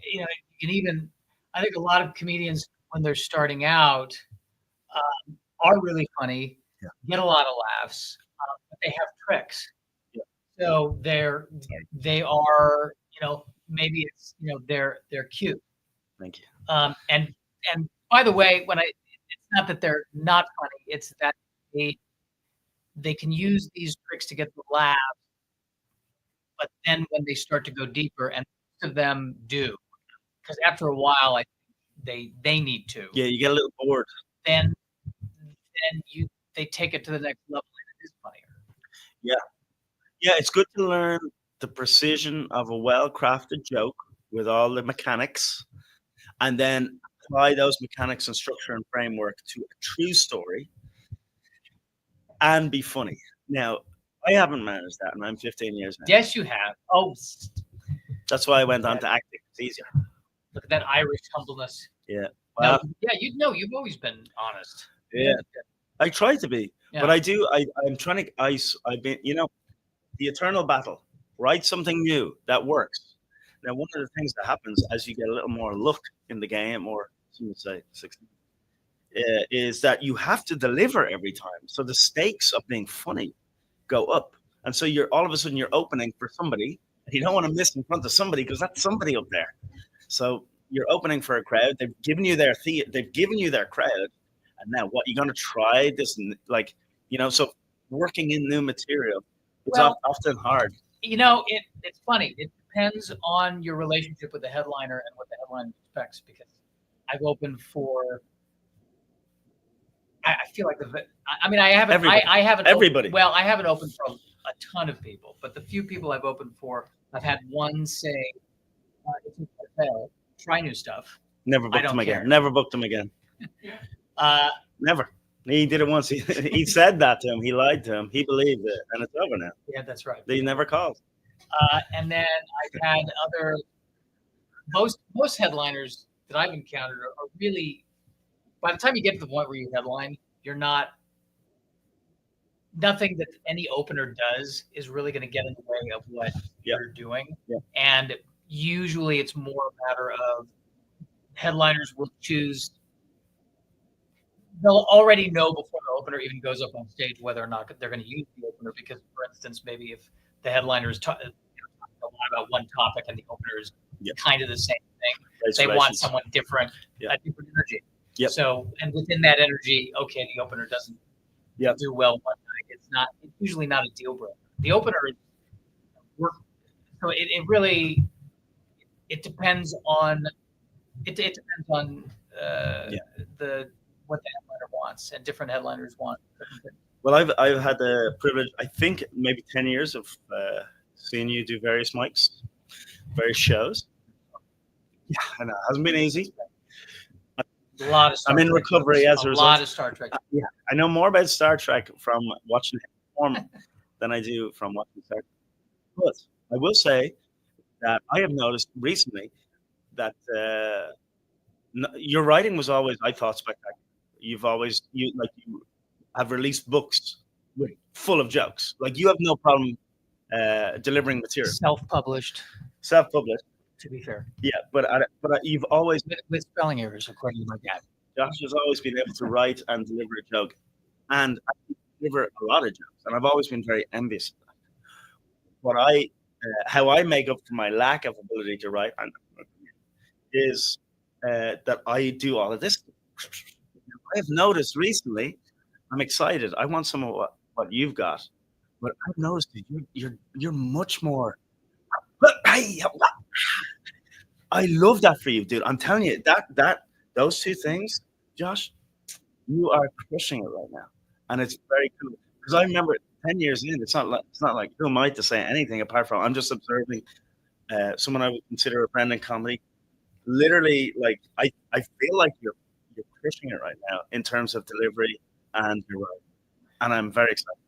you can even. I think a lot of comedians when they're starting out are really funny, get a lot of laughs, but they have tricks. Yeah. So they are maybe it's they're cute. Thank you. And by the way, it's not that they're not funny, it's that they can use these tricks to get the laugh, but then when they start to go deeper, and most of them do, because after a while, I think they need to. Yeah, you get a little bored. Then they take it to the next level, and it is funnier. Yeah, it's good to learn the precision of a well-crafted joke with all the mechanics, and then apply those mechanics and structure and framework to a true story and be funny. Now, I haven't managed that, and I'm 15 years now. Yes, you have. Oh, That's why I went on to acting. It's easier. look at that Irish humbleness. Yeah. No, Well, you've always been honest. yeah. I try to be, Yeah. but I'm trying to. I've been, the eternal battle. Write something new that works. Now, one of the things that happens as you get a little more luck in the game, or some would say success, is that you have to deliver every time. So the stakes of being funny go up, and so you're all of a sudden you're opening for somebody, and you don't want to miss in front of somebody because that's somebody up there. So you're opening for a crowd. They've given you their they've given you their crowd, and now what? You're going to try this, so working in new material. It's often hard. It's funny. It depends on your relationship with the headliner and what the headliner expects. Because I've opened for, I feel like I haven't. Everybody. I haven't. Everybody. I haven't opened for a ton of people, but the few people I've opened for, I've had one say, "Try new stuff." Never booked them again. Never booked them again. Never. He did it once. He said that to him. He lied to him. He believed it, and it's over now. Yeah, that's right. They never called. And then I've had other most headliners that I've encountered are really, by the time you get to the point where you headline, you're not, nothing that any opener does is really going to get in the way of what you're doing. Yeah. And usually it's more a matter of headliners will choose, they'll already know before the opener even goes up on stage whether or not they're going to use the opener, because for instance, maybe if the headliner is talking a lot about one topic and the opener is kind of the same thing, they want someone different, a different energy. Yep. So, and within that energy, okay, the opener doesn't do well one night. It's usually not a deal breaker. The opener is so it really depends on the what the headliner wants, and different headliners want different things. Well, I've had the privilege, I think maybe 10 years of seeing you do various mics, various shows. Yeah, I know. It hasn't been easy. A lot of Star I'm in Trek recovery books, as a a result. lot of Star Trek. Yeah, I know more about Star Trek from watching it perform than I do from watching Star Trek. But I will say that I have noticed recently that your writing was always, I thought, spectacular. You have released books full of jokes. Like, you have no problem delivering material. Self-published. To be fair. Yeah, but you've always with spelling errors, according to my dad. Josh has always been able to write and deliver a joke, and I deliver a lot of jokes, and I've always been very envious of that. How I make up for my lack of ability to write is that I do all of this. I have noticed recently, I'm excited. I want some of what you've got, but I've noticed that you're much more. I love that for you, dude. I'm telling you, those two things, Josh, you are crushing it right now, and it's very cool. Because I remember 10 years in, it's not like who am I to say anything apart from I'm just observing someone I would consider a friend in comedy. Literally, like I feel like you're crushing it right now in terms of delivery and your writing, and I'm very excited.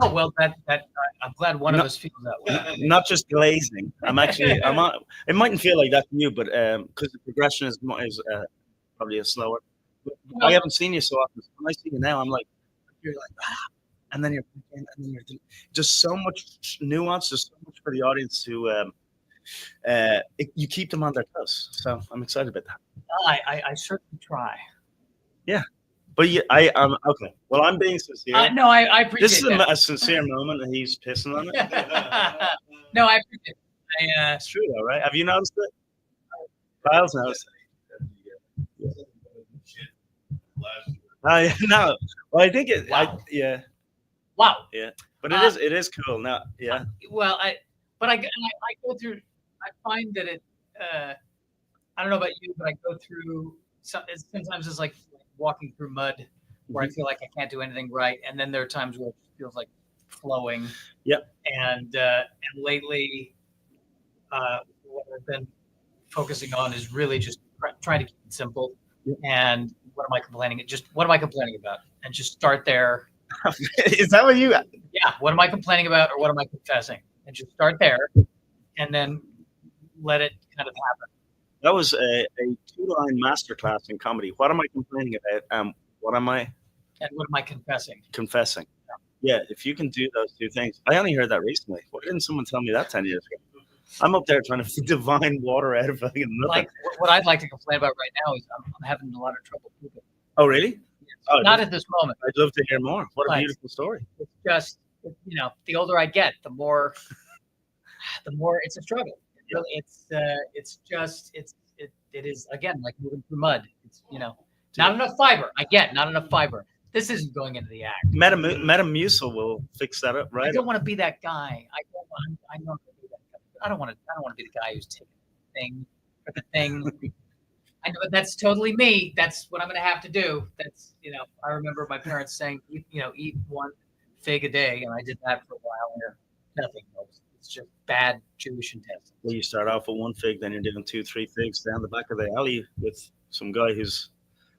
Oh well, I'm glad one of us feels that way. Not just glazing. I'm on. It mightn't feel like that to you, but because the progression is probably slower. I haven't seen you so often. When I see you now, I'm like, you're like, and then you're just so much nuance. There's so much for the audience to. You keep them on their toes, so I'm excited about that. I certainly try. Yeah. But I'm okay. Well, I'm being sincere. No, I appreciate this is that. a sincere moment, and he's pissing on it. No, I appreciate it. It's true, though, right? Have you noticed it? Kyle's noticed it. No. Well, I think it. Wow. Yeah. Wow. Yeah, but it is cool now. Yeah. Well, I go through. I find that it. I don't know about you, but I go through. Sometimes it's like walking through mud, where I feel like I can't do anything right, and then there are times where it feels like flowing. Yep. And lately, what I've been focusing on is really just trying to keep it simple. Yep. And what am I complaining? What am I complaining about? And just start there. Is that what you? Yeah. What am I complaining about, or what am I confessing? And just start there, and then let it kind of happen. That was a 2-line masterclass in comedy. What am I complaining about? What am I? And what am I confessing? Confessing. Yeah, if you can do those two things. I only heard that recently. Why didn't someone tell me that 10 years ago? I'm up there trying to divine water out of fucking nothing. Like, what I'd like to complain about right now is I'm having a lot of trouble pooping. Oh, really? Yes. Not at this moment. I'd love to hear more. What a beautiful story. It's just, the older I get, the more it's a struggle. Really, it is again like moving through mud. It's not enough fiber. Not enough fiber. This isn't going into the act. Metamucil will fix that up, right? I don't want to be that guy. I don't want to be that guy. I don't want to be the guy who's taking the thing for the thing. I know that's totally me. That's what I'm going to have to do. That's I remember my parents saying, eat one fig a day, and I did that for a while. And nothing helps. It's just bad Jewish intestines. Well, you start off with one fig, then you're doing 2-3 figs down the back of the alley with some guy who's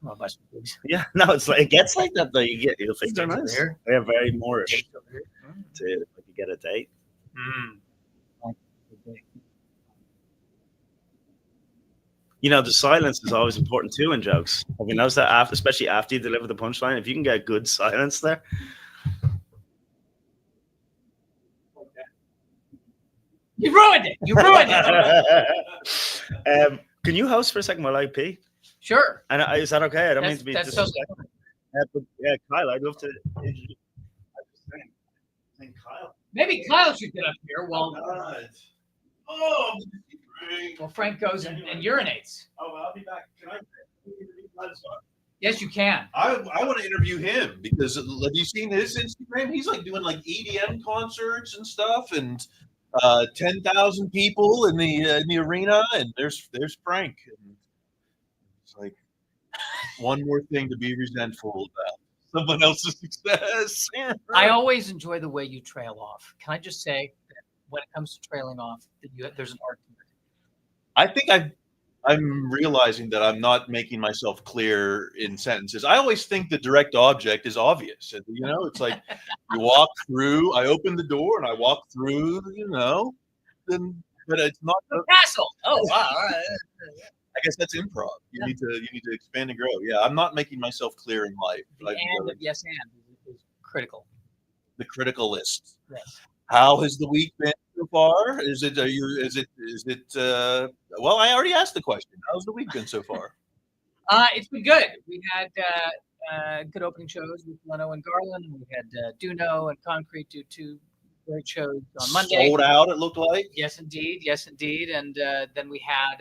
Well, bust my boobs. Yeah, no, it's like it gets like that though. You'll think they're Over nice. here. They're very Moorish. Over here. To like you get a date. You know, the silence is always important too in jokes. Have you noticed that after, especially after you deliver the punchline, if you can get good silence there. You ruined it. You ruined it. Can you host for a second while I pee? Sure. And is that okay? I don't mean to be That's totally disrespectful. But yeah, Kyle, I'd love to. I think Kyle. Maybe Kyle should get up here while Frank goes and urinates. Oh, well, I'll be back. Can I? Yes, you can. I want to interview him because have you seen his Instagram? He's like doing like EDM concerts and stuff, and 10,000 people in the arena, and there's Frank. And it's like one more thing to be resentful about someone else's success. I always enjoy the way you trail off. Can I just say that when it comes to trailing off, that there's an art to it. I think I'm realizing that I'm not making myself clear in sentences. I always think the direct object is obvious. You know, it's like you walk through, I open the door and I walk through, you know, but it's not the castle. Oh, wow. All right. I guess that's improv. You need to expand and grow. Yeah, I'm not making myself clear in life. The and of yes and is critical. The critical list. Yes. How has the week been so far? Is it well, I already asked the question. How's the week been so far? It's been good. We had good opening shows with Leno and Garland, and we had Duno and Concrete do 2 great shows on Monday. Sold out, it looked like. Yes, indeed. Yes, indeed. And then we had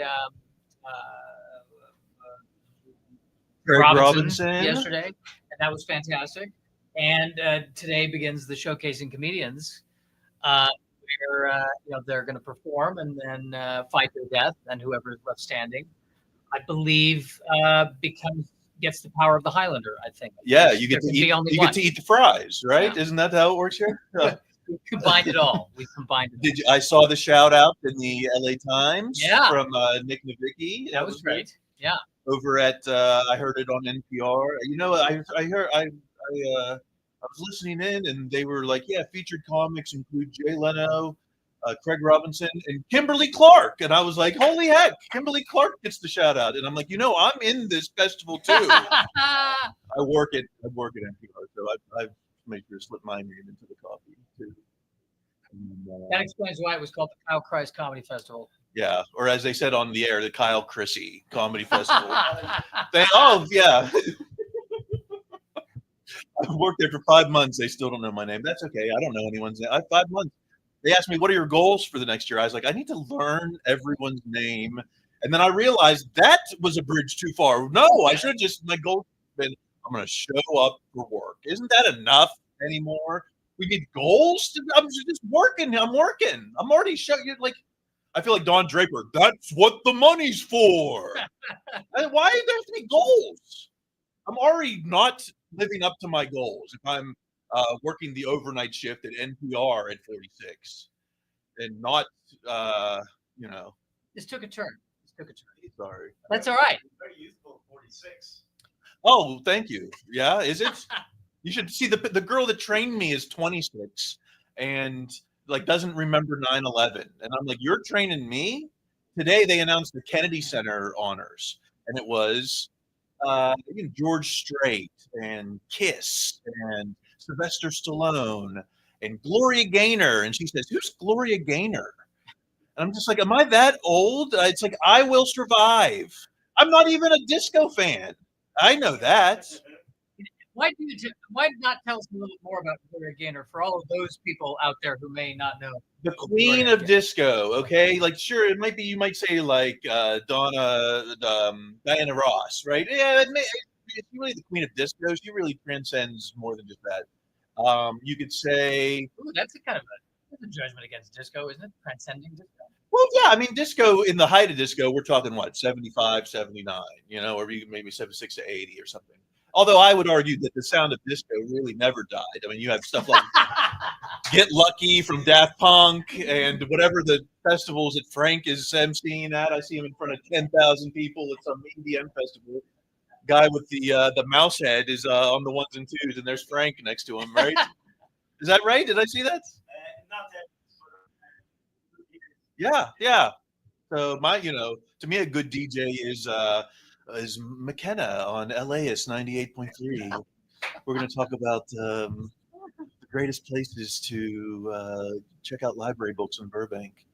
Craig Robinson yesterday, and that was fantastic. And today begins the Showcasing Comedians, where they're going to perform and then fight their death, and whoever is left standing, I believe, gets the power of the Highlander. I think. Yeah, you get to eat. You get to eat the fries, right? Yeah. Isn't that how it works here? We combined it all. We combined it. I saw the shout out in the LA Times from Nick Novicki. That was great. Yeah. Over at I heard it on NPR. You know, I was listening in, and they were like, yeah, featured comics include Jay Leno, Craig Robinson, and Kimberly Clark. And I was like, holy heck, Kimberly Clark gets the shout out. And I'm like, I'm in this festival too. I work at NPR, so I've made sure to slip my name into the copy too. And, that explains why it was called the Kyle Christ Comedy Festival. Yeah, or as they said on the air, the Kyle Chrissy Comedy Festival. yeah. I've worked there for 5 months. They still don't know my name. That's okay. I don't know anyone's name. 5 months. They asked me, what are your goals for the next year? I was like, I need to learn everyone's name. And then I realized that was a bridge too far. No, I should have just, my goal has been, I'm going to show up for work. Isn't that enough anymore? We need goals. I'm just working. I'm working. I'm already showing you, like, I feel like Don Draper. That's what the money's for. Why do there have to be goals? I'm already not living up to my goals if I'm working the overnight shift at NPR at 46 and not, This took a turn. Sorry. That's all right. Very youthful, 46. Oh, thank you. Yeah, is it? You should see the girl that trained me is 26 and like doesn't remember 9/11. And I'm like, you're training me? Today they announced the Kennedy Center honors, and it was George Strait and Kiss and Sylvester Stallone and Gloria Gaynor. And she says, who's Gloria Gaynor? And I'm just like, am I that old? It's like, I Will Survive. I'm not even a disco fan. I know that. Why not tell us a little more about Gloria Gaynor for all of those people out there who may not know? The queen of disco, okay? Like, sure, it might be, you might say like Diana Ross, right? Yeah, she's really the queen of disco. She really transcends more than just that. You could say... Ooh, that's a judgment against disco, isn't it? Transcending disco. Well, yeah, I mean, disco, in the height of disco, we're talking, what, 75, 79, or maybe 76 to 80 or something. Although I would argue that the sound of disco really never died. I mean, you have stuff like Get Lucky from Daft Punk and whatever the festivals that Frank is emceeing at. I see him in front of 10,000 people at some EDM festival. guy with the mouse head is on the ones and twos, and there's Frank next to him, right? Is that right? Did I see that? Not that. Yeah, yeah. So to me, a good DJ is McKenna on LAS 98.3. We're going to talk about the greatest places to check out library books in Burbank.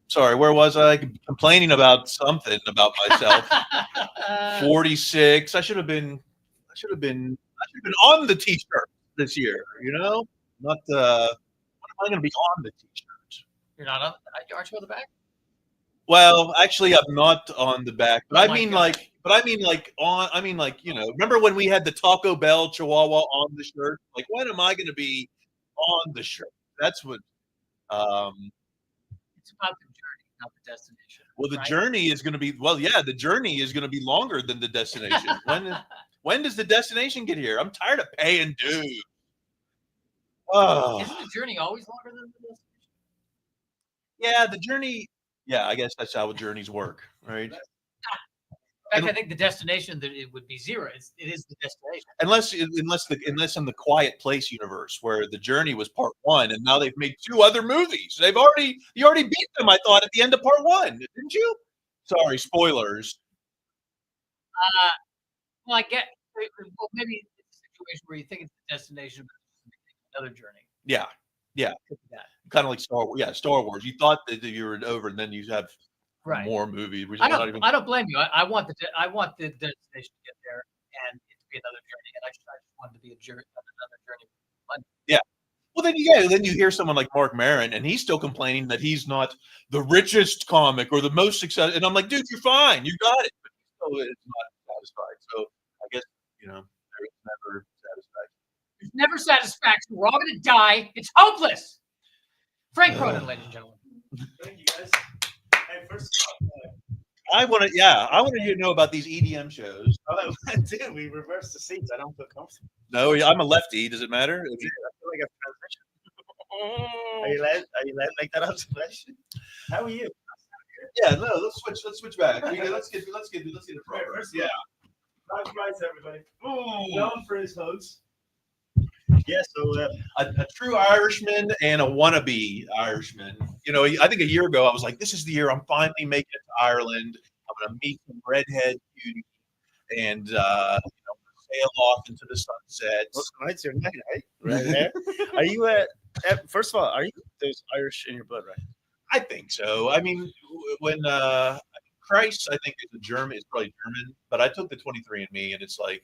Sorry, where was I? Complaining about something about myself. 46. I should have been on the t-shirt this year. Not. When am I going to be on the t-shirt? You're not on. Aren't you on the back? Well, actually, I'm not on the back, but Oh I my mean, God. remember when we had the Taco Bell Chihuahua on the shirt? Like, when am I going to be on the shirt? That's what. It's about the journey, not the destination. Well, the right? journey is going to be. Well, yeah, the journey is going to be longer than the destination. When does the destination get here? I'm tired of paying dues. Oh, Isn't the journey always longer than the destination? yeah, the journey. Yeah, I guess that's how journeys work, right? In fact, I think the destination that it would be zero. It is the destination. Unless in the Quiet Place universe where the journey was part one, and now they've made 2 other movies. You already beat them, I thought, at the end of part 1, didn't you? Sorry, spoilers. Well, I get. Well, maybe it's a situation where you think it's the destination, but it's another journey. Yeah. Could be that. Kind of like Star Wars. Yeah, Star Wars. You thought that you were over, and then you have Right. more movies. Which I is not don't. even. I don't blame you. I want the destination to get there, and it to be another journey. And I just want it to be another journey. Yeah. Well, then you hear someone like Mark Maron, and he's still complaining that he's not the richest comic or the most successful. And I'm like, dude, you're fine. You got it. But still, it's not satisfied. So I guess there is never satisfaction. There's never satisfaction. We're all going to die. It's hopeless. Frank Cronin, ladies and gentlemen. Thank you, guys. Hey, first of all, I want to know about these EDM shows. dude, we reversed the seats. I don't feel comfortable. No, I'm a lefty. Does it matter? I feel like a transition. Are you letting to make that observation? How are you? Yeah, no. Let's switch back. Let's get it proper. Yeah. Nice rights, everybody. Known for his hugs. Yeah, so a true Irishman and a wannabe Irishman. I think a year ago I was like, "This is the year I'm finally making it to Ireland. I'm going to meet some redhead beauty and sail off into the sunset." Well, tonight's your night, right there. Are you first of all, there's Irish in your blood, right? I think so. I mean, when Christ, I think is German. It's probably German, but I took the 23andMe, and it's like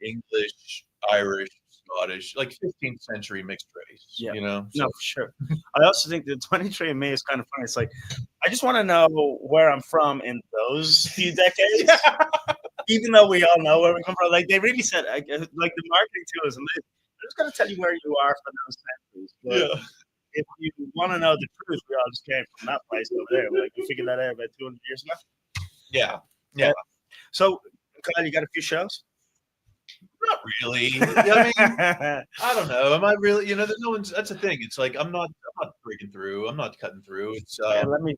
English, Irish, Scottish, like 15th century mixed race. Yeah. So. No, for sure. I also think the 23andMe is kind of funny. It's like, I just want to know where I'm from in those few decades. Even though we all know where we come from. Like, they really said, like, the marketing to us, and they're just going to tell you where you are for those centuries. But if you want to know the truth, we all just came from that place over there. Like, we figured that out about 200 years ago. Yeah. So, Kyle, you got a few shows? Not really. I mean, I don't know. Am I really? There's no one's. That's the thing. It's like I'm not breaking through. I'm not cutting through. It's let me.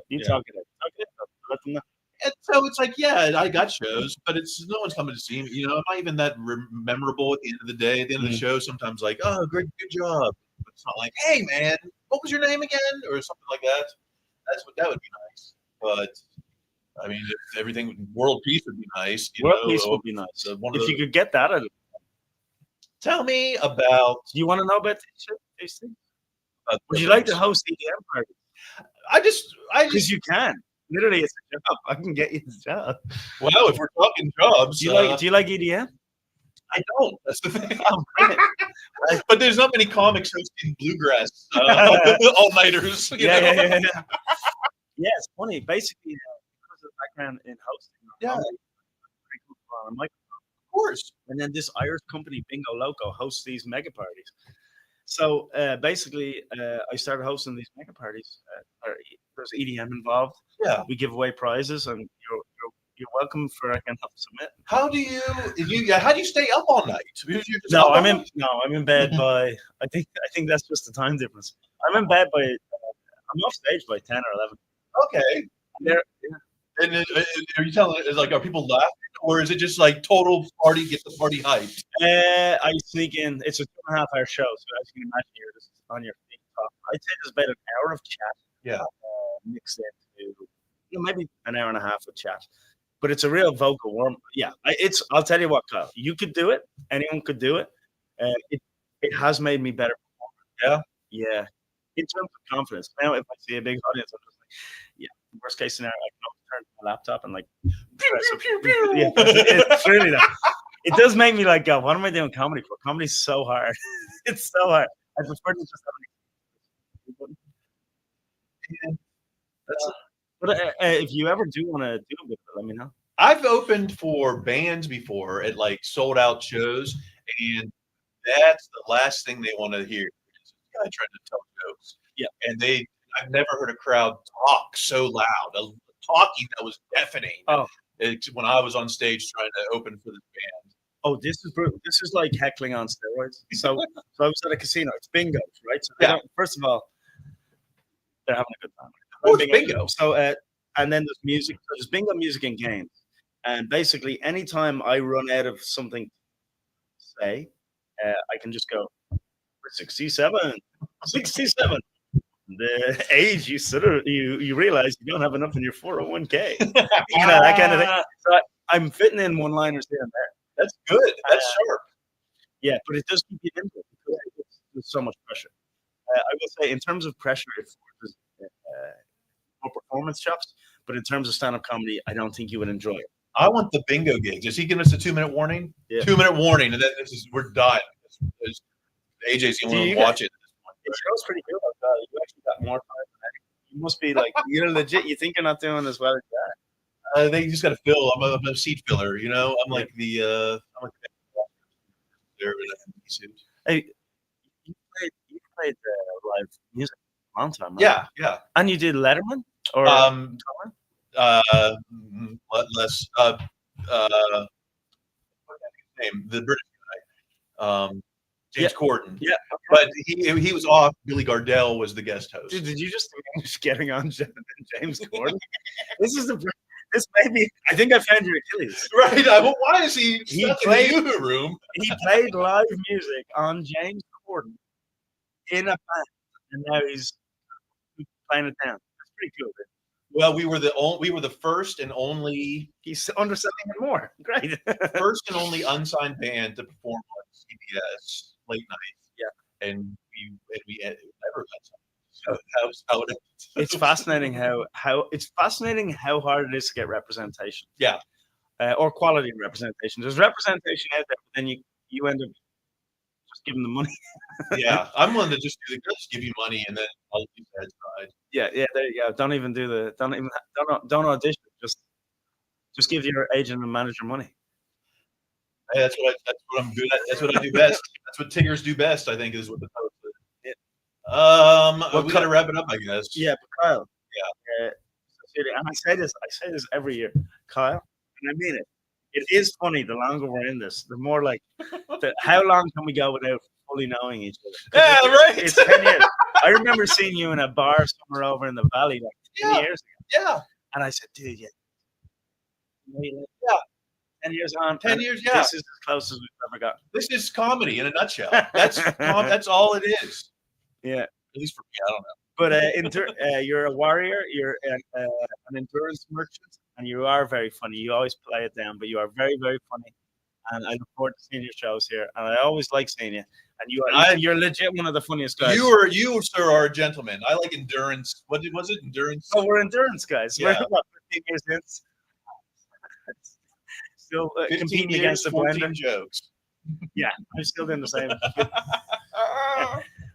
You talk it. Okay. Let them know. And so it's like, yeah, I got shows, but it's no one's coming to see me. I'm not even that memorable at the end of the day. At the end of the show, sometimes like, oh, great, good job. But it's not like, hey, man, what was your name again, or something like that. That would be nice. But I mean, if everything, world peace would be nice. World peace would be nice. If you could get that, tell me about. Do you want to know about these things? Would you like to host EDM parties? I just because you can. Literally, it's a job. I can get you the job. Well, if we're talking jobs, do you like EDM? I don't. That's the thing. But there's not many comics hosting bluegrass all nighters. Yeah. Yeah, it's funny. Basically, because of background in hosting, on a microphone, of course. And then this Irish company, Bingo Loco, hosts these mega parties. So basically, I started hosting these mega parties. There's EDM involved. Yeah, we give away prizes, and you're welcome for I can help submit. How do you stay up all night? I'm in bed by. I think that's just the time difference. I'm in bed by. I'm off stage by 10 or 11. Okay. And are you telling is like are people laughing or is it just like total party get the party hyped? I sneak in. It's a 2.5 hour show, so as you can imagine, you're just on your feet. I'd say there's about an hour of chat. Yeah. Mixed into maybe an hour and a half of chat, but it's a real vocal warm. Yeah, I'll tell you what, Kyle, you could do it. Anyone could do it. It has made me better. Yeah. Yeah. In terms of confidence. Now, if I see a big audience, I'm just like, yeah. Worst case scenario, I can always turn to my laptop and like yeah, it's really that. It does make me like, God, what am I doing comedy for? Comedy's so hard. It's so hard. I prefer to just but if you ever do want to do it with it, let me know. I've opened for bands before at like sold out shows, and that's the last thing they want to hear. This guy trying to tell jokes. Yeah. And I've never heard a crowd talk so loud. Talking that was deafening. It's when I was on stage trying to open for this band. Oh, this is brutal. This is like heckling on steroids. So I was at a casino. It's bingo, right? So first of all, they're having a good time. Oh, it's bingo. So and then there's music. So there's bingo, music, and games. And basically, anytime I run out of something to say, I can just go 67. The age you realize you don't have enough in your 401k. That kind of thing. So I'm fitting in one-liners here and there. That's good. That's sharp. Yeah, but it does keep you into it because there's so much pressure. I will say, in terms of pressure, it's more performance chops. But in terms of stand-up comedy, I don't think you would enjoy it. I want the bingo gigs. Is he giving us a 2-minute warning? Yeah. 2-minute warning, and then we're done. AJ's the only one watching. It shows pretty good. You actually got more time than anything. You must be like, you're legit. You think you're not doing as well as that. They just got to fill. I'm a seat filler, you know. I'm like the. Hey, you played live music a long time, right? Yeah. And you did Letterman or less. What's his name? The British guy. James Corden. Yeah. But he was off. Billy Gardell was the guest host. Dude, did you just getting on James Corden? This may be. I think I found your Achilles. Right. Well, why is he stuck in the Yoo-hoo room? He played live music on James Corden in a band, and now he's playing it down. That's pretty cool. Dude. Well, we were the first and only. He's underselling it more. Great. First and only unsigned band to perform on CBS late night. Yeah. And we never got signed. So it's fascinating how hard it is to get representation. Yeah. Or quality representation. There's representation out there, but then you end up just giving them money. Yeah, I'm willing to just give you money and then I'll leave that side. Yeah, there you go. Don't audition. Just give your agent and manager money. Hey, that's what I'm good at. That's what I do best. That's what Tigers do best, I think, is what the post is. We gotta wrap it up, I guess. Yeah, but Kyle. Yeah. And I say this every year, Kyle, and I mean it. It is funny. The longer we're in this, the more like, how long can we go without fully knowing each other? Yeah, right. It's 10 years. I remember seeing you in a bar somewhere over in the valley like 10 years ago. Yeah. And I said, dude, yeah. 10 years on. 10 years, yeah. This is as close as we've ever got. This is comedy in a nutshell. That's all it is. Yeah. At least for me, I don't know. But you're a warrior. You're an endurance merchant, and you are very funny. You always play it down, but you are very, very funny. And I look forward to seeing your shows here. And I always like seeing you. And you're legit one of the funniest guys. You, sir, are a gentleman. I like endurance. What was it? Endurance? Oh, we're endurance guys. Yeah. We're about 15 years in. Still competing against the 14 blender. jokes. Yeah, I'm still doing the same.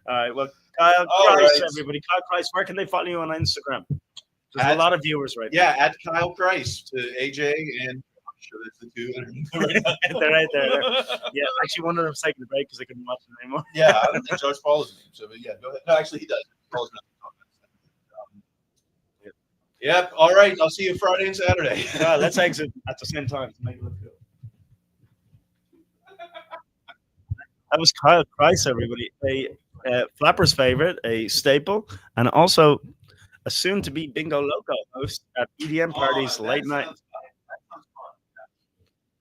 All right, well, Kyle Christ, everybody. Kyle Christ, where can they follow you on Instagram? There's a lot of viewers right now. Yeah, at Kyle Christ to AJ and I'm sure that's the two. They're right there. Yeah, actually, one of them's taking a break because they couldn't watch it anymore. Yeah, I don't think George follows me. So, but yeah, go ahead. No, actually, he does. He follows me. Yep. All right. I'll see you Friday and Saturday. Let's exit at the same time to make it look good. That was Kyle Price, everybody. A Flapper's favorite, a staple, and also a soon-to-be Bingo Loco host at EDM parties late night. But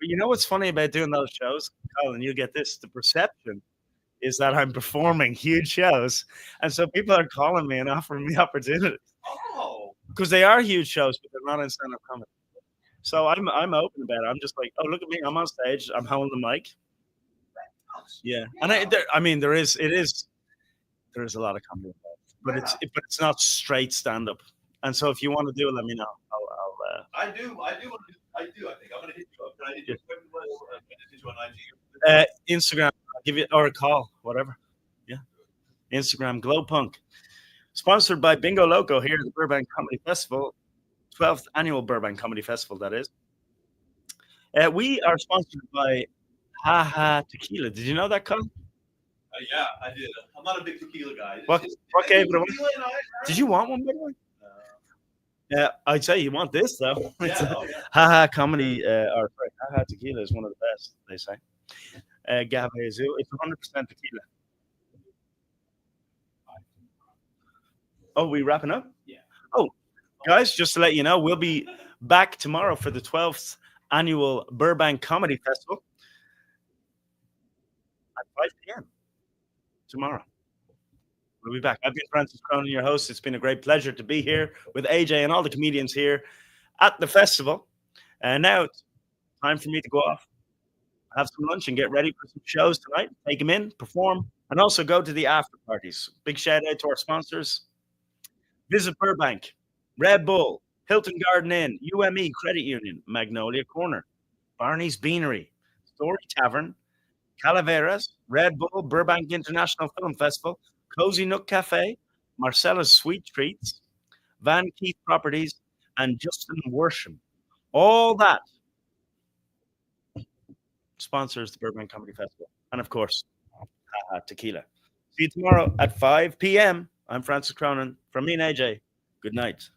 you know what's funny about doing those shows, Colin? You get this: the perception is that I'm performing huge shows, and so people are calling me and offering me opportunities. Because they are huge shows, but they're not in stand-up comedy. So I'm open about it. I'm just like, oh, look at me, I'm on stage, I'm holding the mic. Yeah, and there is a lot of comedy involved, but it's not straight stand-up. And so if you want to do it, let me know. I do. I think I'm gonna hit you up. Can I hit you up? On IG? Instagram, I'll give you or a call, whatever. Yeah, Instagram, Glow Punk. Sponsored by Bingo Loco here at the Burbank Comedy Festival, 12th annual Burbank Comedy Festival, that is. We are sponsored by Haha Tequila. Did you know that, Colin? Yeah, I did. I'm not a big tequila guy. What gave it away? Did you want one, by the way? Yeah, I'd say you want this, though. Haha Comedy, or sorry, Haha Tequila is one of the best, they say. Agave Azul, it's 100% tequila. Oh, we wrapping up? Yeah. Oh, guys, just to let you know, we'll be back tomorrow for the 12th annual Burbank Comedy Festival at 5 p.m. tomorrow. We'll be back. I've been Francis Cronin, your host. It's been a great pleasure to be here with AJ and all the comedians here at the festival. And now it's time for me to go off, have some lunch, and get ready for some shows tonight. Take them in, perform, and also go to the after parties. Big shout out to our sponsors. Visit Burbank, Red Bull, Hilton Garden Inn, UME Credit Union, Magnolia Corner, Barney's Beanery, Story Tavern, Calaveras, Red Bull, Burbank International Film Festival, Cozy Nook Cafe, Marcella's Sweet Treats, Van Keith Properties, and Justin Worsham. All that sponsors the Burbank Comedy Festival. And of course, tequila. See you tomorrow at 5 p.m. I'm Francis Cronin from me and AJ. Good night.